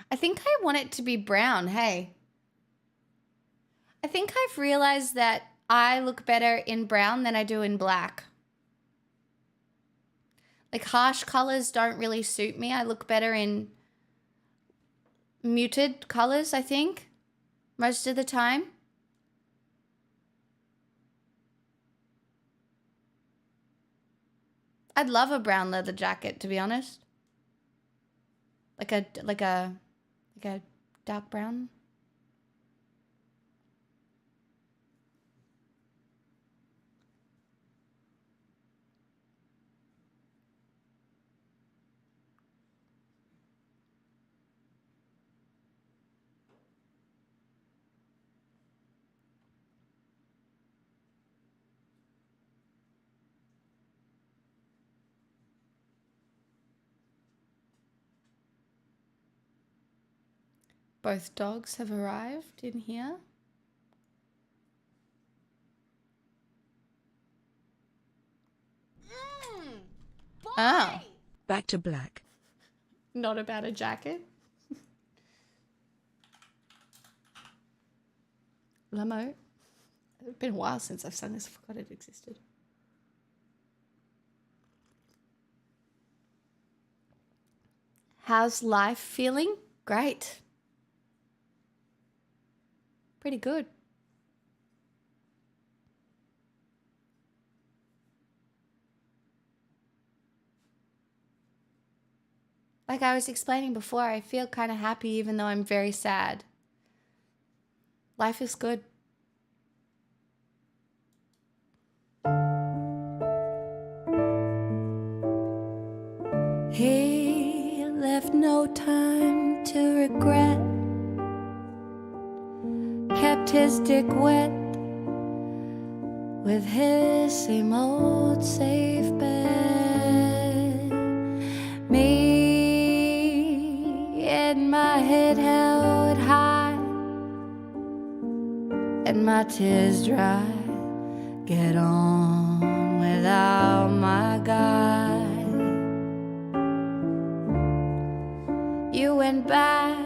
I think I want it to be brown, hey. I think I've realized that I look better in brown than I do in black. Like harsh colors don't really suit me. I look better in muted colors, I think, most of the time. I'd love a brown leather jacket, to be honest. Like a dark brown. Both dogs have arrived in here. Oh. Back to black. Not about a jacket. Lamo. It's been a while since I've sung this. I forgot it existed. How's life feeling? Great. Pretty good. Like I was explaining before, I feel kind of happy even though I'm very sad. Life is good. He left no time to regret. Kept his dick wet with his same old safe bet. Me and my head held high and my tears dry. Get on without my guy. You went back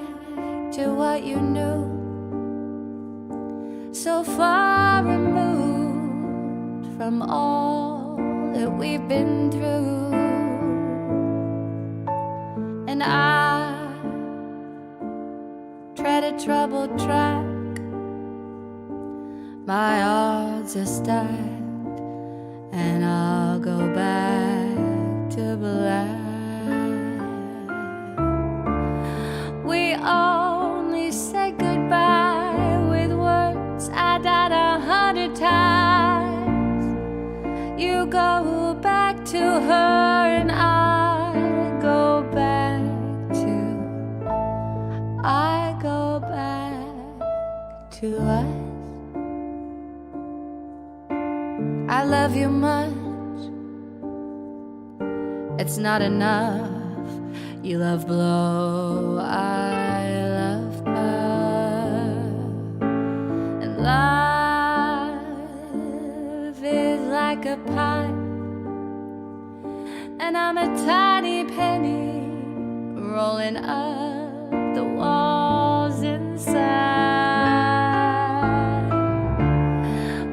to what you knew, so far removed from all that we've been through. And I tread a troubled track. My odds are stacked, and I'll go back to black. We only said goodbye with words. I died 100 times. You go back to her and I go back to us. I love you much. It's not enough. You love blow, I love puff. And life is like a pie, and I'm a tiny penny rolling up the walls inside.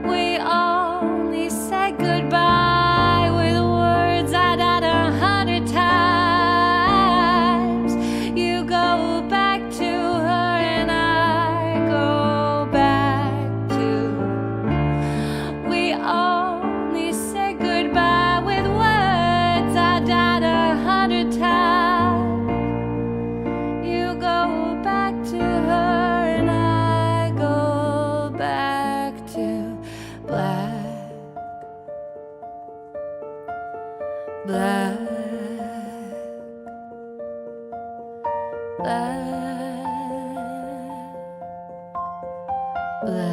We only said goodbye with words I died 100 times. You go back to her and I go back to. We only said goodbye with words I died 100 times. You go back to her and I go back to black, black, black, black, black,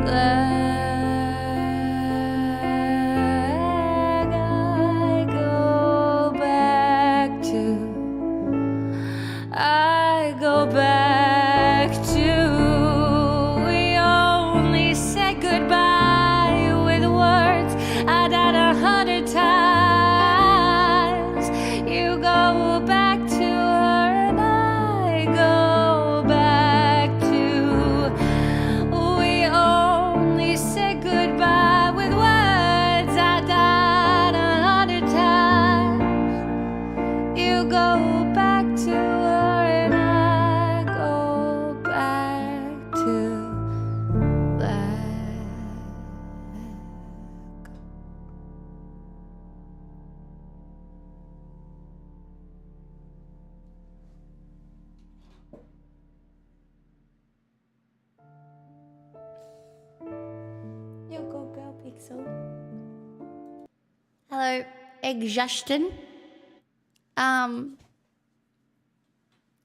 black. I go back to. We only said goodbye with words I died 100 times. You go back to her and I go back to. We only said goodbye with words I died 100 times. You go back to her and I go back to black. You go, girl, Pixel. Hello, Egg Justin.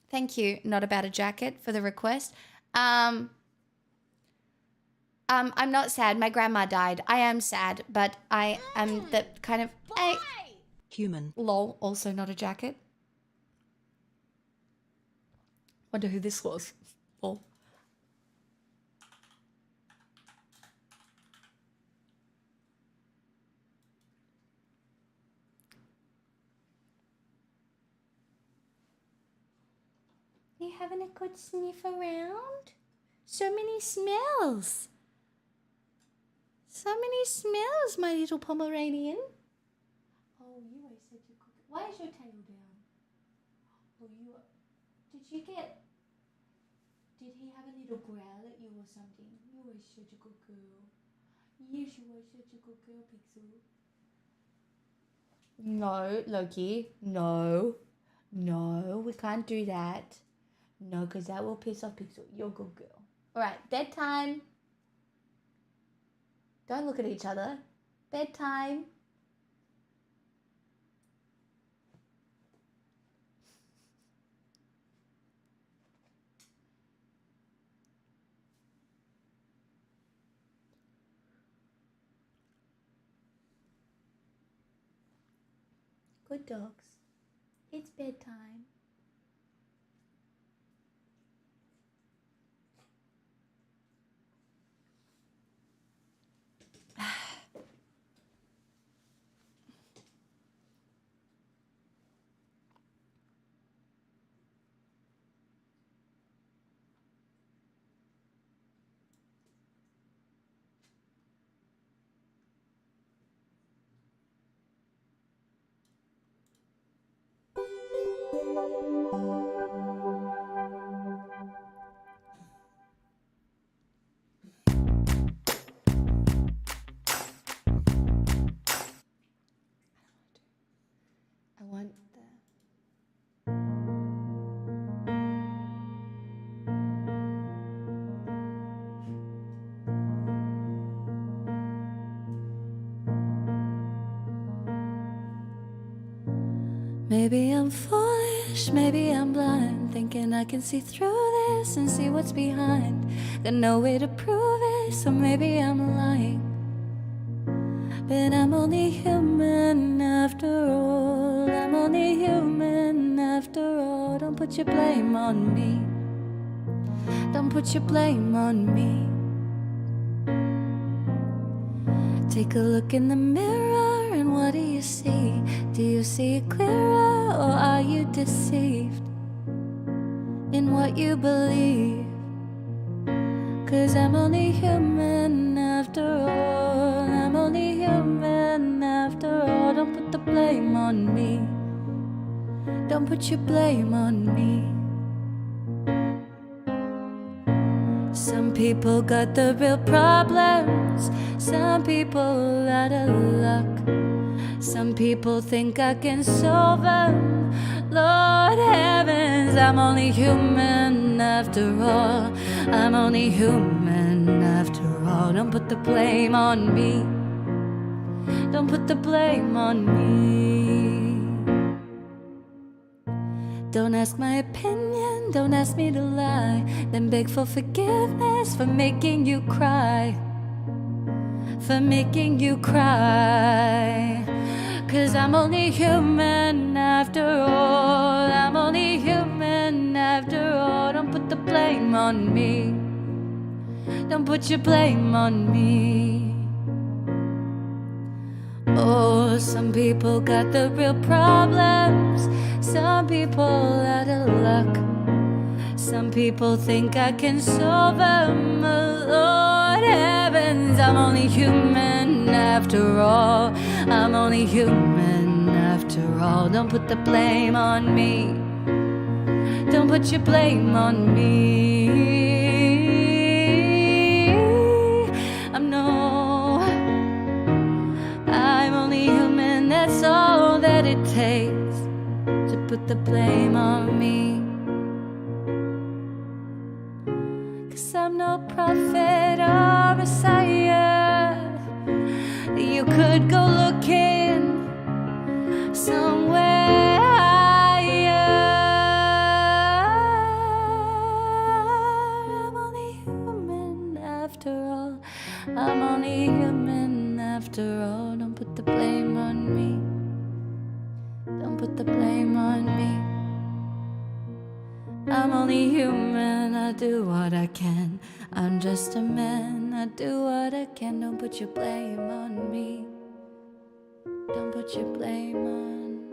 Thank you, Not About a Jacket, for the request. I'm not sad. My grandma died. I am sad, but I am the kind of Human. lol. Also not a jacket. Wonder who this was. Lol. You having a good sniff around? So many smells. So many smells, my little Pomeranian. Oh, you always said you could. Why is your tail down? Oh, you. Did you get? Did he have a little growl at you or something? You were such a good girl. Yes, you were such a good girl, Pixel. No, Loki. No. No, we can't do that. No, because that will piss off Pixel. You're a good girl. Alright, bedtime. Don't look at each other. Bedtime. Good dogs. It's bedtime. I want the... Maybe I'm foolish, maybe I'm blind, thinking I can see through this and see what's behind. Got no way to prove it, so maybe I'm lying. But I'm only human after all. I'm only human after all. Don't put your blame on me. Don't put your blame on me. Take a look in the mirror and what do you see? Do you see it clearer or are you deceived in what you believe? 'Cause I'm only human after all. I'm only human after all. Don't put the blame on me. Don't put your blame on me. Some people got the real problems. Some people out of luck. Some people think I can solve them. Lord heavens, I'm only human after all. I'm only human after all. Don't put the blame on me. Don't put the blame on me. Don't ask my opinion, don't ask me to lie. Then beg for forgiveness for making you cry. For making you cry. 'Cause I'm only human after all. I'm only human after all. Don't put the blame on me. Don't put your blame on me. Oh, some people got the real problems. Some people out of luck. Some people think I can solve them. Oh, Lord heavens, I'm only human after all. I'm only human after all. Don't put the blame on me. Don't put your blame on me. I'm only human, that's all that it takes to put the blame on me. 'Cause I'm no prophet or messiah. You could go looking somewhere higher. I'm only human after all. I'm only human after all. Don't put the blame on me. Don't put the blame on me. I'm only human, I do what I can. I'm just a man, I do what I can. Don't put your blame on me. Don't put your blame on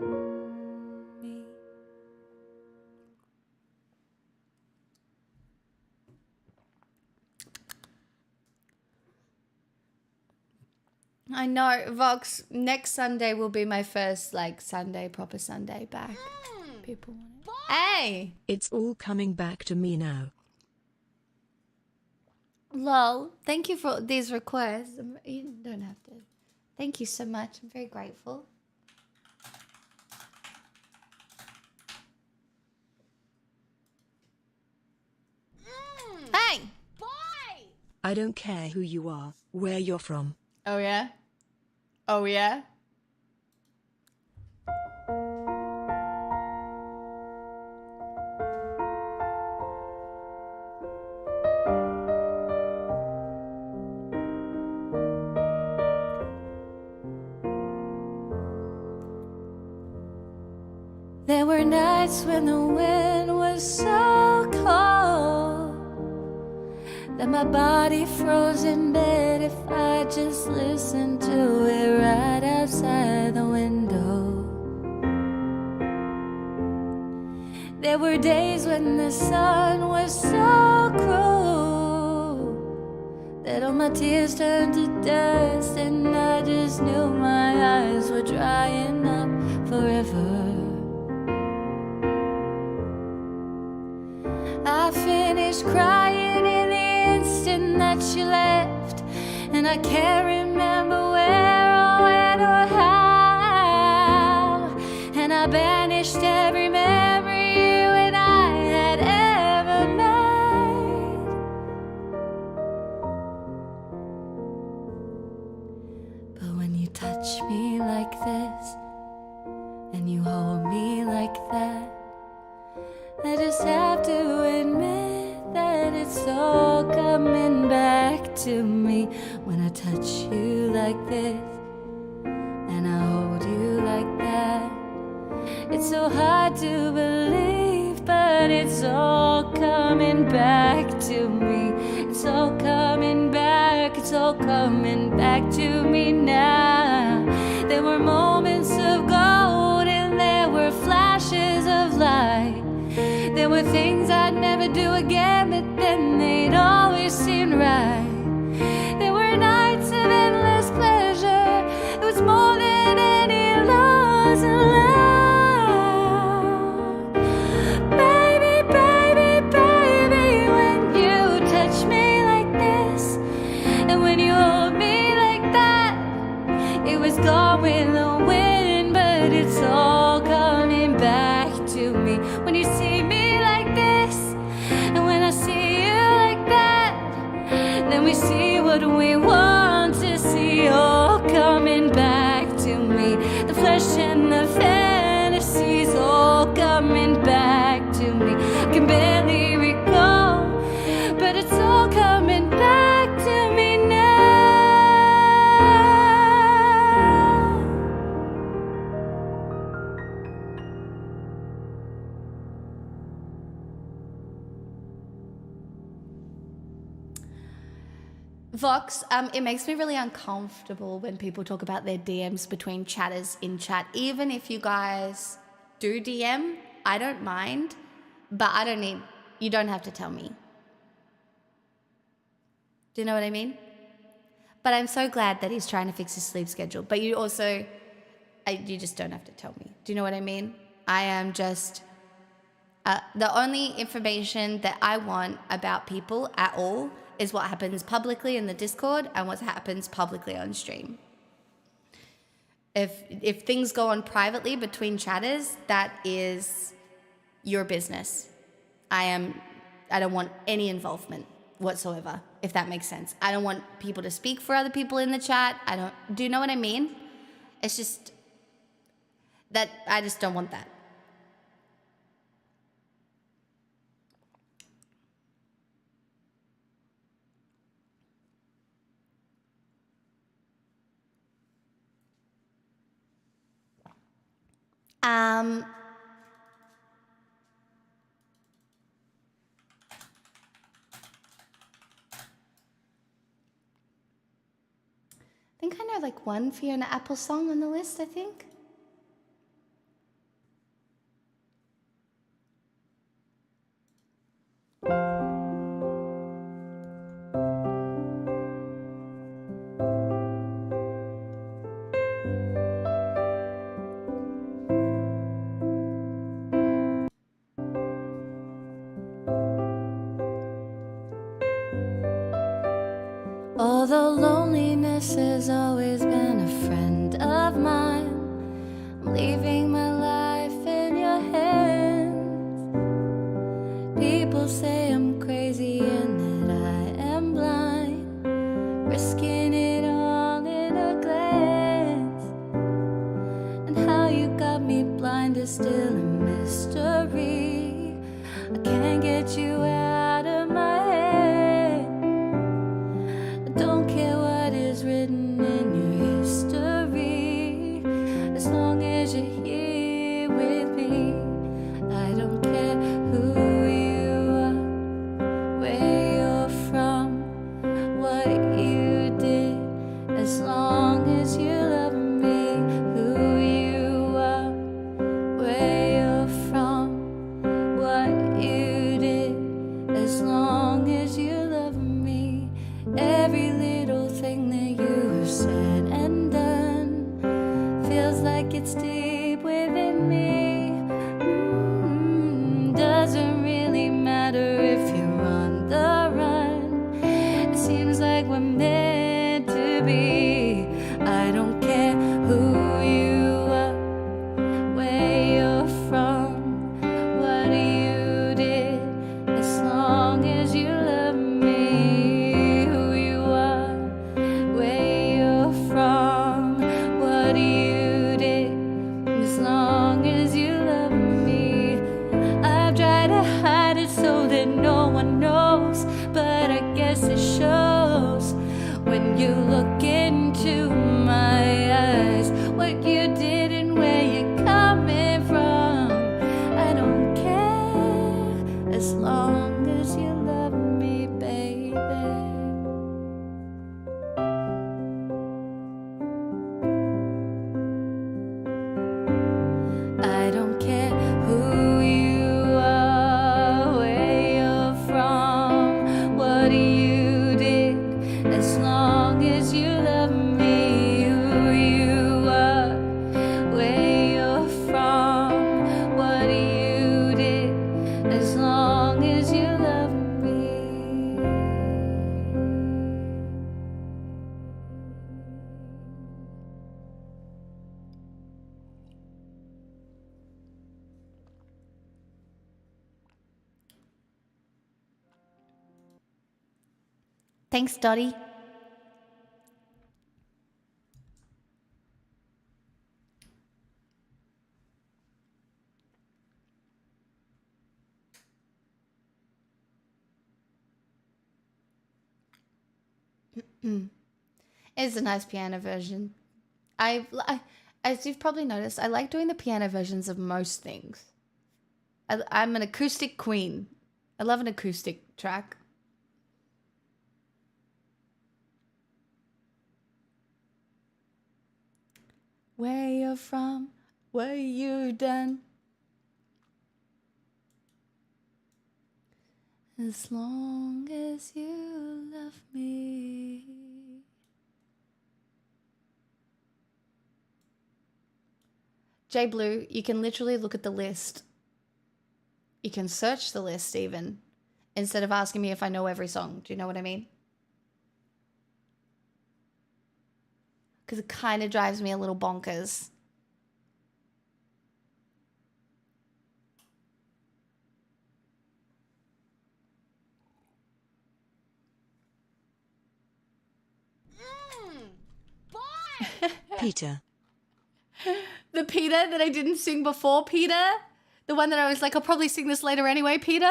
me. I know, Vox, next Sunday will be my first, Sunday, proper Sunday back. People want it. Hey! It's all coming back to me now. Lol. Thank you for these requests. You don't have to. Thank you so much. I'm very grateful. Hey! Boy! I don't care who you are, where you're from. Oh yeah? Oh yeah? There were nights when the wind was so cold that my body froze in bed if I just listened to it right outside the window. There were days when the sun was so cruel that all my tears turned to dust, and I just knew my eyes were drying up forever. I finished crying in the instant that you left, and I can't remember where or when or how, and I banished every memory you and I had ever made. But when you touch me like this, and you hold me like that, I just have to admit that it's all coming back to me. When I touch you like this and I hold you like that, it's so hard to believe, but it's all coming back to me. It's all coming back, it's all coming back to me now. There were moments of gold and there were flashes of light. There were things I'd never do again, but then they'd always seem right. There were nights of endless pleasure. It was more than any loss in love. Baby, baby, baby, when you touch me like this, and when you hold me like that, it was gone with the wind, but it's all coming back to me. When you see me like this, and when I see you like that, then we see what we want to see, all coming back to me. The flesh and the fantasies all coming back to me. I can barely recall, but it's all coming back to me now. Vox, it makes me really uncomfortable when people talk about their DMs between chatters in chat. Even if you guys do DM, I don't mind, but you don't have to tell me. Do you know what I mean? But I'm so glad that he's trying to fix his sleep schedule. But you also, you just don't have to tell me. Do you know what I mean? I am just, the only information that I want about people at all is what happens publicly in the Discord and what happens publicly on stream. If things go on privately between chatters, that is your business. I don't want any involvement whatsoever, if that makes sense. I don't want people to speak for other people in the chat. Do you know what I mean? It's just that I just don't want that. I think I know like one Fiona Apple song on the list, I think. This has always been a friend of mine. I'm leaving my life in your hands. People say I'm crazy and that I am blind, risking it all in a glance. And how you got me blind is still a mystery. I can't get you out of my head. I don't care what is written in your history, as long as you're here with me. I don't care who you are, where you're from, what you did, as long as you love me. Who you are, where you're from, what you did, as long as you love me. Every little thing that you have said and done feels like it's deep within me. Doesn't really matter if you're on the run. It seems like we're meant to be. I don't care who you are, where you're from, what you did, as long as you love me. Who you are, where you're from, what you did, as long as you love me. I've tried to hide it so that no one knows, but I guess it shows when you look into my eyes. What you did and where you're coming from, I don't care, as long as you love me, baby. I don't care who you are, where you're from, what you did, as long as you love me. Who you are, where you're from, what you did, as long as you love me. Thanks, Dottie. It's a nice piano version. As you've probably noticed, I like doing the piano versions of most things. I'm an acoustic queen. I love an acoustic track. Where you're from, what you done, as long as you love me. J Blue, you can literally look at the list. You can search the list even, instead of asking me if I know every song. Do you know what I mean? Because it kind of drives me a little bonkers. Peter. The Peter that I didn't sing before, Peter? The one that I was like, I'll probably sing this later anyway, Peter?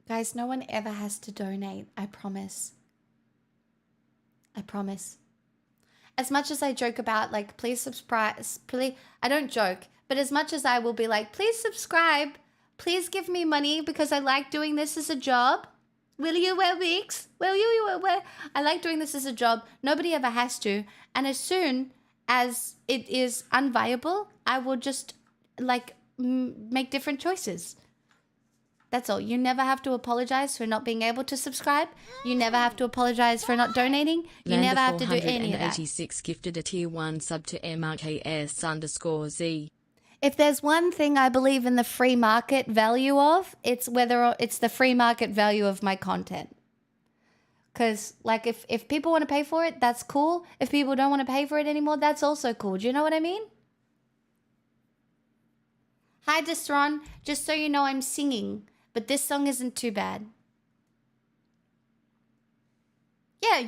Guys, no one ever has to donate. I promise. I promise. As much as I joke about, like, please subscribe, please, I don't joke, but as much as I will be like, please subscribe, please give me money because I like doing this as a job. Will you wear wigs? Will you wear? I like doing this as a job. Nobody ever has to. And as soon as it is unviable, I will just, like, make different choices. That's all. You never have to apologize for not being able to subscribe. You never have to apologize for not donating. You never have to do any of that. 86 gifted a tier 1 sub to MRKS_Z. If there's one thing I believe in the free market value of, it's whether it's the free market value of my content. Because, like, if people want to pay for it, that's cool. If people don't want to pay for it anymore, that's also cool. Do you know what I mean? Hi, Distron. Just so you know, I'm singing, but this song isn't too bad. Yeah,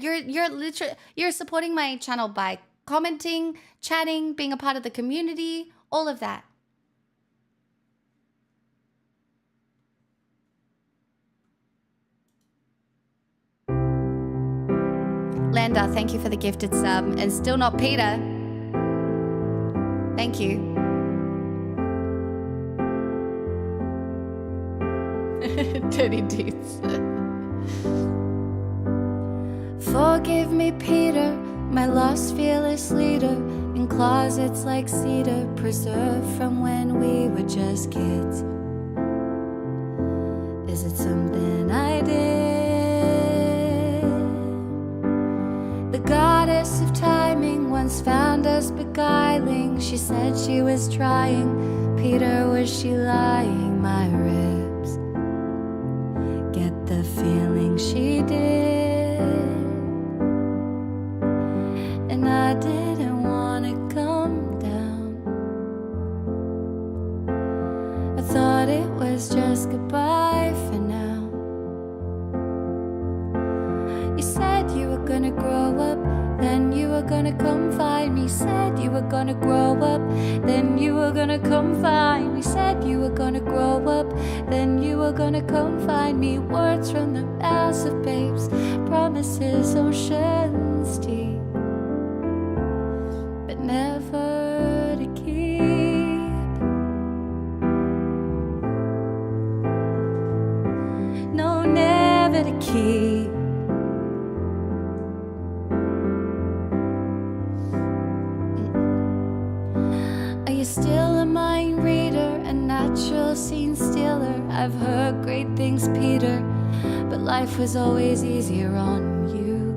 you're supporting my channel by commenting, chatting, being a part of the community, all of that. Landa, thank you for the gifted sub. And still not Peter. Thank you. Dirty dudes. Forgive me, Peter, my lost fearless leader, in closets like cedar, preserved from when we were just kids. Is it something I did? The goddess of timing once found us beguiling. She said she was trying. Peter, was she lying? My ribs get the feeling she did. And I didn't want to come down. I thought it was just goodbye for now. You said you were gonna grow up, then you were gonna come find me. Said you were gonna grow up, then you were gonna come find me. Said you were gonna grow up, then you were gonna come find me. Words from the mouths of babes, promises oceans deep, but never to keep. No, never to keep. Are you still a mind reader, a natural scene stealer? I've heard great things, Peter, but life was always easier on you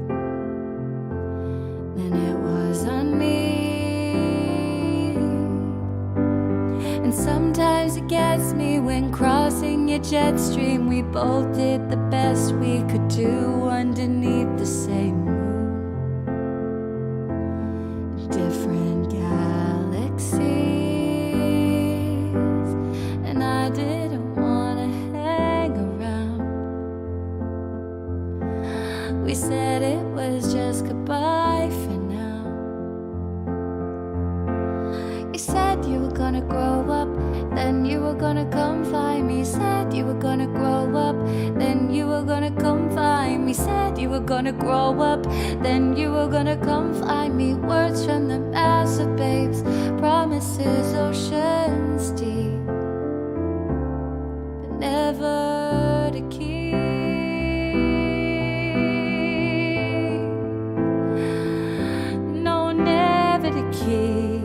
than it was on me. And sometimes it gets me when crossing your jet stream. We both did the best we could do underneath the same moon, different galaxies. And I didn't want to hang around. We said it was just goodbye for now. You said you were gonna grow up, then you were gonna come find me. Said you were gonna grow up, then you were gonna come find me. Said you were gonna grow up, then you were gonna come find me. Words from the mouths of babes, promises oceans deep, but never to keep. No, never to keep.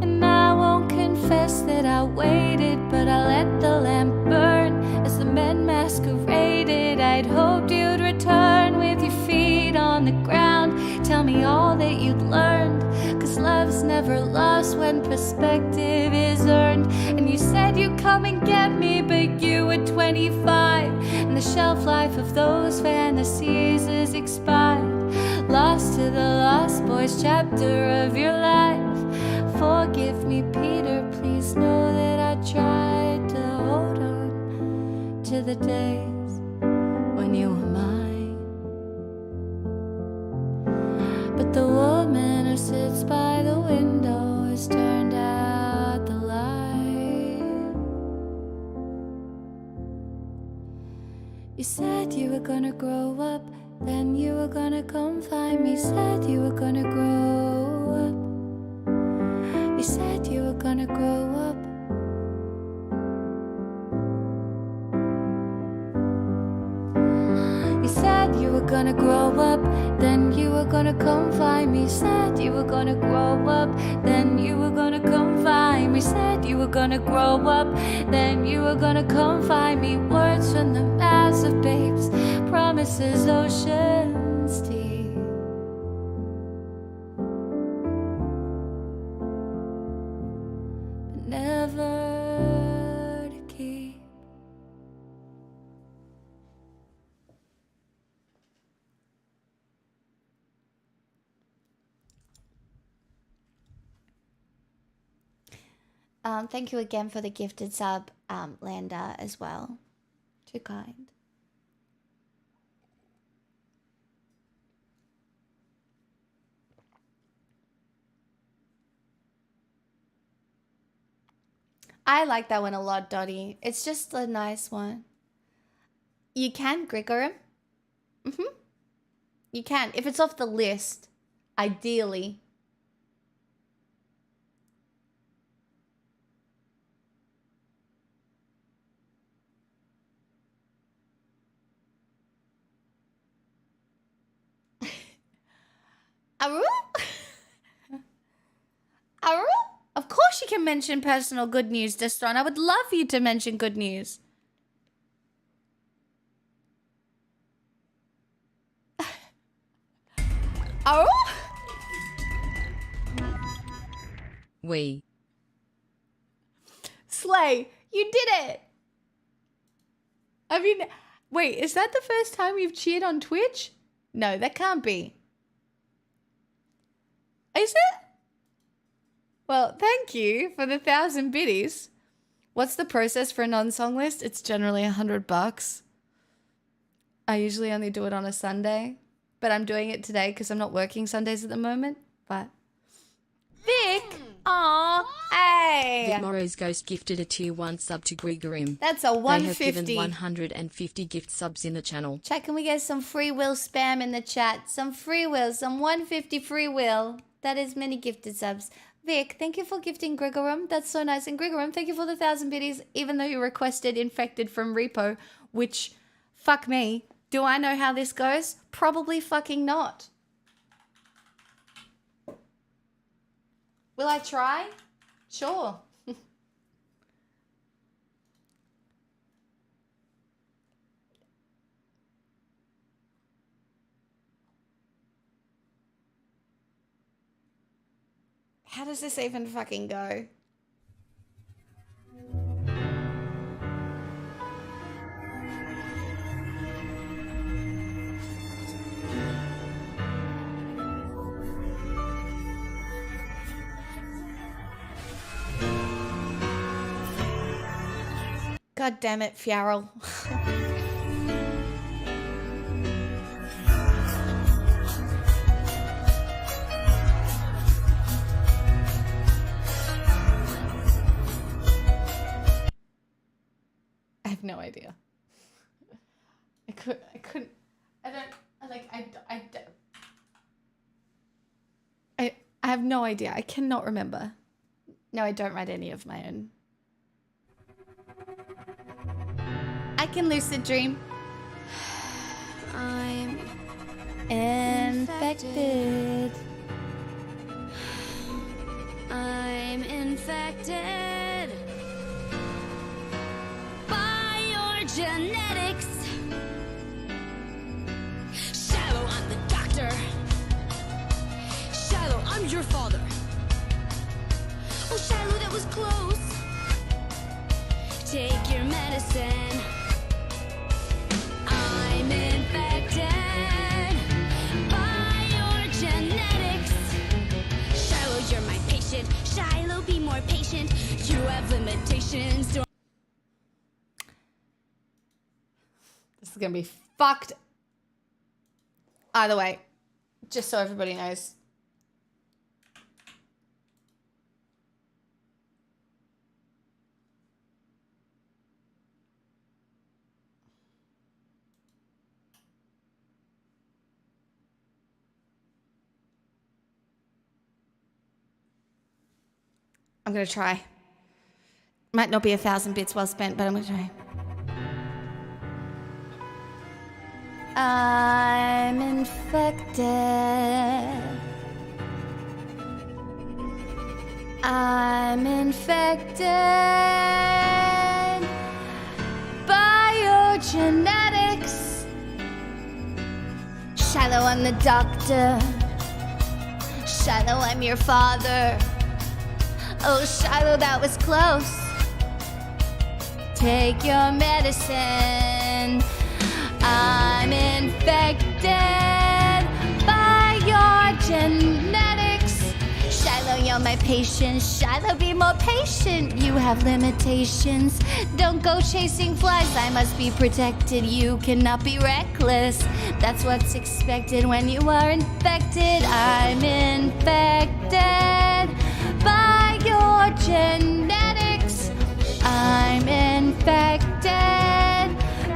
And I won't confess that I waited, but I let the lamp burn as the men masqueraded. I'd hoped you'd return with your feet on the ground. Tell me all that you'd learned, 'cause love's never lost when perspective is earned. And you said you'd come and get me, but you were 25, and the shelf life of those fantasies is expired. Lost to the Lost Boys chapter of your life. Forgive me, Peter, please know that I tried to hold on to the days when you were mine. But the woman who sits by the window has turned out the light. You said you were gonna grow up, then you were gonna come find me. Said you were gonna grow up. You said you were gonna grow up. You said you were gonna grow up, then you were gonna come find me. Said you were gonna grow up, then you were gonna come find me. Said you were gonna grow up, then you were gonna come find me. Words from the mouths of babes, promises oceans deep, Thank you again for the gifted sub, Landa, as well. Too kind. I like that one a lot, Dottie. It's just a nice one. You can Grigorum. You can. If it's off the list, ideally. Aru? Aru? Of course you can mention personal good news, Destron. I would love for you to mention good news. Aru? We. Slay, you did it. I mean, wait, is that the first time you've cheered on Twitch? No, that can't be. Is it? Well, thank you for the 1,000 biddies. What's the process for a non-song list? It's generally $100. I usually only do it on a Sunday, but I'm doing it today because I'm not working Sundays at the moment. But Vic, aw, hey, Vic Morrow's Ghost gifted a tier 1 sub to Grigorim. that's a They 150. have given 150 gift subs in the channel. Chat, can we get some free will spam in the chat? Some free will, some 150 free will. That is many gifted subs. Vic, thank you for gifting Grigorum. That's so nice. And Grigorum, thank you for the 1,000 biddies, even though you requested Infected from Repo, which, fuck me. Do I know how this goes? Probably fucking not. Will I try? Sure. How does this even fucking go? God damn it, Fjarl. I have no idea. I have no idea. I cannot remember. No, I don't write any of my own. I can lucid dream. I'm infected. I'm infected by your genetics. Shiloh, I'm the doctor. Shiloh, I'm your father. Oh, Shiloh, that was close. Take your medicine. I'm infected by your genetics. Shiloh, you're my patient. Shiloh, be more patient. You have limitations. This is gonna be fucked. Either way, just so everybody knows. I'm gonna try. Might not be 1,000 bits well spent, but I'm gonna try. I'm infected. I'm infected by your genetics. Shiloh, I'm the doctor. Shiloh, I'm your father. Oh, Shiloh, that was close. Take your medicine. I'm infected by your genetics. Shiloh, you're on my patience. Shiloh, be more patient. You have limitations. Don't go chasing flies. I must be protected. You cannot be reckless. That's what's expected when you are infected. I'm infected by your genetics. I'm infected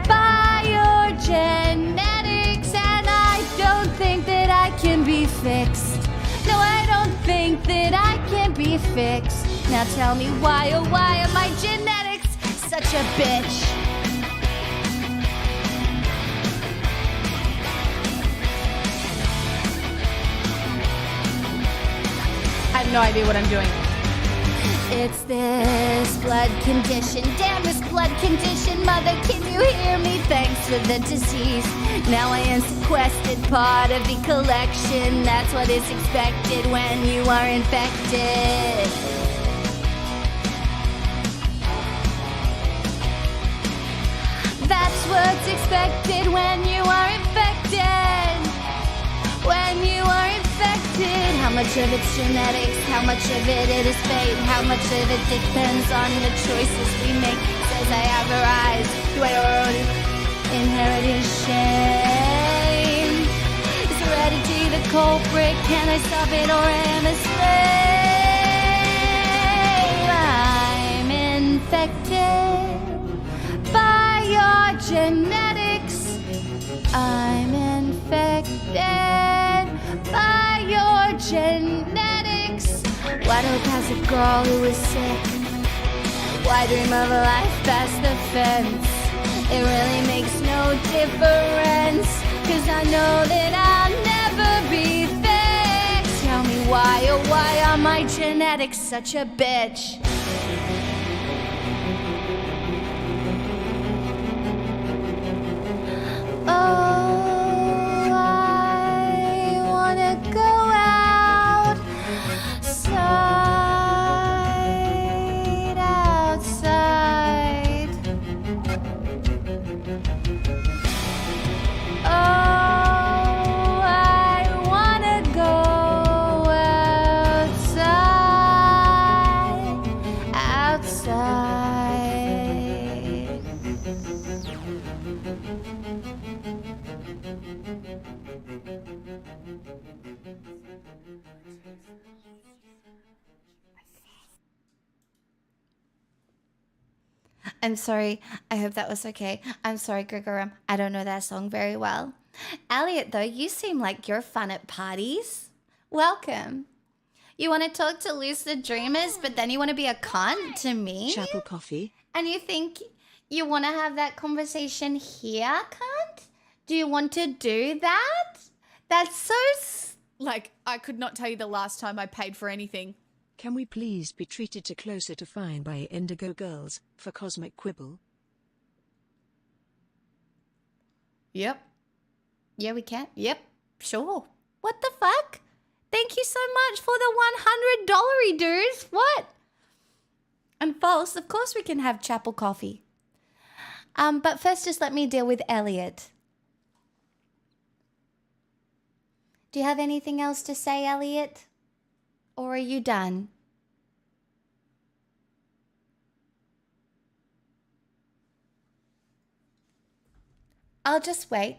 by your genetics. And I don't think that I can be fixed. No, I don't think that I can be fixed. Now tell me why, oh why are my genetics such a bitch? I have no idea what I'm doing. It's this blood condition. Damn this blood condition. Mother, can you hear me? Thanks for the disease. Now I am sequestered, part of the collection. That's what is expected when you are infected. That's what's expected when you are infected. When you are infected. How much of it's genetics? How much of it is fate? How much of it depends on the choices we make? Says I have a rise. Do I already inherited shame? Is heredity the culprit? Can I stop it or am I slave? I'm infected by your genetics. I'm infected by your genetics. Why don't pass a girl who is sick? Why dream of a life past the fence? It really makes no difference, 'cause I know that I'll never be fixed. Tell me why, oh why are my genetics such a bitch? Oh, I wanna go outside, outside. Oh, I wanna go outside, outside. I'm sorry. I hope that was okay. I'm sorry, Grigorum. I don't know that song very well. Elliot, though, you seem like you're fun at parties. Welcome. You want to talk to lucid dreamers, but then you want to be a cunt to me? Chapel coffee. And you think you want to have that conversation here, cunt? Do you want to do that? That's so... Like, I could not tell you the last time I paid for anything. Can we please be treated to Closer to Fine by Indigo Girls for Cosmic Quibble? Yep. Yeah, we can. Yep, sure. What the fuck? Thank you so much for the $100 dudes. What? And false, of course we can have chapel coffee. But first just let me deal with Elliot. Do you have anything else to say, Elliot? Or are you done? I'll just wait.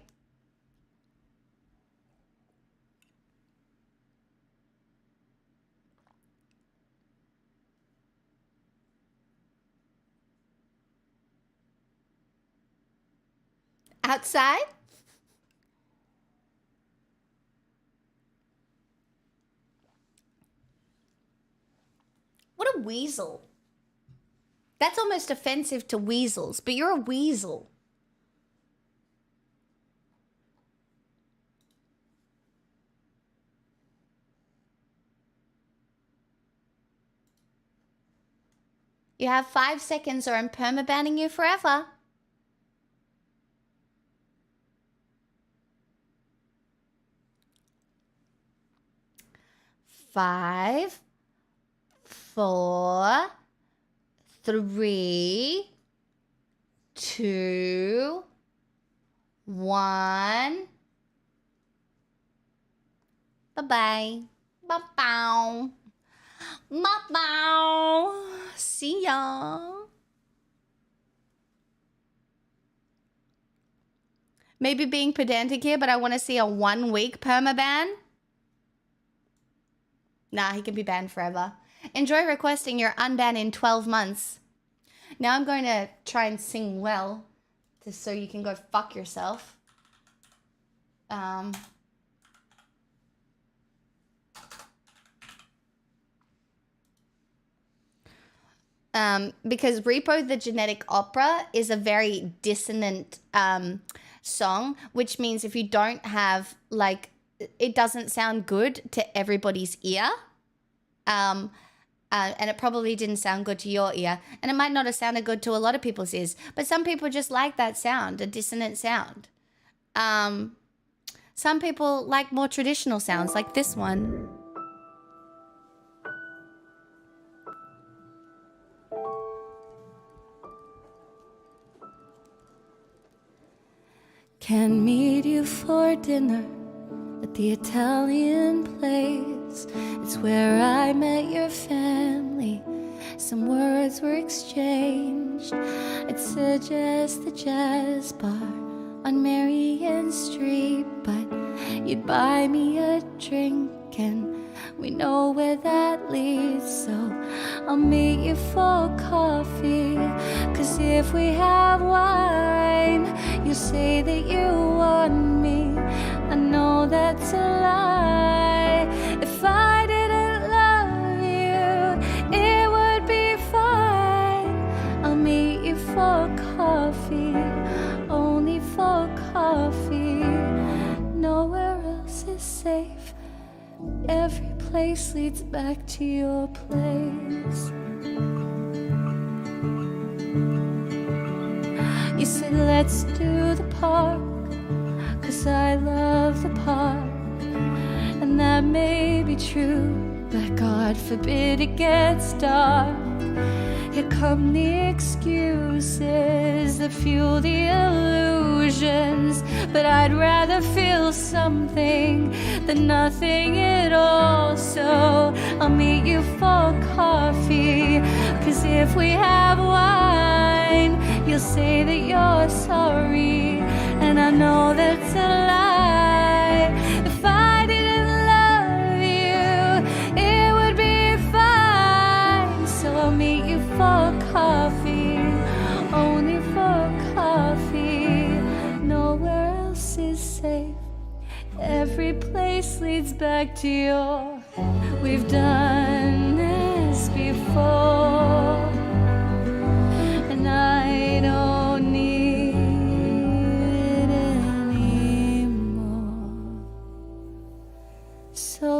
Outside? What a weasel. That's almost offensive to weasels, but you're a weasel. You have 5 seconds or I'm permabanning you forever. 5, 4, 3, 2, 1. Bye-bye. Bye-bye. Bow. See ya. Maybe being pedantic here, but I want to see a 1 week permaban. Nah, he can be banned forever. Enjoy requesting your unban in 12 months. Now I'm going to try and sing well, just so you can go fuck yourself. Because Repo the Genetic Opera is a very dissonant song, which means if you don't have, like, it doesn't sound good to everybody's ear. And it probably didn't sound good to your ear. And it might not have sounded good to a lot of people's ears. But some people just like that sound, a dissonant sound. Some people like more traditional sounds, like this one. Can meet you for dinner at the Italian place. It's where I met your family. Some words were exchanged. I'd suggest the jazz bar on Marion Street, but you'd buy me a drink and we know where that leads. So I'll meet you for coffee, 'cause if we have wine, you say that you want me. I know that's a lie. If I didn't love you, it would be fine. I'll meet you for coffee, only for coffee. Nowhere else is safe. Every place leads back to your place. You said let's do the park, 'cause I love the park. And that may be true, but God forbid it gets dark. Here come the excuses that fuel the illusions, but I'd rather feel something than nothing at all. So I'll meet you for coffee, 'cause if we have wine, you'll say that you're sorry, and I know that's a lie. If I didn't love you, it would be fine. So I'll meet you for coffee, only for coffee. Nowhere else is safe. Every place leads back to your. We've done this before, and I don't need it anymore. So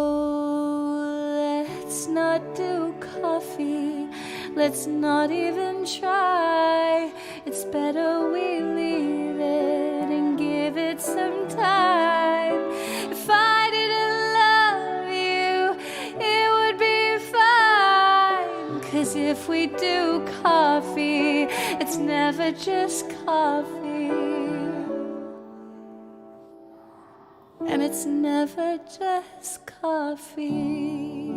let's not do coffee. Let's not even try. It's better we leave it and give it some time. If I didn't love you, it would be fine. 'Cause if we do coffee, it's never just coffee. And it's never just coffee.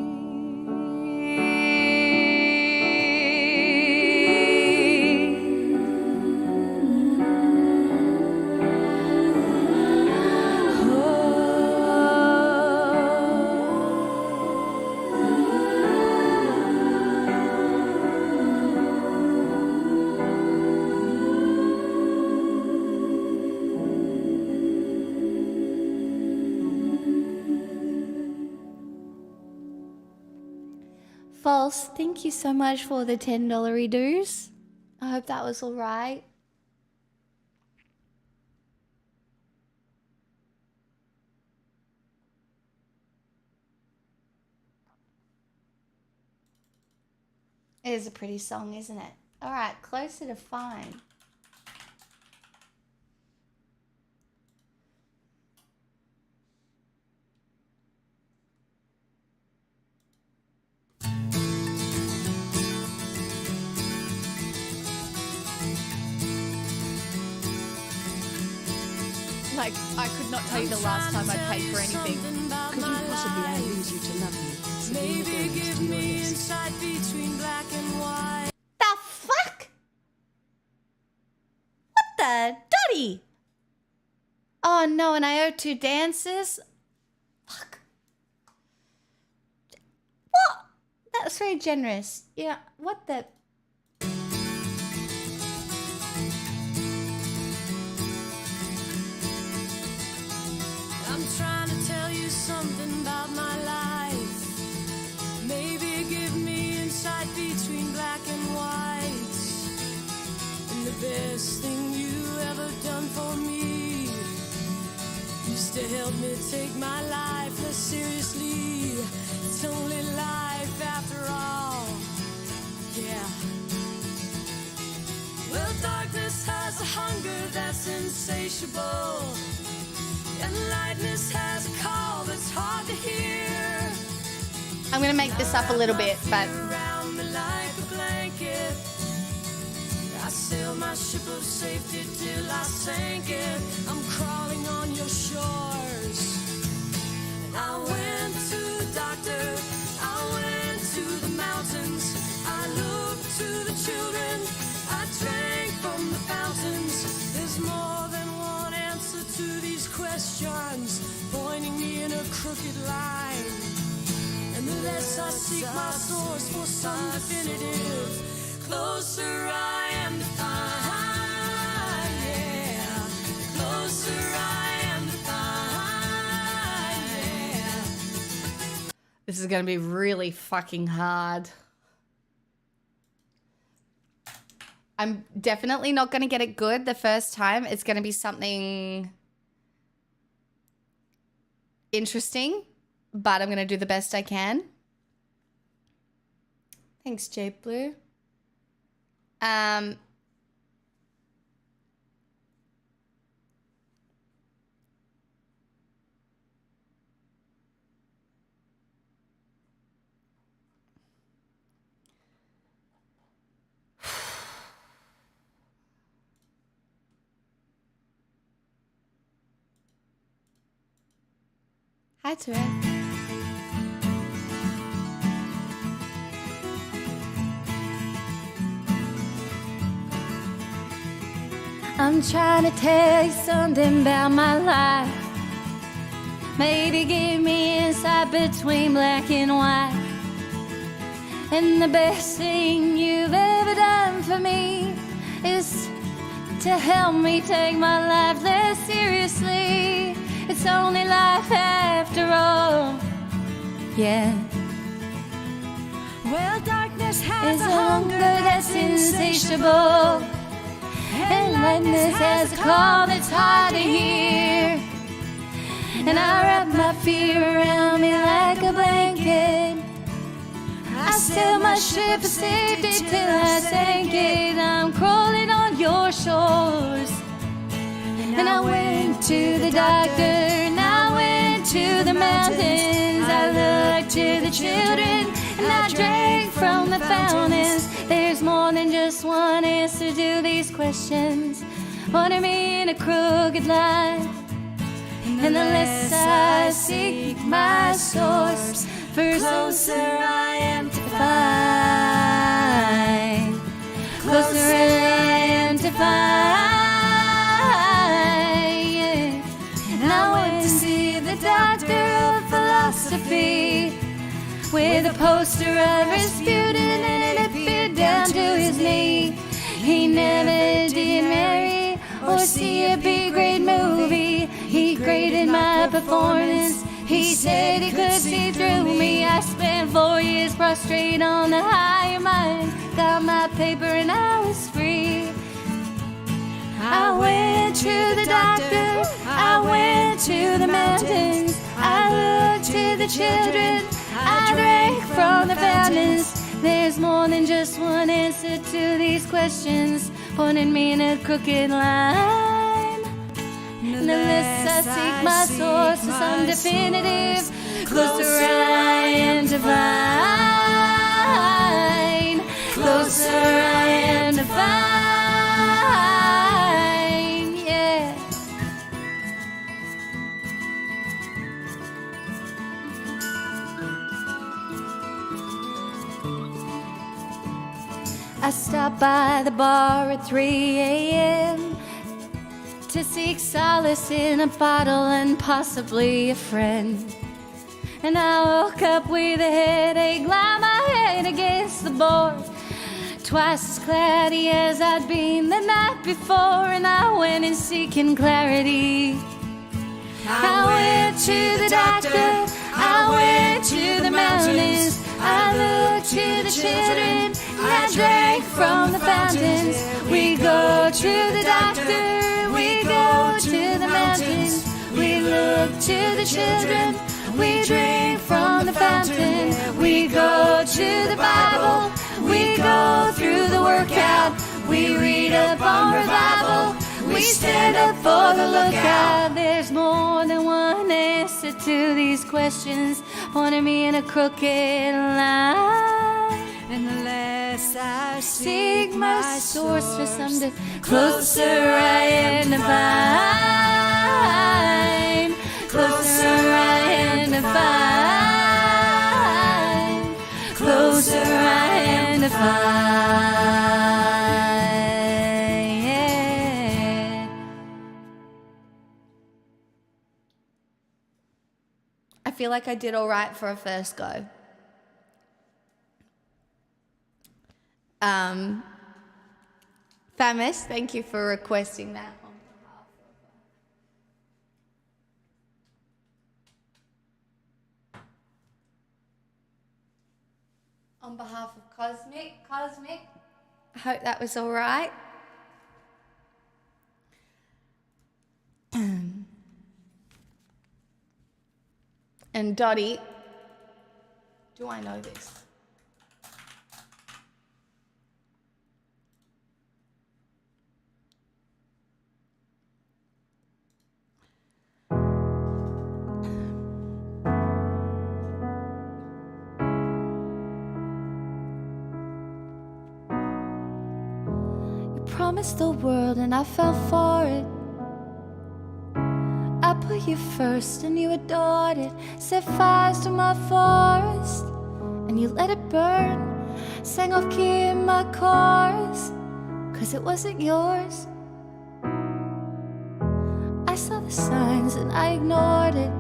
False, thank you so much for the $10 dues. I hope that was all right. It is a pretty song, isn't it? All right, Closer to Fine. Like, I could not tell you the last time I paid for anything. Could you possibly I lose you to love you? Maybe give me insight between black and white. The fuck? What the Dottie? Oh no, and I owe 2 dances? Fuck. What? That's very generous. Yeah, what the? I'm trying to tell you something about my life. Maybe give me insight between black and white. And the best thing you ever done for me used to help me take my life less seriously. It's only life after all. Yeah. Well, darkness has a hunger that's insatiable. And lightness has a call that's hard to hear. I'm gonna make this up a little bit, but Around me like a blanket. I sail my ship of safety till I sank it. I'm crawling on your shores. And I went to the doctor. I went to the mountains. I looked to the children. I drank from the fountains. There's more than one answer to these questions, pointing me in a crooked line. And the less I seek my source for some definitive, closer I am to find. Yeah, closer I am to find. Yeah. this is gonna be really fucking hard. I'm definitely not gonna get it good the first time. It's gonna be something interesting, but I'm gonna do the best I can. Thanks, Jade Blue. Hi, Tourette. I'm trying to tell you something about my life. Maybe give me insight between black and white. And the best thing you've ever done for me is to help me take my life less seriously. It's only life after all. Yeah. Well, darkness has It's a hunger that's insatiable. And lightness has a call that's hard to hear. And I wrap my fear around me like a blanket. I sail my ship of safety till I sank it. I'm crawling on your shores. And I went to the doctor, and I went to the mountains. I looked to the children, and I drank from the fountains. There's more than just one answer to these questions, pointing me in a crooked line. And the less I seek my source, for closer I am to find. Closer I am to find. And I went to see the doctor of philosophy, with a poster of Rasputin and it appeared down to his knee. He never did marry or see a B-grade movie. He graded my performance. He said he could see through me. I spent 4 years prostrate on the higher mind. Got my paper and I was free. I went to the doctor, I went to the mountains, I looked to the children, I drank from the fountains. There's more than just one answer to these questions, pointing me in a crooked line. And the less I seek my source for some definitive, closer I am to find. Closer I am to find. I stopped by the bar at 3 a.m. to seek solace in a bottle and possibly a friend. And I woke up with a headache, lie my head against the board, twice as cloudy as I'd been the night before. And I went in seeking clarity. I went to the doctor, I went to the mountains, I looked to the children, and I drank from the fountains. We go to the doctor, we go to the mountains, we look to the children, we drink from the fountain. We go to the Bible, we go through the workout, we read up on revival, we stand up for the lookout. There's more than one answer to these questions, pointing me in a crooked line. And the less I seek my source for some, the closer I am to find. Closer I am to find. Closer I am to find. I feel like I did all right for a first go. Famous, thank you for requesting that on behalf of Cosmic. I hope that was all right. And Dottie, do I know this? You promised the world and I fell for it. I put you first and you adored it. Set fires to my forest and you let it burn. Sang off key in my chorus, 'cause it wasn't yours. I saw the signs and I ignored it.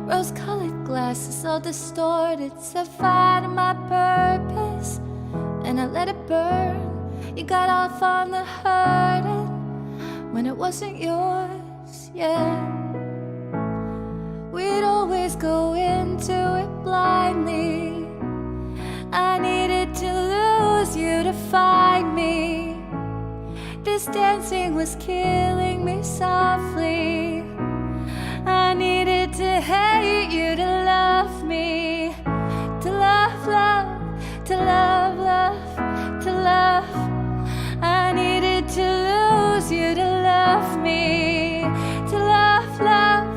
Rose-colored glasses all distorted. Set fire to my purpose and I let it burn. You got off on the hurting when it wasn't yours, yeah. We'd always go into it blindly. I needed to lose you to find me. This dancing was killing me softly. I needed to hate you to love me. To love, love, to love, love, to love. I needed to lose you to love me. To love, love,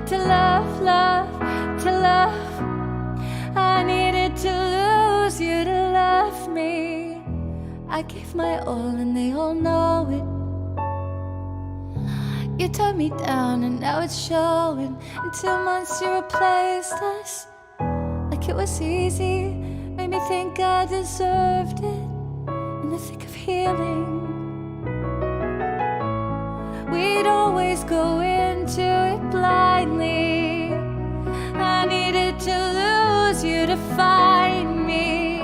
to love, love, to love. I needed to lose you to love me. I gave my all and they all know it. You turned me down and now it's showing. In 2 months you replaced us like it was easy. Made me think I deserved it in the thick of healing. We'd always go into it blindly. I needed to lose you to find me.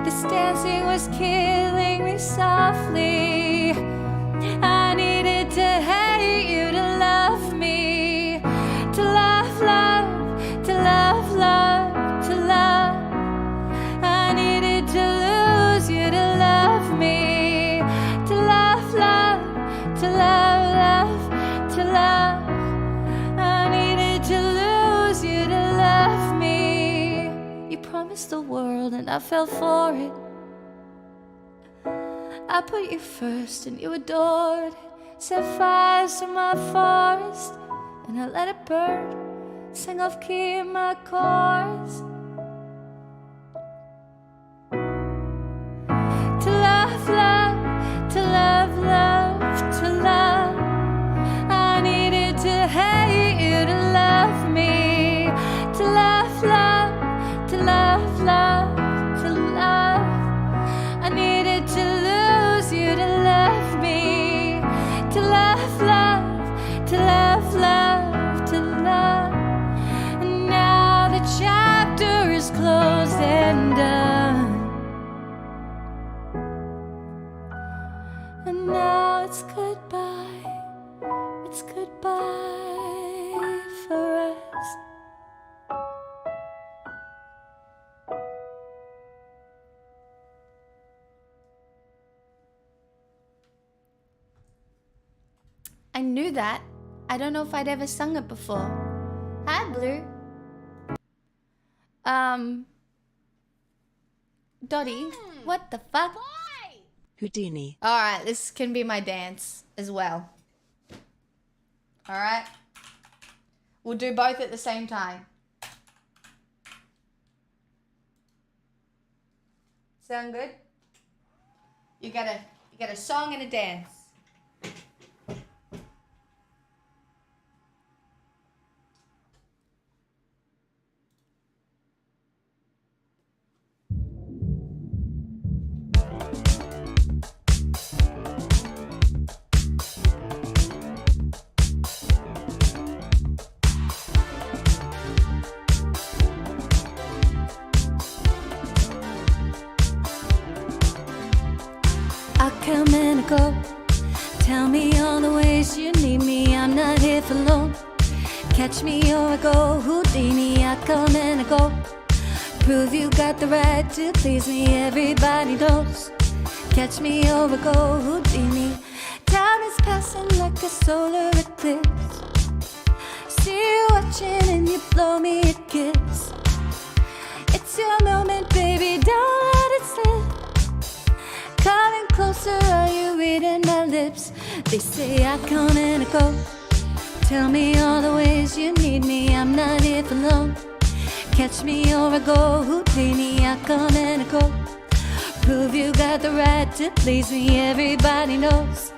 This dancing was killing me softly. I needed to hate you to love me. To love, love, to love, love, to love. I needed to lose you to love me. To love, love, to love, love, to love. I needed to lose you to love me. You promised the world and I fell for it. I put you first and you adored it. Set fires to my forest and I let it burn. Sang off key in my chorus. To love, love, to love, love, to love. I needed to hate you to love me. To love, love, to love, love, to love. I knew that. I don't know if I'd ever sung it before. Hi, Blue. Dottie, what the fuck? Houdini. Alright, this can be my dance as well. Alright? We'll do both at the same time. Sound good? You get a song and a dance. I come and I go. Tell me all the ways you need me. I'm not here for long. Catch me or I go Houdini. I come and I go. Prove you got the right to please me. Everybody knows. Catch me or I go Houdini. Time is passing like a solar eclipse. See you watching and you blow me a kiss. It's your moment, baby. Don't let it slip. Coming closer, are you reading my lips? They say I come and I go. Tell me all the ways you need me. I'm not here for long. Catch me or I go Houdini. I come and I go. Prove you got the right to please me. Everybody knows.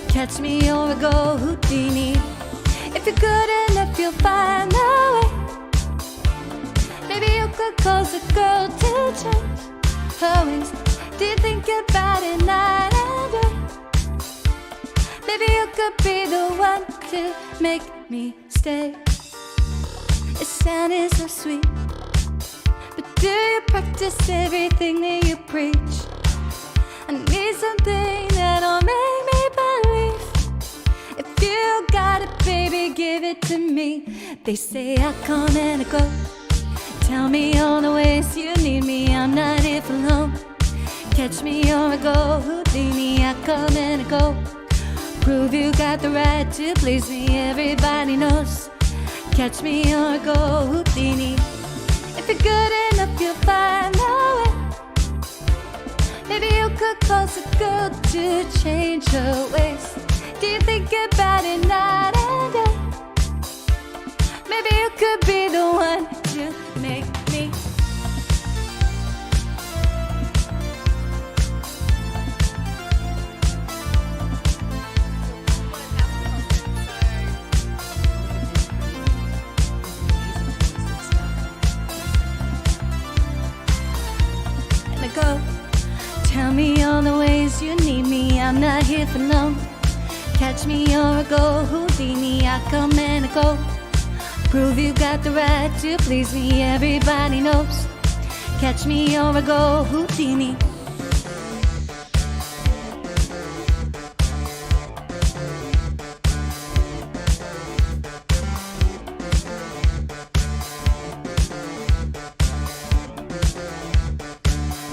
Catch me or I go Houdini. If you're good enough, you'll find a way. Maybe you could cause a girl to change her wings. Do you think about it night and day? Maybe you could be the one to make me stay. It sounded so sweet, but do you practice everything that you preach? I need something that'll make me believe. If you got it, baby, give it to me. They say I come and I go. Tell me all the ways you need me. I'm not here for long. Catch me or I go Houdini. I come and I go. Prove you got the right to please me. Everybody knows. Catch me or I go Houdini. If you're good enough, you'll find a way. Maybe you could cause a girl to change her ways. Do you think about it night and day? Maybe you could be the one to make me. Go. Tell me all the ways you need me. I'm not here for long. Catch me or I go Houdini. I come and I go. Prove you got the right to please me. Everybody knows. Catch me or I go Houdini.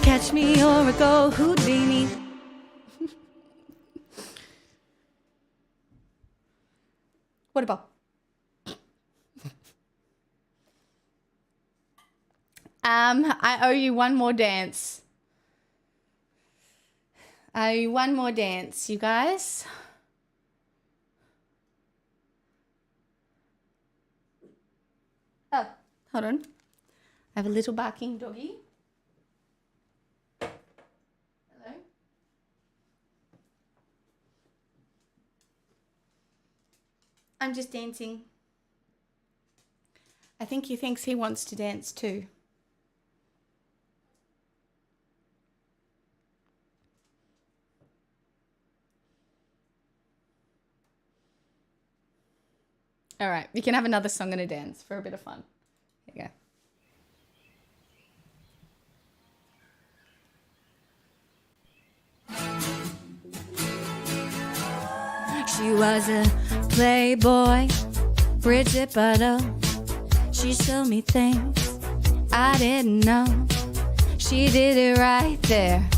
Catch me or I go Houdini. What about? I owe you one more dance. I owe you one more dance, you guys. Oh, hold on. I have a little barking doggy. Hello. I'm just dancing. I think he thinks he wants to dance too. All right, you can have another song and a dance for a bit of fun. Here you go. She was a playboy, Bridget Bardot. She showed me things I didn't know. She did it right there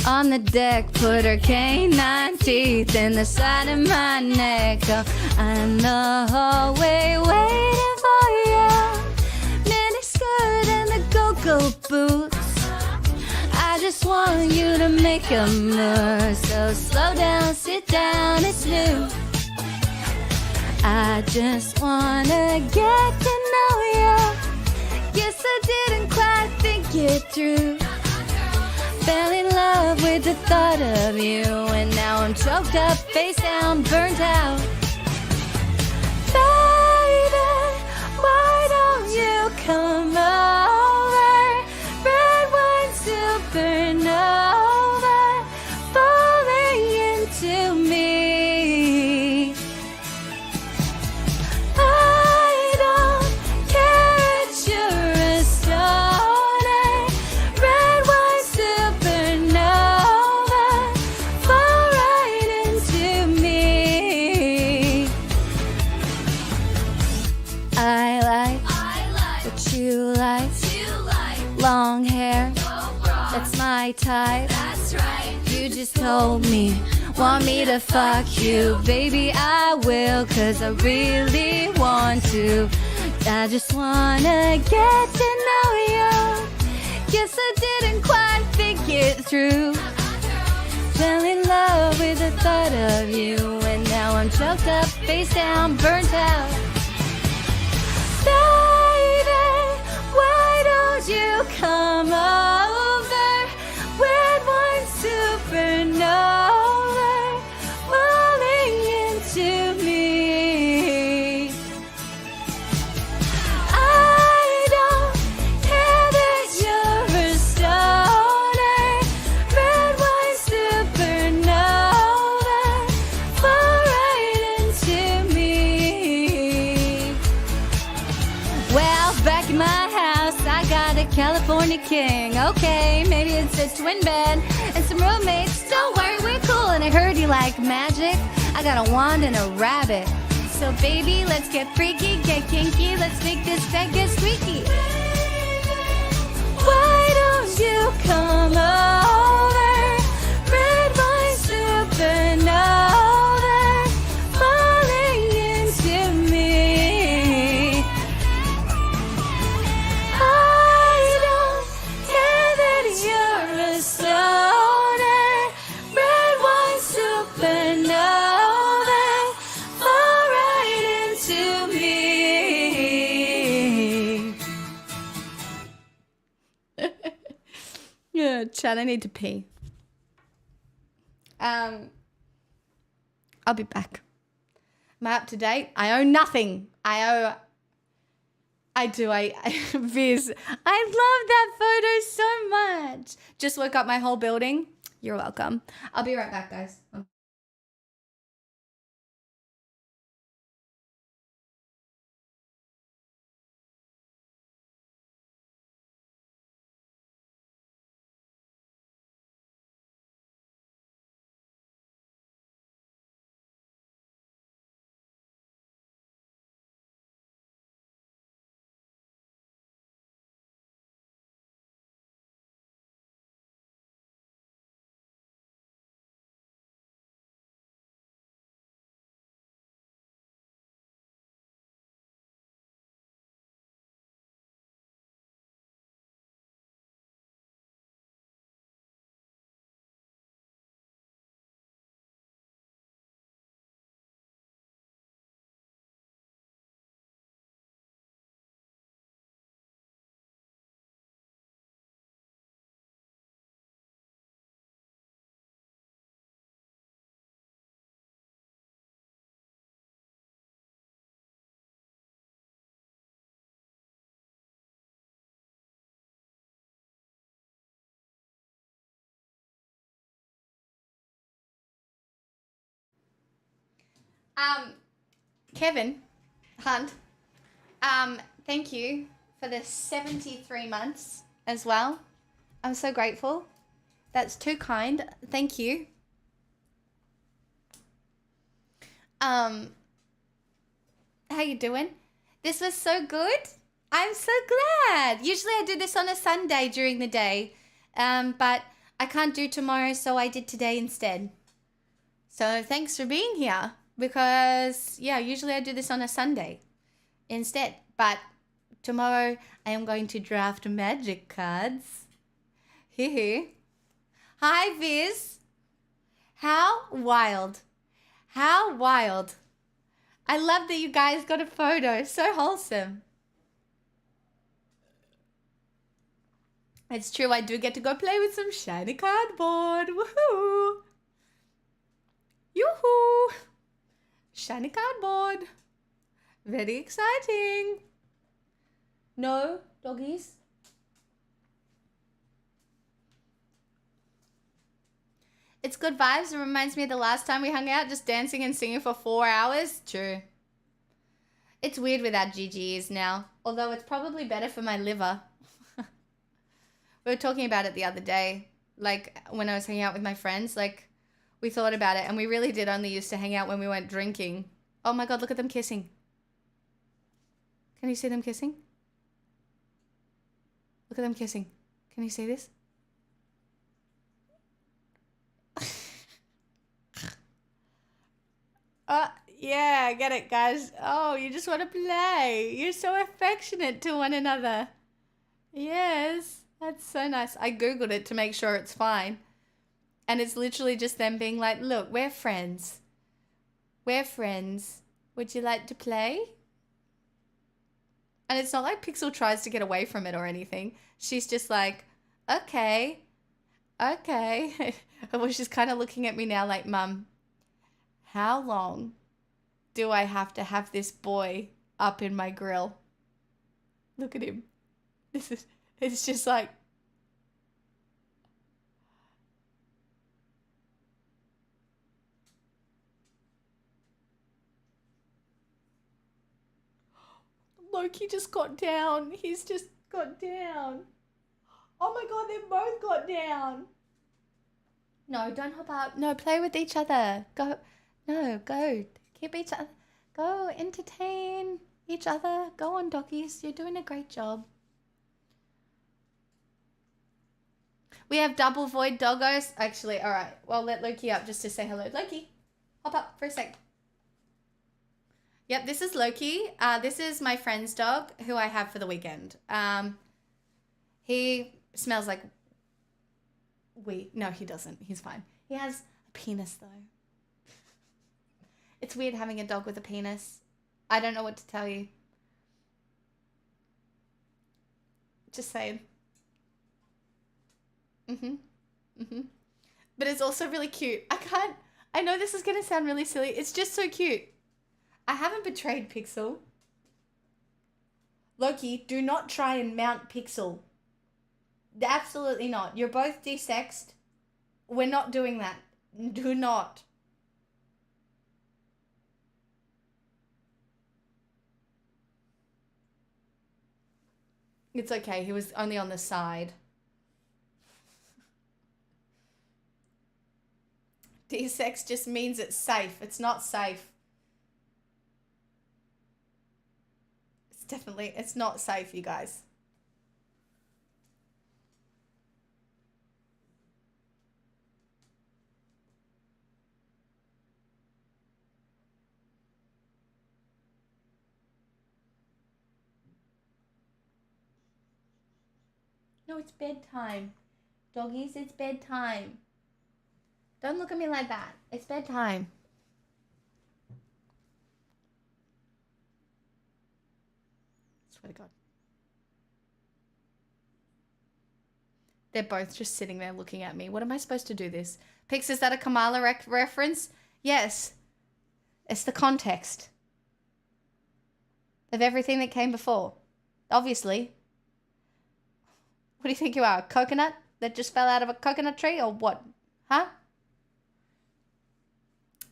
on the deck, put her canine teeth in the side of my neck. Oh, I'm in the hallway waiting for you. Miniskirt and the go-go boots. I just want you to make a move. So slow down, sit down, it's new. I just wanna get to know you. Guess I didn't quite think it through. Fell in love with the thought of you, and now I'm choked up, face down, burnt out. Baby, why don't you come over? Red wine supernova, falling into me. I don't care if you're a stoner. Red wine supernova, fall right into me. I like what you like. Long hair, that's my type. You just told me, want me to fuck you. Baby, I will, cause I really want to. I just wanna get to know you. Guess I didn't quite think it through. Fell in love with the thought of you, and now I'm choked up, face down, burnt out. Baby, why don't you come over? Red wine supernova, falling into me. I don't care that you're a stoner. Red wine supernova, fall right into me. Well, back in my house, I got a California king. Okay, maybe it's a twin bed and some roommates. Don't worry, we're cool. And I heard you like magic. I got a wand and a rabbit. So baby, let's get freaky, get kinky. Let's make this bed get squeaky. Why don't you come over? Red wine supernova, falling into me. I don't care that you're a stoner. Red wine supernova, fall right into me. Yeah, Chad, I need to pee. I'll be back. Am I up to date? I owe nothing. I Viz, I love that photo so much. Just woke up my whole building. You're welcome. I'll be right back, guys. Kevin Hunt, thank you for the 73 months as well. I'm so grateful. That's too kind. Thank you. How you doing? This was so good. I'm so glad. Usually I do this on a Sunday during the day, but I can't do tomorrow, so I did today instead. So thanks for being here because, yeah, usually I do this on a Sunday instead. But tomorrow I am going to draft magic cards. Hee. Hi, Viz. How wild. How wild. I love that you guys got a photo. So wholesome. It's true, I do get to go play with some shiny cardboard. Woohoo! Yoo-hoo! Shiny cardboard. Very exciting. No, doggies. It's good vibes. It reminds me of the last time we hung out, just dancing and singing for 4 hours. True. It's weird without GGs now, although it's probably better for my liver. We were talking about it the other day, like when I was hanging out with my friends, like we thought about it and we really did only used to hang out when we went drinking. Oh my God, look at them kissing. Can you see them kissing? Look at them kissing. Can you see this? Yeah, I get it, guys. Oh, you just want to play. You're so affectionate to one another. Yes. That's so nice. I Googled it to make sure it's fine. And it's literally just them being like, look, we're friends. We're friends. Would you like to play? And it's not like Pixel tries to get away from it or anything. She's just like, okay. Okay. Well, she's kind of looking at me now like, Mum, how long do I have to have this boy up in my grill? Look at him. It's just like, Loki just got down. He's just got down. Oh my God, they both got down. No, don't hop up. No, play with each other. Go. No, go. Keep each other. Go entertain each other. Go on, doggies. You're doing a great job. We have double void doggos. Actually, all right. Well, let Loki up just to say hello. Loki, hop up for a sec. Yep, this is Loki. This is my friend's dog who I have for the weekend. He smells like no, he doesn't. He's fine. He has a penis though. It's weird having a dog with a penis. I don't know what to tell you. Just saying. But it's also really cute. I know this is going to sound really silly. It's just so cute. I haven't betrayed Pixel. Loki, do not try and mount Pixel. Absolutely not. You're both desexed. We're not doing that. Do not. It's okay. He was only on the side. Desex just means it's safe. It's not safe. It's not safe, you guys. No, it's bedtime. Doggies, it's bedtime. Don't look at me like that. It's bedtime. Swear to God. They're both just sitting there looking at me. What am I supposed to do this? Pix, is that a Kamala reference? Yes. It's the context of everything that came before. Obviously. What do you think you are? A coconut that just fell out of a coconut tree or what? Huh?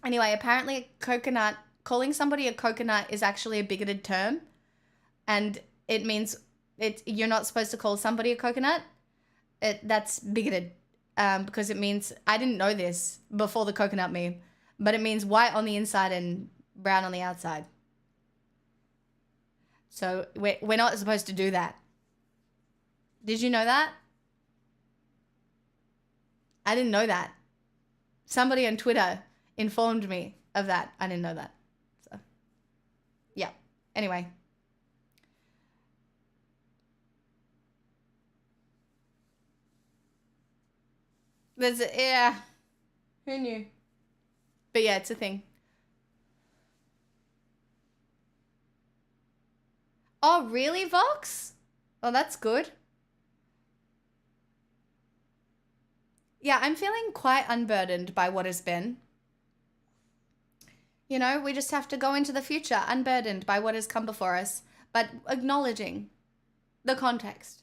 Anyway, apparently a coconut, calling somebody a coconut is actually a bigoted term. And it means you're not supposed to call somebody a coconut. That's bigoted. Because it means, I didn't know this before the coconut meme, but it means white on the inside and brown on the outside. So we're not supposed to do that. Did you know that? I didn't know that. Somebody on Twitter informed me of that. I didn't know that. So, yeah. Anyway. Yeah. Who knew? But yeah, it's a thing. Oh, really, Vox? Oh, that's good. Yeah, I'm feeling quite unburdened by what has been. You know, we just have to go into the future unburdened by what has come before us, but acknowledging the context.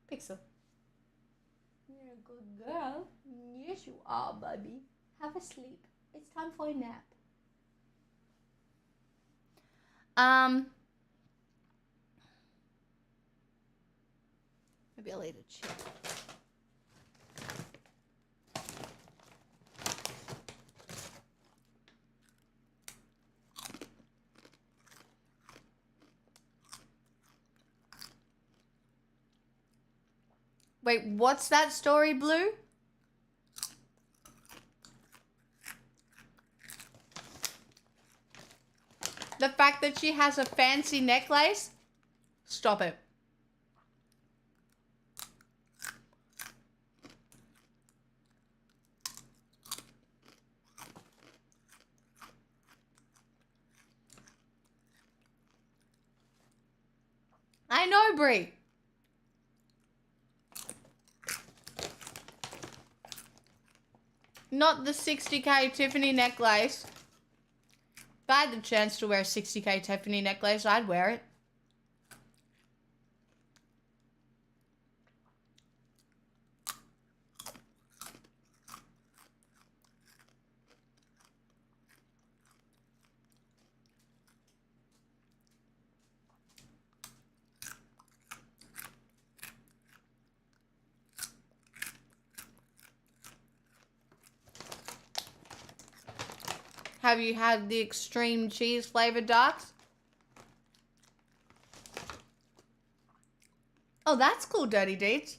Pixel. You're a good girl. Yes, you are, baby. Have a sleep. It's time for a nap. Maybe I'll eat a chip. Wait, what's that story, Blue? The fact that she has a fancy necklace? Stop it. I know, Brie. Not the 60k Tiffany necklace. If I had the chance to wear a 60k Tiffany necklace, I'd wear it. Have you had the extreme cheese flavored darks? Oh, that's cool, Dirty Deeds.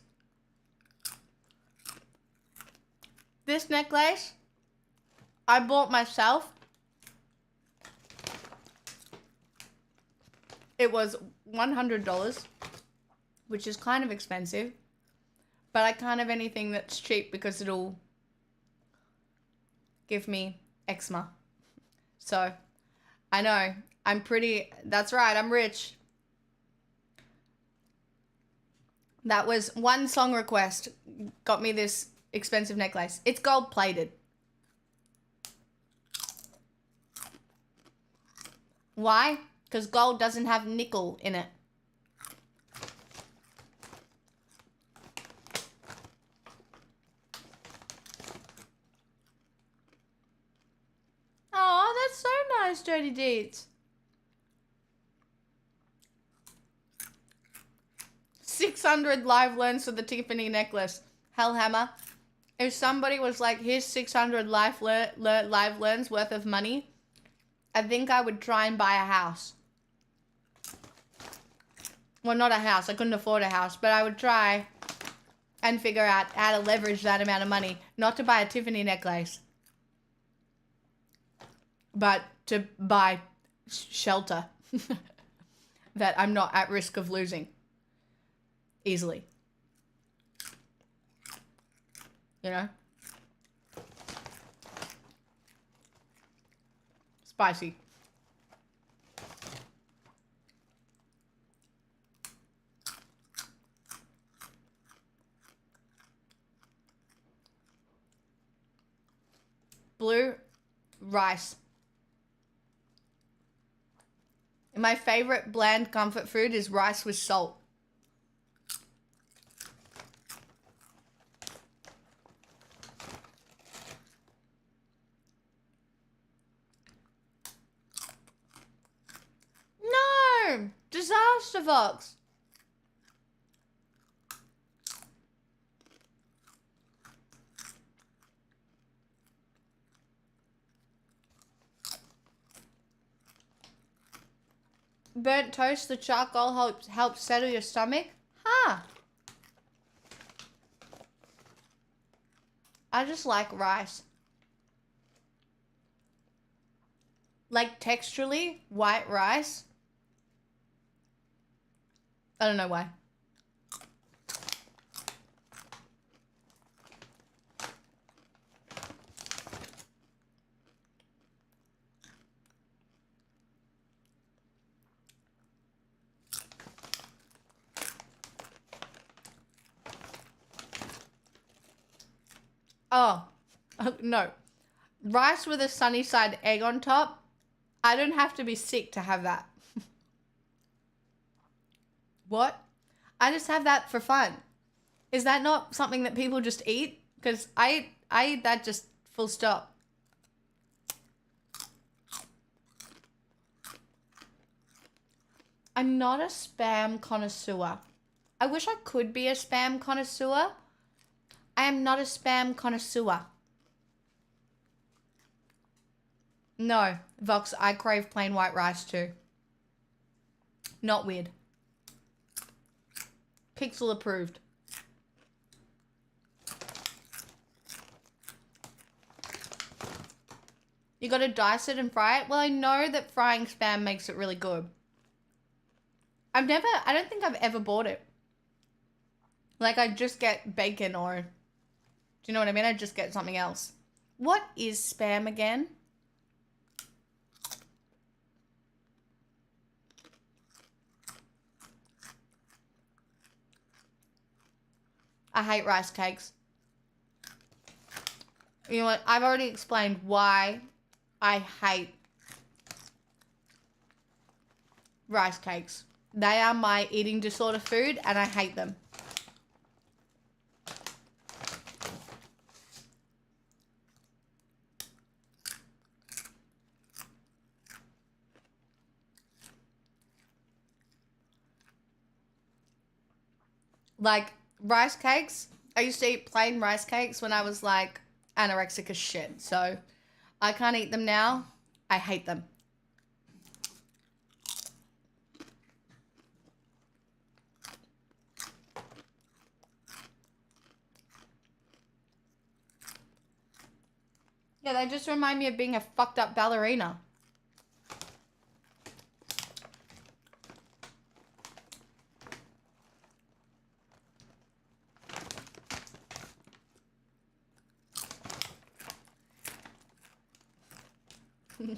This necklace, I bought myself. It was $100, which is kind of expensive. But I can't have anything that's cheap because it'll give me eczema. So, I know, that's right, I'm rich. That was one song request, got me this expensive necklace. It's gold plated. Why? Because gold doesn't have nickel in it. Oh, that's so nice, Dirty Deeds. 600 live learns for the Tiffany necklace. Hellhammer. If somebody was like, here's 600 live learns worth of money, I think I would try and buy a house. Well, not a house. I couldn't afford a house, but I would try and figure out how to leverage that amount of money. Not to buy a Tiffany necklace, but to buy shelter that I'm not at risk of losing easily. You know? Spicy. Blue rice. My favorite bland comfort food is rice with salt. No! no! Disaster Fox! Burnt toast, the charcoal helps settle your stomach. Huh. I just like rice. Like texturally, white rice. I don't know why. Oh, no. Rice with a sunny side egg on top. I don't have to be sick to have that. What? I just have that for fun. Is that not something that people just eat? Because I eat that just full stop. I'm not a spam connoisseur. I wish I could be a spam connoisseur. I am not a spam connoisseur. No, Vox, I crave plain white rice too. Not weird. Pixel approved. You gotta dice it and fry it? Well, I know that frying spam makes it really good. I don't think I've ever bought it. Like, I just get bacon or... Do you know what I mean? I just get something else. What is spam again? I hate rice cakes. You know what? I've already explained why I hate rice cakes. They are my eating disorder food and I hate them. Like, rice cakes, I used to eat plain rice cakes when I was, like, anorexic as shit. So, I can't eat them now. I hate them. Yeah, they just remind me of being a fucked up ballerina.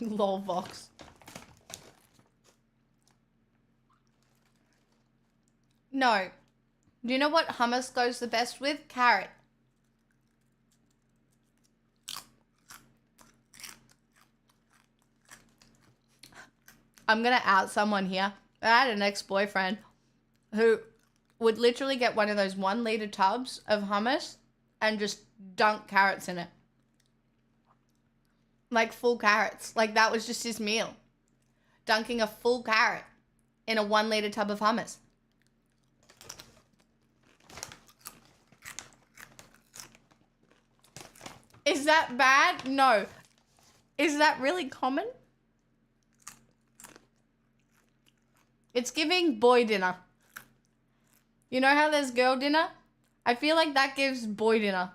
Lol, Vox. No. Do you know what hummus goes the best with? Carrot. I'm gonna out someone here. I had an ex-boyfriend who would literally get one of those 1 liter tubs of hummus and just dunk carrots in it. Like full carrots. Like that was just his meal. Dunking a full carrot in a 1 liter tub of hummus. Is that bad? No. Is that really common? It's giving boy dinner. You know how there's girl dinner? I feel like that gives boy dinner.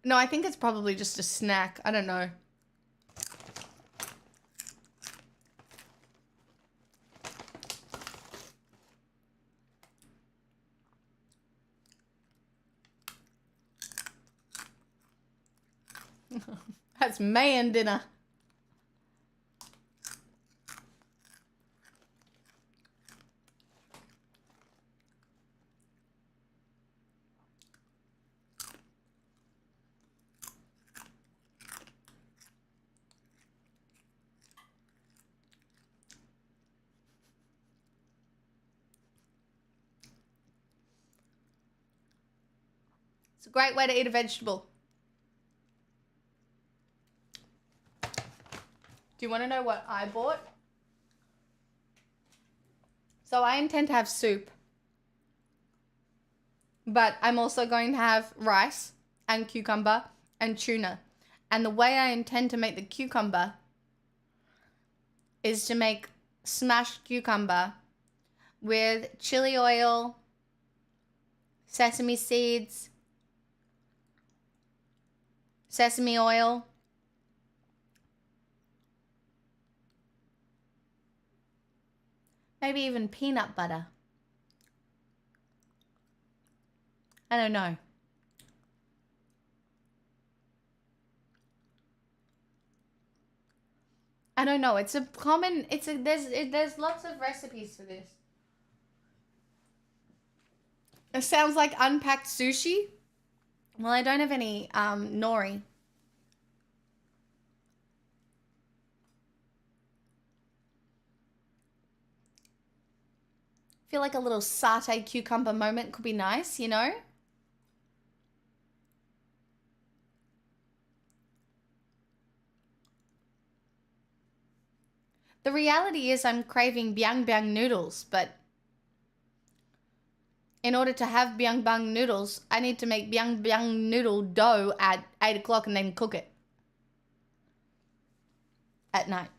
No, I think it's probably just a snack. I don't know. That's man dinner. It's a great way to eat a vegetable. Do you want to know what I bought? So I intend to have soup. But I'm also going to have rice and cucumber and tuna. And the way I intend to make the cucumber is to make smashed cucumber with chili oil, sesame seeds, sesame oil, maybe even peanut butter. I don't know. I don't know. It's a common. There's lots of recipes for this. It sounds like unpacked sushi. Well, I don't have any nori. Feel like a little satay cucumber moment could be nice, you know? The reality is I'm craving biang biang noodles, but in order to have biang biang noodles, I need to make biang biang noodle dough at 8 o'clock and then cook it at night.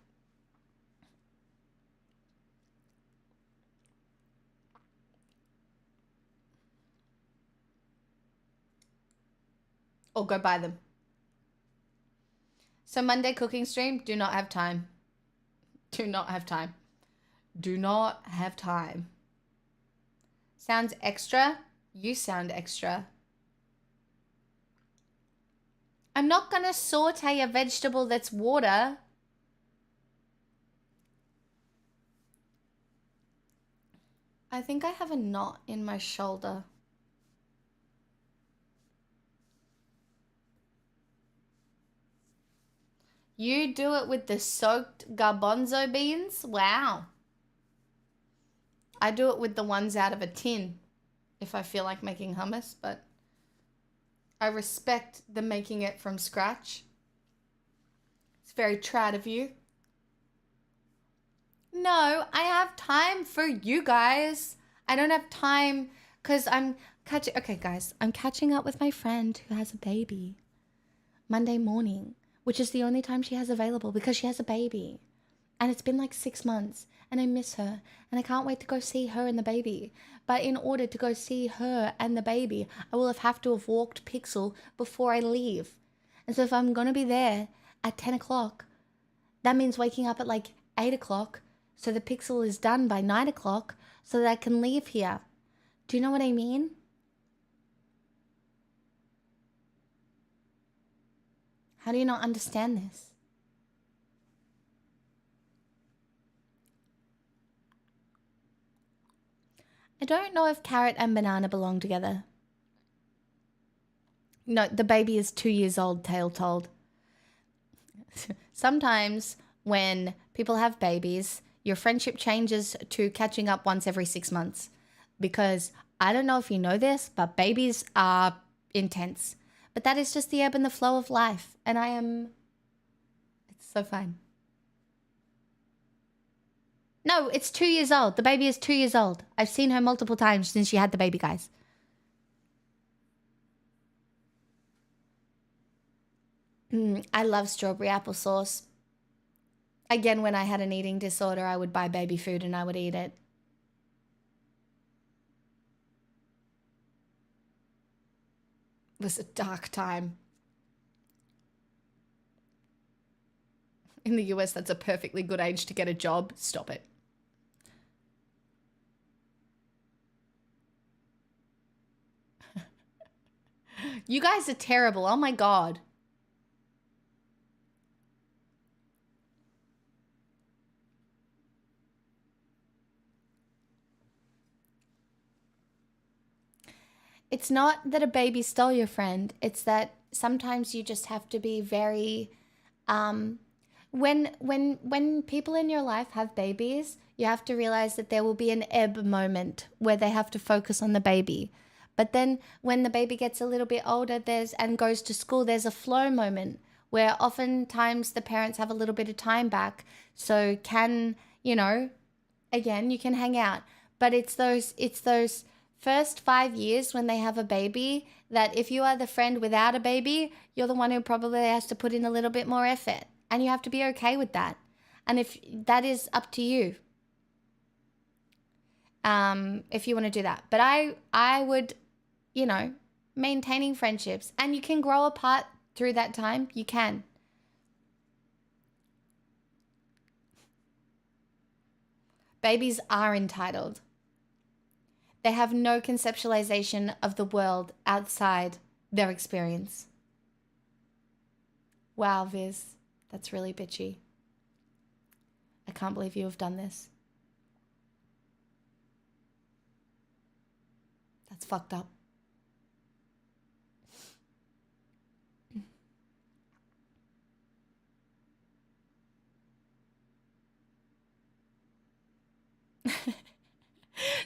Or go buy them. So Monday cooking stream, do not have time. Do not have time. Do not have time. Sounds extra? You sound extra. I'm not going to saute a vegetable that's water. I think I have a knot in my shoulder. You do it with the soaked garbanzo beans? Wow. I do it with the ones out of a tin if I feel like making hummus, but I respect the making it from scratch. It's very trad of you. No, I have time for you guys. I don't have time because I'm catching... Okay, guys, I'm catching up with my friend who has a baby Monday morning, which is the only time she has available because she has a baby. And it's been like 6 months and I miss her and I can't wait to go see her and the baby. But in order to go see her and the baby, I will have to have walked Pixel before I leave. And so if I'm going to be there at 10 o'clock, that means waking up at like 8 o'clock so the Pixel is done by 9 o'clock so that I can leave here. Do you know what I mean? How do you not understand this? I don't know if carrot and banana belong together. No, the baby is 2 years old, tale told. Sometimes when people have babies, your friendship changes to catching up once every 6 months. Because I don't know if you know this, but babies are intense. But that is just the ebb and the flow of life. And it's so fine. No, it's 2 years old. The baby is 2 years old. I've seen her multiple times since she had the baby, guys. I love strawberry applesauce. Again, when I had an eating disorder, I would buy baby food and I would eat it. It was a dark time. In the US, that's a perfectly good age to get a job. Stop it. You guys are terrible. Oh my God. It's not that a baby stole your friend. It's that sometimes you just have to be very... When people in your life have babies, you have to realize that there will be an ebb moment where they have to focus on the baby. But then when the baby gets a little bit older and goes to school, there's a flow moment where oftentimes the parents have a little bit of time back. So can, you know, again, you can hang out. But it's those first 5 years when they have a baby that if you are the friend without a baby, you're the one who probably has to put in a little bit more effort. And you have to be okay with that. And if that is up to you, if you want to do that. But I would, you know, maintaining friendships. And you can grow apart through that time. You can. Babies are entitled. They have no conceptualization of the world outside their experience. Wow, Viz, that's really bitchy. I can't believe you have done this. That's fucked up.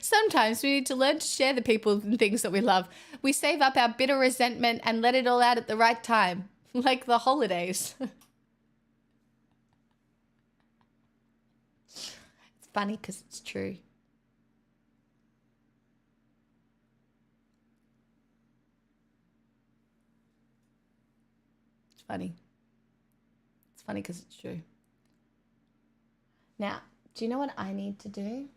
Sometimes we need to learn to share the people and things that we love. We save up our bitter resentment and let it all out at the right time, like the holidays. It's funny because it's true. It's funny. It's funny because it's true. Now, do you know what I need to do?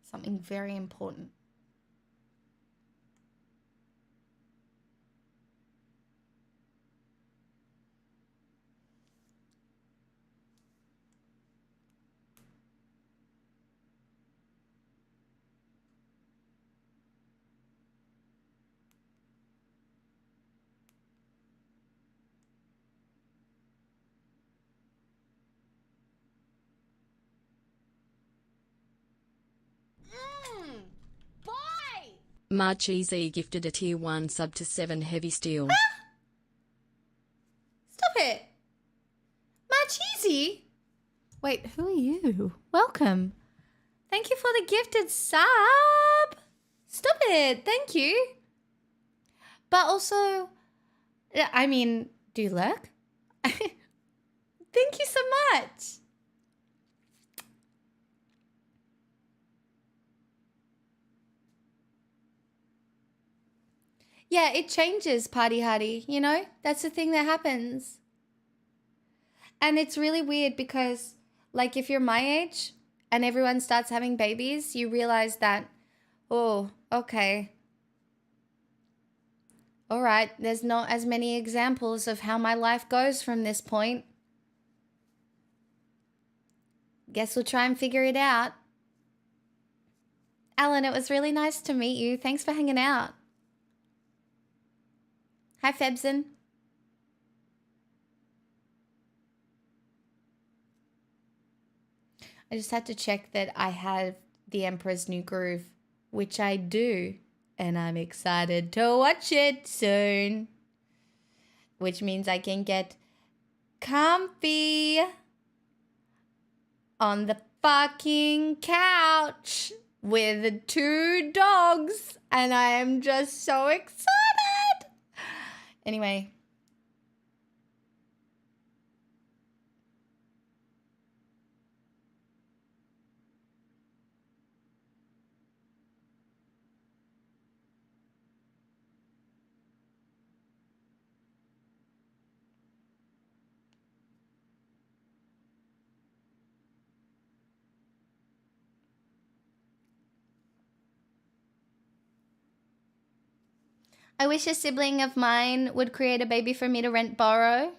Something very important. Marcheesy gifted a tier 1 sub to 7 Heavy Steel. Stop it. Marcheesy? Wait, who are you? Welcome. Thank you for the gifted sub. Stop it. Thank you. But also, I mean, do you lurk? Thank you so much. Yeah, it changes, Party Hardy, you know? That's the thing that happens. And it's really weird because, like, if you're my age and everyone starts having babies, you realize that, oh, okay. All right, there's not as many examples of how my life goes from this point. Guess we'll try and figure it out. Alan, it was really nice to meet you. Thanks for hanging out. Hi, Febson. I just had to check that I have The Emperor's New Groove, which I do, and I'm excited to watch it soon, which means I can get comfy on the fucking couch with 2 dogs, and I am just so excited. Anyway. I wish a sibling of mine would create a baby for me to rent borrow.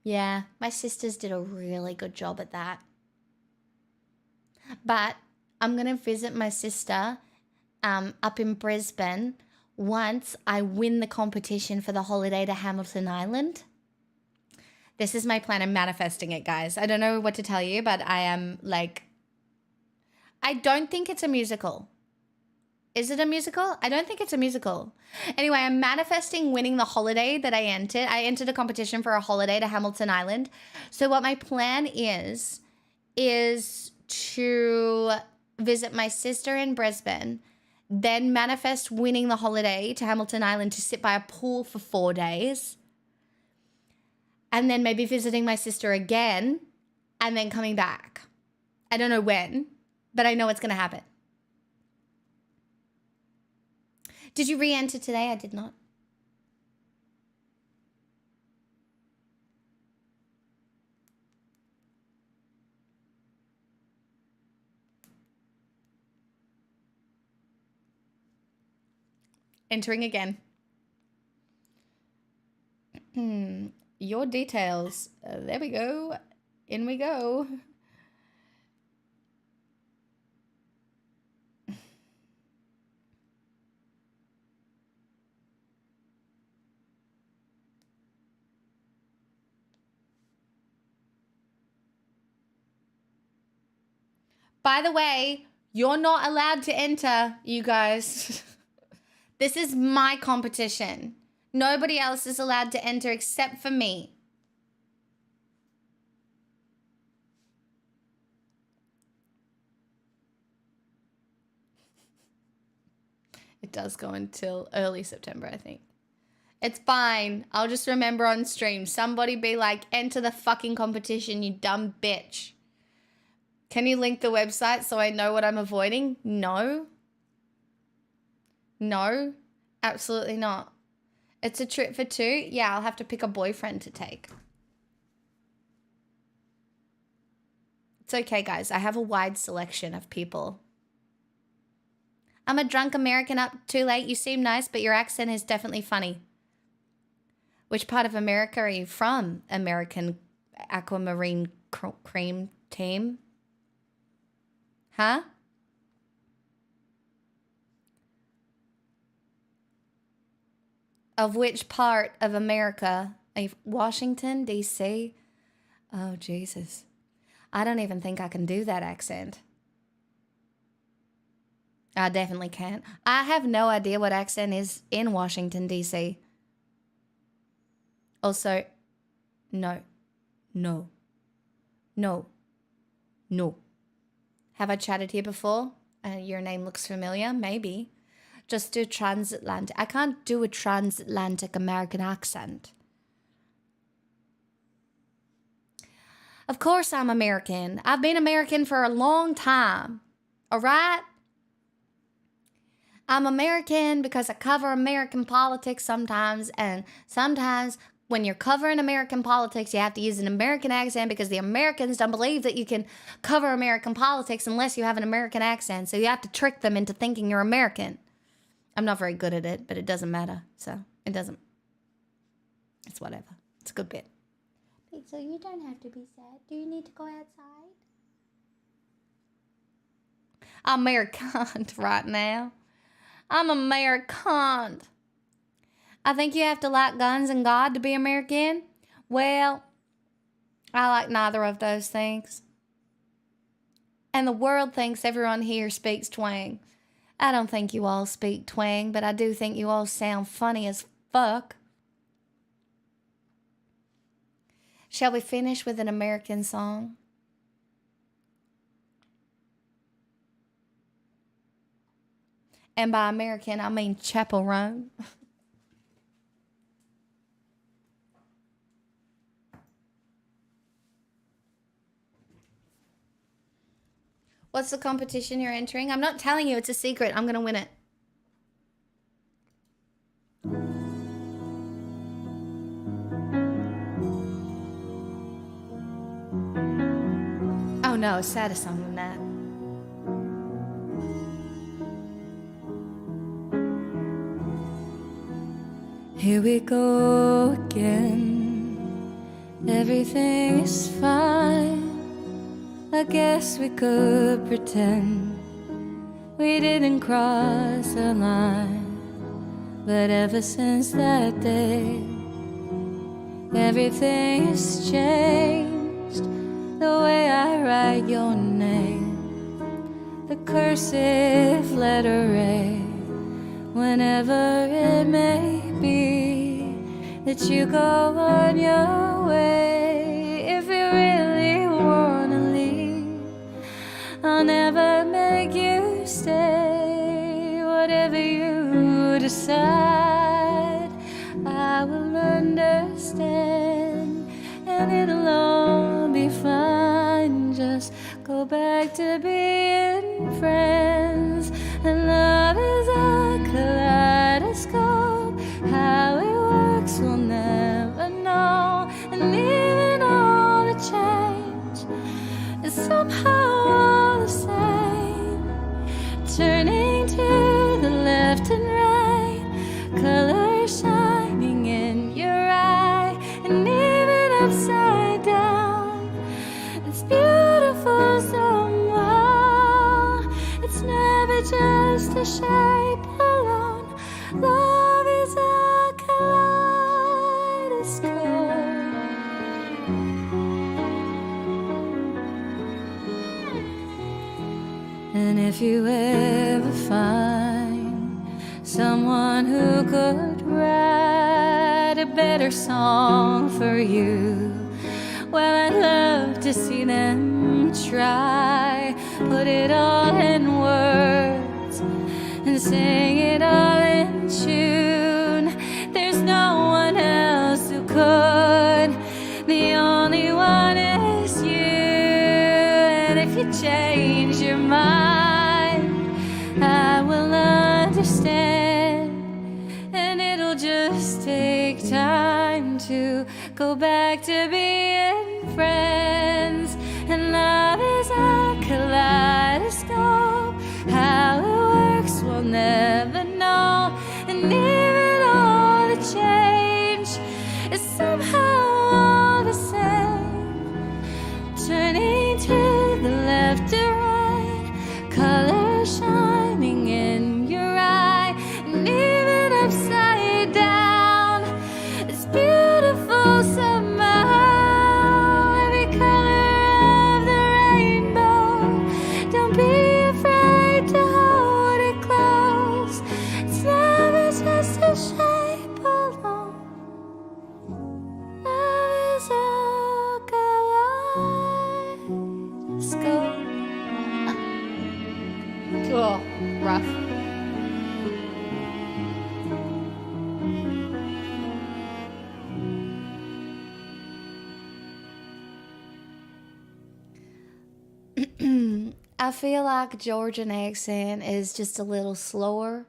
Yeah, my sisters did a really good job at that. But I'm going to visit my sister up in Brisbane once I win the competition for the holiday to Hamilton Island. This is my plan. I'm manifesting it, guys. I don't know what to tell you, but I am like... I don't think it's a musical. Is it a musical? I don't think it's a musical. Anyway, I'm manifesting winning the holiday that I entered. I entered a competition for a holiday to Hamilton Island. So what my plan is to visit my sister in Brisbane, then manifest winning the holiday to Hamilton Island to sit by a pool for 4 days, and then maybe visiting my sister again, and then coming back. I don't know when, but I know it's going to happen. Did you re-enter today? I did not. Entering again. Your details. There we go. In we go. By the way, you're not allowed to enter, you guys. This is my competition. Nobody else is allowed to enter except for me. It does go until early September, I think. It's fine. I'll just remember on stream. Somebody be like, enter the fucking competition, you dumb bitch. Can you link the website so I know what I'm avoiding? No. No, absolutely not. It's a trip for 2. Yeah, I'll have to pick a boyfriend to take. It's okay, guys. I have a wide selection of people. I'm a drunk American up too late. You seem nice, but your accent is definitely funny. Which part of America are you from? American Aquamarine Cream Team? Huh? Of which part of America? Washington, D.C.? Oh, Jesus. I don't even think I can do that accent. I definitely can't. I have no idea what accent is in Washington, D.C. Also, no. Have I chatted here before? Your name looks familiar? Maybe. Just do transatlantic. I can't do a transatlantic American accent. Of course I'm American. I've been American for a long time. All right? I'm American because I cover American politics sometimes, and sometimes when you're covering American politics, you have to use an American accent because the Americans don't believe that you can cover American politics unless you have an American accent. So you have to trick them into thinking you're American. I'm not very good at it, but it doesn't matter. So it doesn't. It's whatever. It's a good bit. So you don't have to be sad. Do you need to go outside? I'm American right now. I'm American. I think you have to like guns and God to be American. Well, I like neither of those things. And the world thinks everyone here speaks twang. I don't think you all speak twang, but I do think you all sound funny as fuck. Shall we finish with an American song? And by American, I mean chaperone. What's the competition you're entering? I'm not telling you. It's a secret. I'm going to win it. Oh no, a sadder song than that. Here we go again. Everything is fine. I guess we could pretend we didn't cross a line. But ever since that day, everything has changed. The way I write your name, the cursive letter A, whenever it may be that you go on your way. If you really wanna leave, I'll never make you stay. What side, I will understand, and it'll all be fine. Just go back to being friends. And love is a kaleidoscope. How it works we'll never know. And even all the change is somehow all the same. Turning to the left and right, color shining in your eye. And even upside down, it's beautiful somehow. It's never just a shape alone. Love is a kaleidoscope. And if you ever find someone who could write a better song for you, well, I'd love to see them try. Put it all in words and sing it all in tune. There's no one else who could. The only one is you. And if you change your mind, I will understand. And it'll just take time to go back to being friends. And love is a kaleidoscope. How it works we'll never know. And even all the change is somehow all the same. Turning to the left or right, color shining in your eye. And even upside down, it's beautiful somehow. Every color of the rainbow. Don't be afraid to hold it close. It's never just a shape alone. Love is a kaleidoscope. Oh, rough. I feel like Georgian accent is just a little slower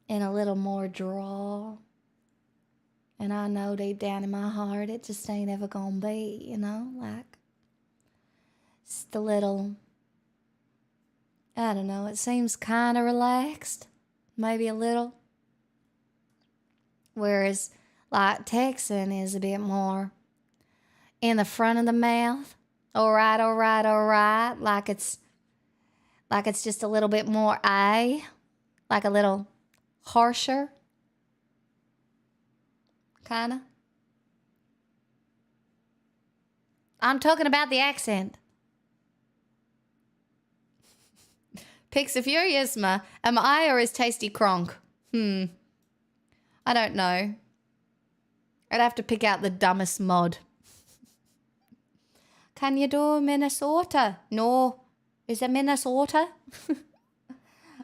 and a little more draw. And I know deep down in my heart it just ain't ever gonna be, you know, like just a little, I don't know, it seems kind of relaxed, maybe a little. Whereas like Texan is a bit more in the front of the mouth. All right, all right, all right. Like it's just a little bit more like a little harsher. Kinda. I'm talking about the accent. Pix, if you're Yisma, am I or is Tasty Kronk? I don't know. I'd have to pick out the dumbest mod. Can you do Minnesota? No. Is it Minnesota?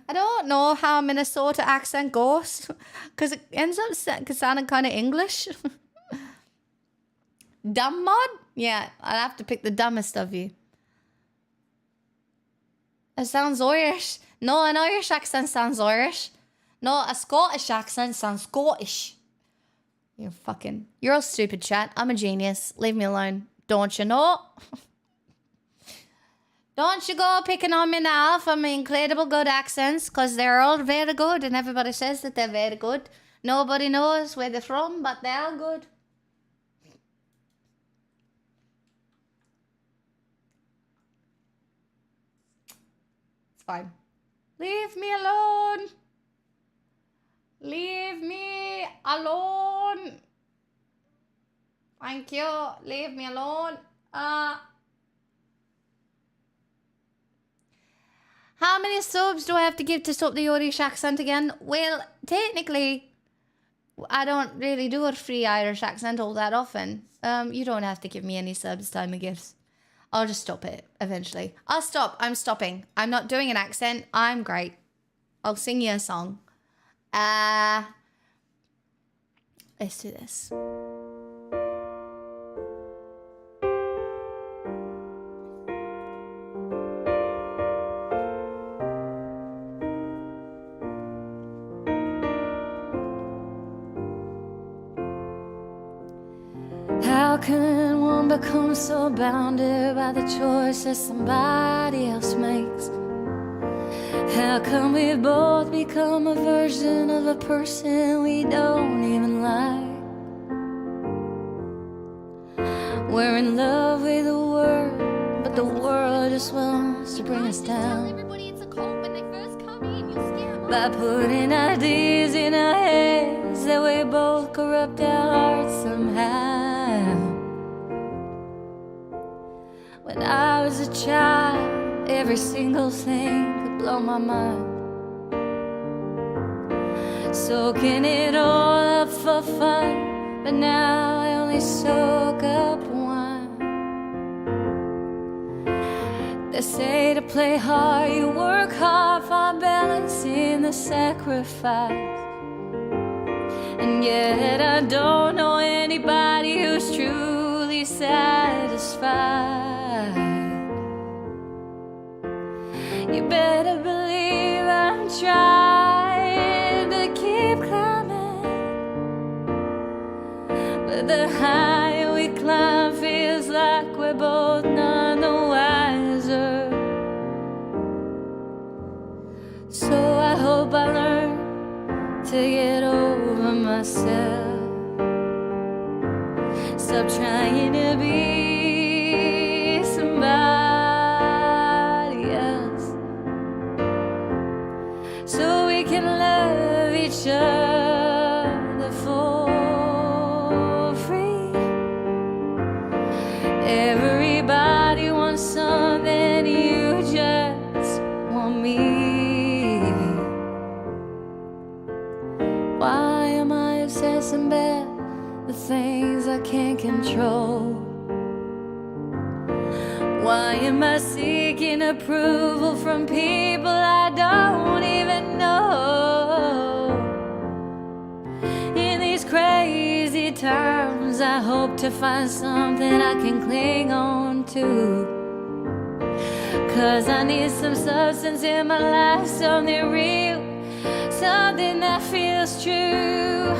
I don't know how Minnesota accent goes because it ends up sounding kind of English. Dumb mod? Yeah, I'd have to pick the dumbest of you. It sounds Irish. No, an Irish accent sounds Irish. No, a Scottish accent sounds Scottish. You're all stupid, chat. I'm a genius. Leave me alone. Don't you know? Don't you go picking on me now for my incredible good accents, because they're all very good and everybody says that they're very good. Nobody knows where they're from, but they are good. It's fine. Leave me alone. Leave me alone. Thank you. Leave me alone. How many subs do I have to give to stop the Irish accent again? Well, technically, I don't really do a free Irish accent all that often. You don't have to give me any subs, time of gifts. I'll just stop it eventually. I'll stop. I'm stopping. I'm not doing an accent. I'm great. I'll sing you a song. Let's do this. How can one become so bounded by the choice that somebody else makes? How come we both become a version of a person we don't even like? We're in love with the world, but the world just wants to bring us down. Everybody it's a cult when they first come in. You'll scare them. By putting ideas in our heads that we both corrupt our hearts somehow. When I was a child, every single thing could blow my mind. Soaking it all up for fun, but now I only soak up wine. They say to play hard, you work hard for balancing the sacrifice. And yet I don't know anybody who's truly satisfied. You better believe I'm trying to keep climbing, but the higher we climb feels like we're both none the wiser. So I hope I learn to get over myself. Stop trying to be somebody else, so we can love each other for free. Everybody wants something, you just want me. Why am I obsessing about the things I can't control? Why am I seeking approval from people I don't even know? In these crazy times, I hope to find something I can cling on to. 'Cause I need some substance in my life, something real, something that feels true.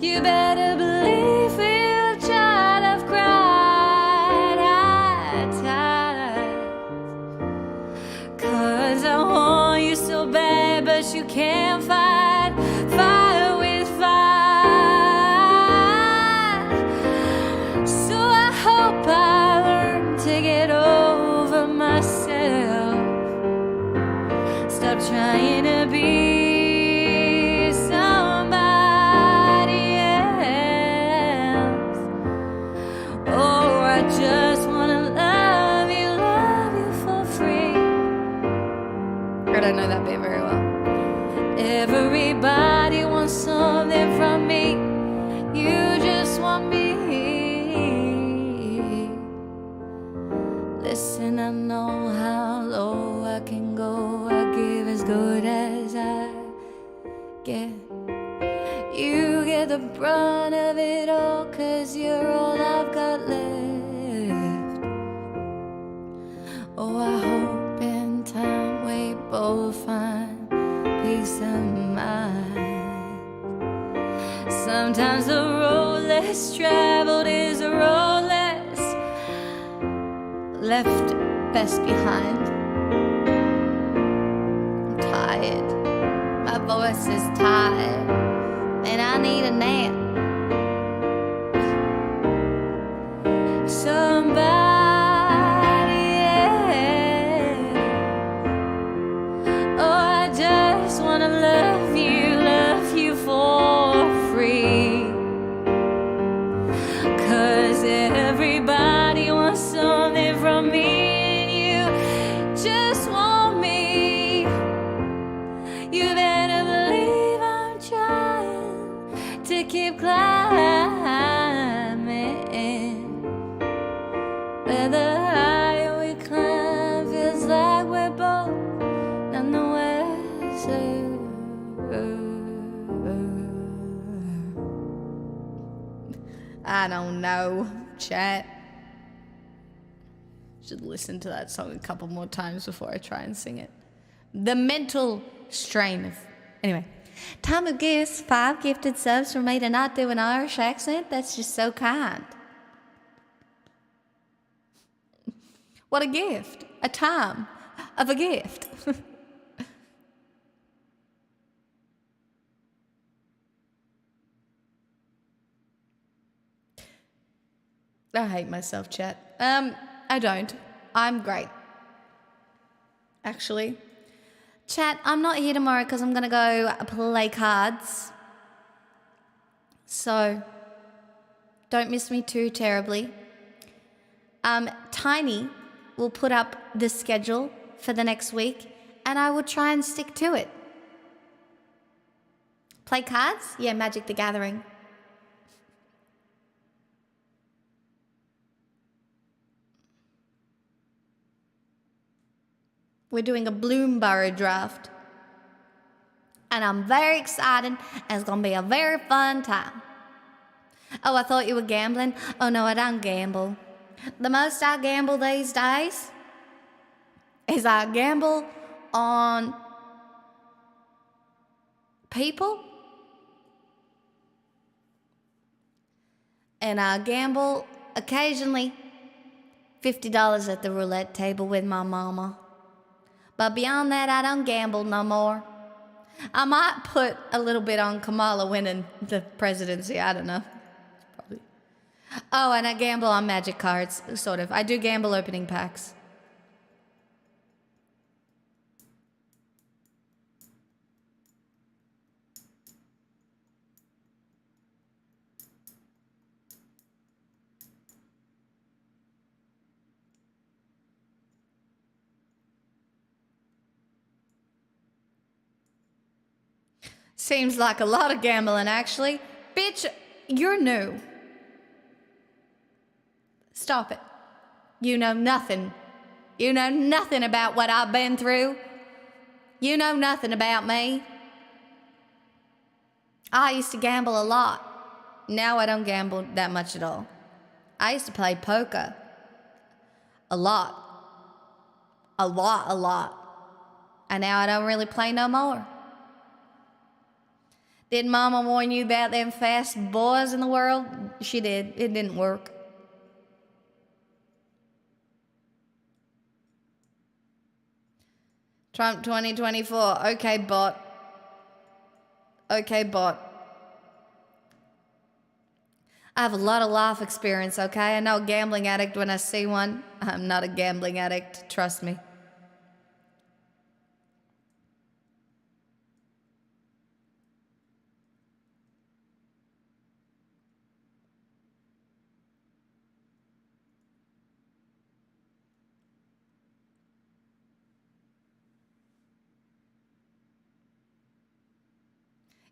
You better believe we've tried, I've cried at times. 'Cause I want you so bad, but you can't fight fire with fire. So I hope I learn to get over myself. Stop trying to be somebody else. Oh, I just wanna love you for free. I don't know that bit very well. Everybody wants something from me, you just want me. Listen, I know how low I can go. I give as good as I get. You get the brunt of it all, 'cause you're all I've got left. Oh, I hope in time we both find peace of mind. Sometimes the road less traveled is a road less Left best behind. I'm tired. My voice is tired. And I need a nap. somebody else. Oh, I just wanna love you for free. 'Cause everybody wants something from me, and you just want me. You better believe I'm trying to keep climbing. Where the higher we climb feels like we're both none the wiser. I don't know, chat. Should listen to that song a couple more times before I try and sing it. The mental strain of... Anyway. Time of gifts, 5 gifted subs for me to not do an Irish accent. That's just so kind. What a gift. A time of a gift. I hate myself, chat. I don't. I'm great. Actually. Chat, I'm not here tomorrow because I'm going to go play cards. So, don't miss me too terribly. Tiny will put up the schedule for the next week and I will try and stick to it. Play cards? Yeah, Magic the Gathering. We're doing a Bloomburrow draft. And I'm very excited, and it's going to be a very fun time. Oh, I thought you were gambling. Oh, no, I don't gamble. The most I gamble these days is I gamble on people. And I gamble occasionally $50 at the roulette table with my mama. But beyond that, I don't gamble no more. I might put a little bit on Kamala winning the presidency. I don't know. Probably. Oh, and I gamble on magic cards, sort of. I do gamble opening packs. Seems like a lot of gambling, actually. Bitch, you're new. Stop it. You know nothing. You know nothing about what I've been through. You know nothing about me. I used to gamble a lot. Now I don't gamble that much at all. I used to play poker. A lot. A lot. And now I don't really play no more. Did Mama warn you about them fast boys in the world? She did. It didn't work. Trump 2024. Okay, bot. Okay, bot. I have a lot of life experience, okay? I know a gambling addict when I see one. I'm not a gambling addict, trust me.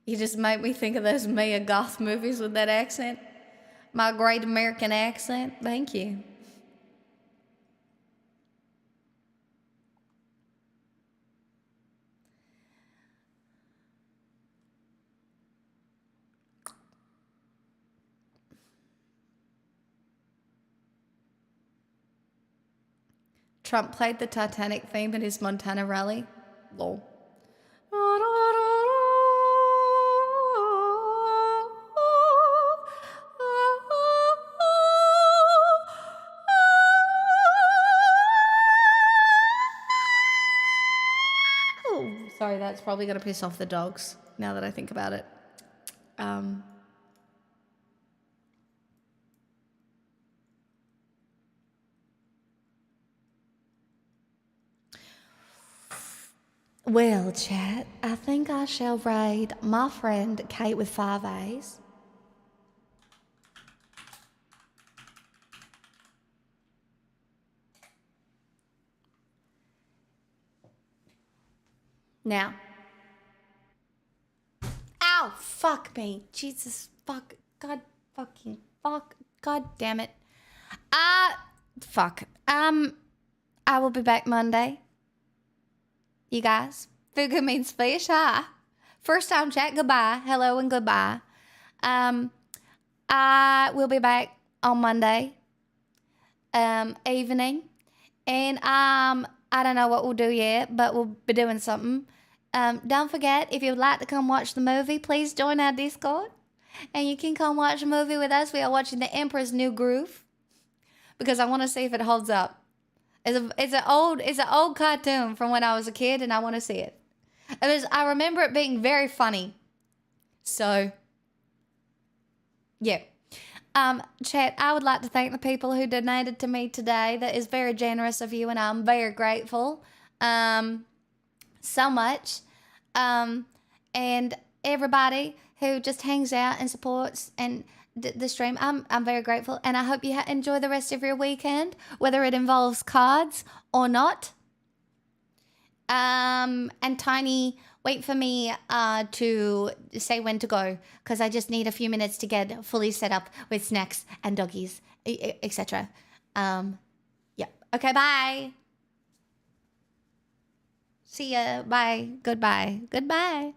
You just make me think of those Mia Goth movies with that accent. My great American accent. Thank you. Trump played the Titanic theme at his Montana rally. Lol. Sorry, that's probably going to piss off the dogs, now that I think about it. Well, chat, I think I shall raid my friend Kate with 5 A's. Now. Ow, fuck me. Jesus, fuck. God fucking fuck. God damn it. Fuck. I will be back Monday. You guys. Fugu means fish. Hi. First time chat. Goodbye. Hello and goodbye. I will be back on Monday evening. And I don't know what we'll do yet, but we'll be doing something. Don't forget, if you'd like to come watch the movie, please join our Discord. And you can come watch a movie with us. We are watching The Emperor's New Groove because I want to see if it holds up. It's an old cartoon from when I was a kid, and I want to see it. I remember it being very funny. So, yeah. Chat, I would like to thank the people who donated to me today. That is very generous of you, and I'm very grateful. So much. And everybody who just hangs out and supports and the stream, I'm very grateful. And I hope you enjoy the rest of your weekend, whether it involves cards or not. And Tiny, wait for me to say when to go, because I just need a few minutes to get fully set up with snacks and doggies, etc. Yeah. Okay, bye. See ya. Bye. Goodbye. Goodbye.